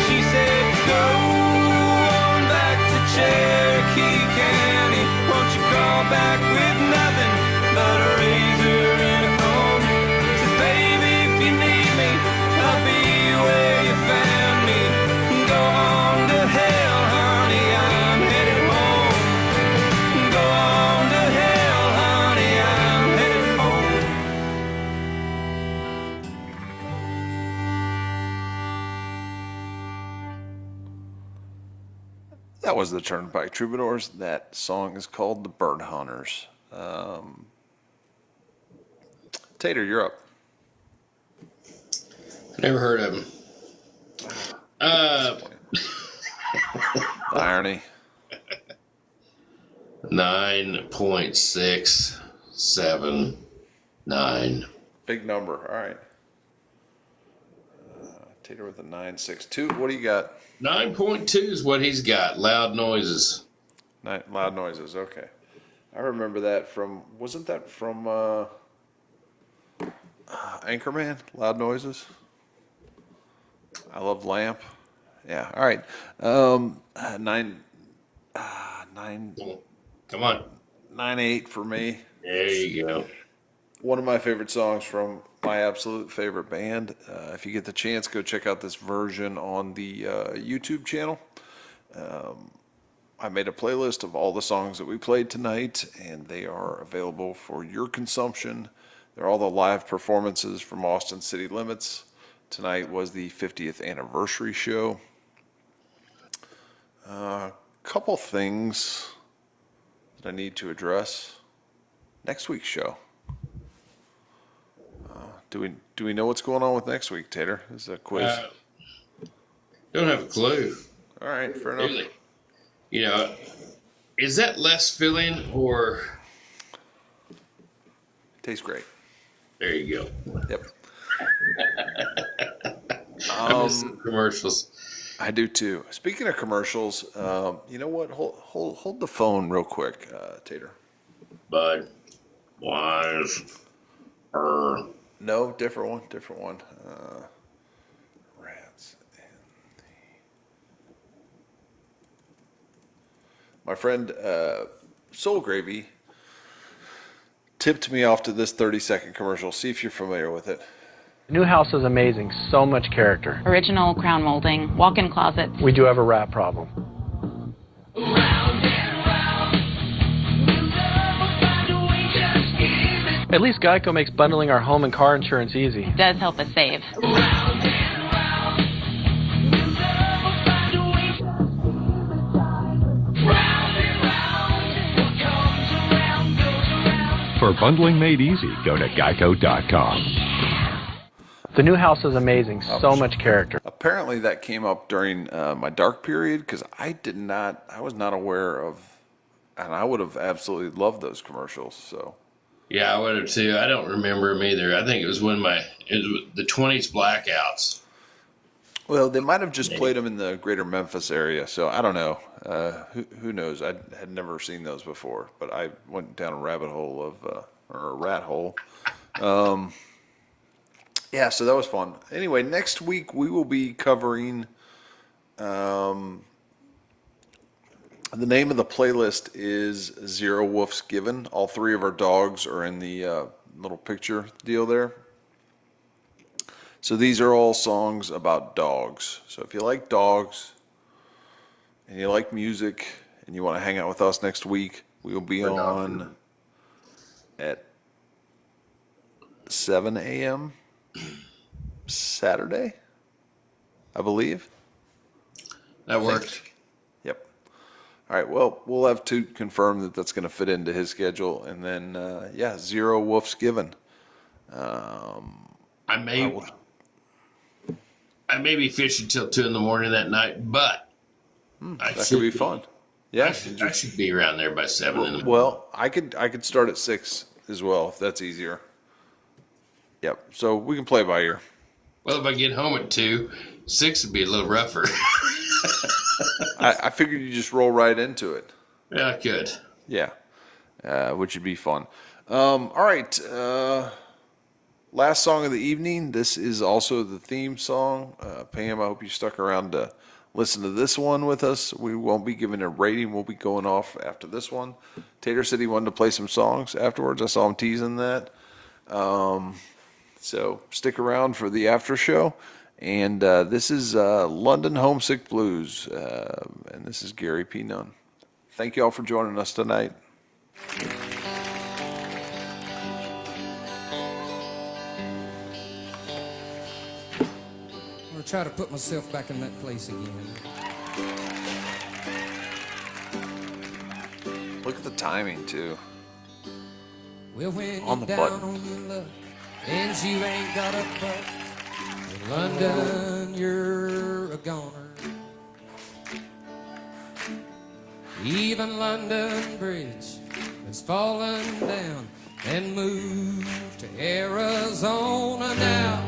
J: She said, go on back to Cherokee County. Won't you call back with nothing but a razor and a comb? Says, baby, if you need me, I'll be where you found me. Go on to hell, honey, I'm headed home. Go on to hell, honey, I'm headed home.
A: That was the Turnpike Troubadours. That song is called The Bird Hunters. Tater, you're up.
C: Never heard of him.
A: Irony.
C: 9.679.
A: Big number. All right. Tater with a 9.62. What do you got?
C: 9.2 is what he's got. Loud noises.
A: Loud noises. Okay. I remember that from, wasn't that from Anchorman? Loud noises. I love Lamp. Yeah. All right. 9.
C: Come on.
A: 9.8 for me.
C: There you go.
A: One of my favorite songs from my absolute favorite band. If you get the chance, go check out this version on the YouTube channel. I made a playlist of all the songs that we played tonight, and they are available for your consumption. They're all the live performances from Austin City Limits. Tonight was the 50th anniversary show. Couple things that I need to address. Next week's show. Do we know what's going on with next week, Tater? This is a quiz.
C: Don't have a clue.
A: All right, fair enough.
C: Really? You know, is that less filling or?
A: Tastes great.
C: There you go.
A: Yep.
C: I miss some commercials.
A: I do too. Speaking of commercials, you know what? Hold the phone real quick, Tater.
C: Bud, wise.
A: No, different one. Rats. My friend Soul Gravy tipped me off to this 30-second commercial. See if you're familiar with it.
O: The new house is amazing. So much character.
P: Original crown molding, walk-in closets.
O: We do have a rat problem. At least Geico makes bundling our home and car insurance easy.
P: It does help us save.
Q: For bundling made easy, go to geico.com.
O: The new house is amazing. So much character.
A: Apparently that came up during my dark period because I was not aware of, and I would have absolutely loved those commercials. So
C: Yeah, I would have too. I don't remember them either. I think it was when the 20s blackouts.
A: Well, they might have just played them in the greater Memphis area, so I don't know. Who knows? I had never seen those before, but I went down a rabbit hole or a rat hole. Yeah, so that was fun. Anyway, next week we will be covering. The name of the playlist is Zero Wolfs Given. All three of our dogs are in the little picture deal there. So these are all songs about dogs. So if you like dogs and you like music and you want to hang out with us next week, we will be on at 7 a.m. Saturday, I believe.
C: That works.
A: Yep. All right. Well, we'll have to confirm that that's going to fit into his schedule. And then, Zero Wolfs Given.
C: I may be fishing till 2 a.m. that night, but
A: that could be fun. Yeah,
C: I should be around there by 7 in the morning.
A: Well, I could start at 6 as well if that's easier. Yep. So we can play by ear.
C: Well, if I get home at 2, 6 would be a little rougher.
A: I figured you just roll right into it.
C: Yeah, I could.
A: Yeah, which would be fun. All right. Last song of the evening. This is also the theme song. Pam, I hope you stuck around to listen to this one with us. We won't be giving a rating. We'll be going off after this one. Tater said he wanted to play some songs afterwards. I saw him teasing that. So stick around for the after show. And this is London Homesick Blues. And this is Gary P. Nunn. Thank you all for joining us tonight.
R: I'm going to try to put myself back in that place again.
A: Look at the timing, too.
R: Well, when
A: On
R: you're
A: the
R: down
A: button.
R: on your luck and you ain't got a buck, in London you're a goner. Even London Bridge has fallen down and moved to Arizona now.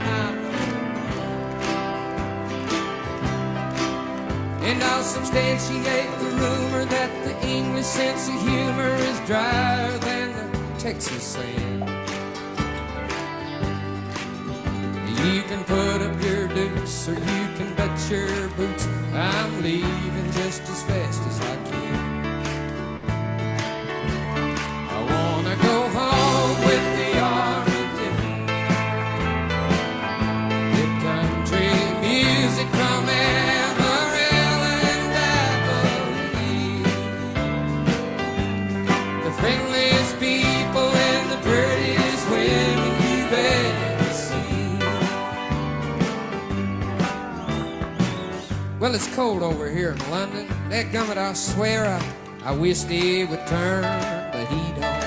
R: And I'll substantiate the rumor that the English sense of humor is drier than the Texas sand. You can put up your dukes or you can bet your boots I'm leaving just as fast as I can. I wanna go home with the army get country music from Amarillo and Abilene. The friendliest people and the prettiest women you've ever seen. Well, it's cold over here in London. Dadgummit, I swear I wished he would turn the heat on.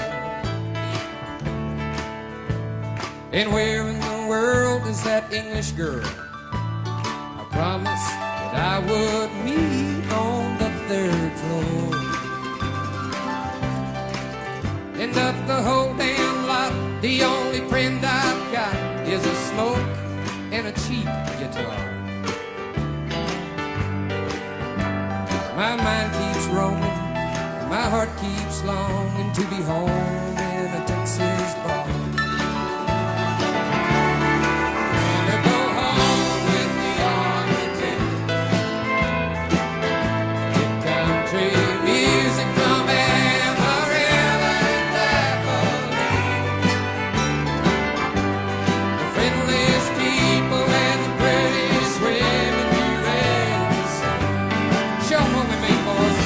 R: And where in the world is that English girl I promised that I would meet on the 3rd floor? And of the whole damn lot, the only friend I've got is a smoke and a cheap guitar. My mind keeps roaming, and my heart keeps longing to be home in a Texas bar. To go home with the army get country music from Amarillo and Abilene. The friendliest people and the prettiest women you've ever seen. Show 'em what we mean, boys.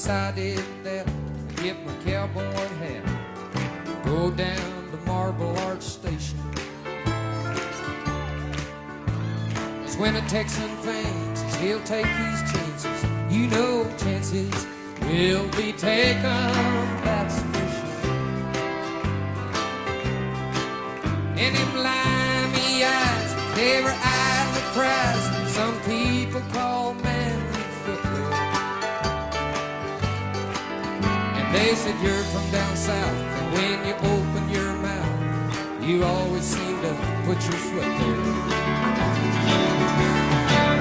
R: decided that I'd get my cowboy hat, go down to Marble Arch Station. 'Cause when a Texan thinks he'll take his chances, you know chances will be taken, that's for sure. And them limey eyes, they were eyed the prize some people call manly footwear. And they said you're from down south, and when you open your mouth, you always seem to put your foot there.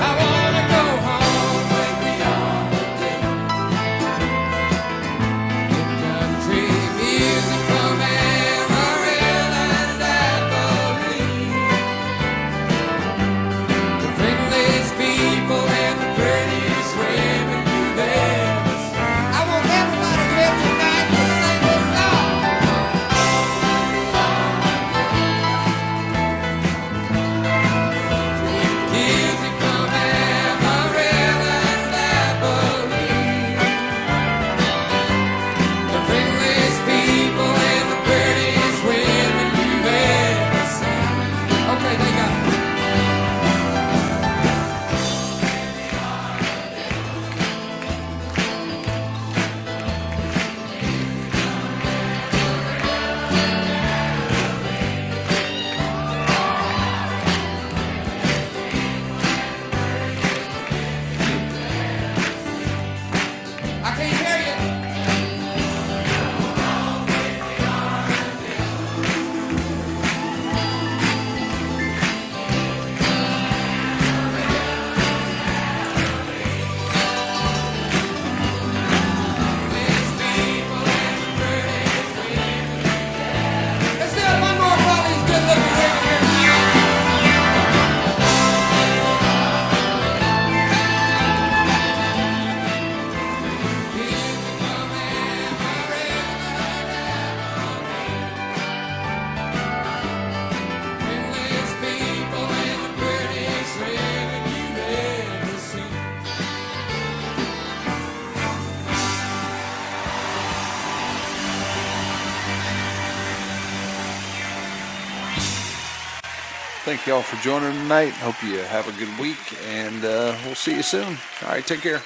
R: I wanna go home with the holiday. The country music from Amarillo and Abilene. The friendliest people and the prettiest women you've ever seen. I want everybody here tonight to sing this song. Music from Amarillo and Abilene. The friendliest people and the prettiest women you've ever seen. Okay, they got it. I can't hear you. Let's do it one more for all these good-looking women here. Friendliest people and the prettiest women you've ever seen.
A: Thank you all for joining tonight. Hope you have a good week, and we'll see you soon. All right, take care.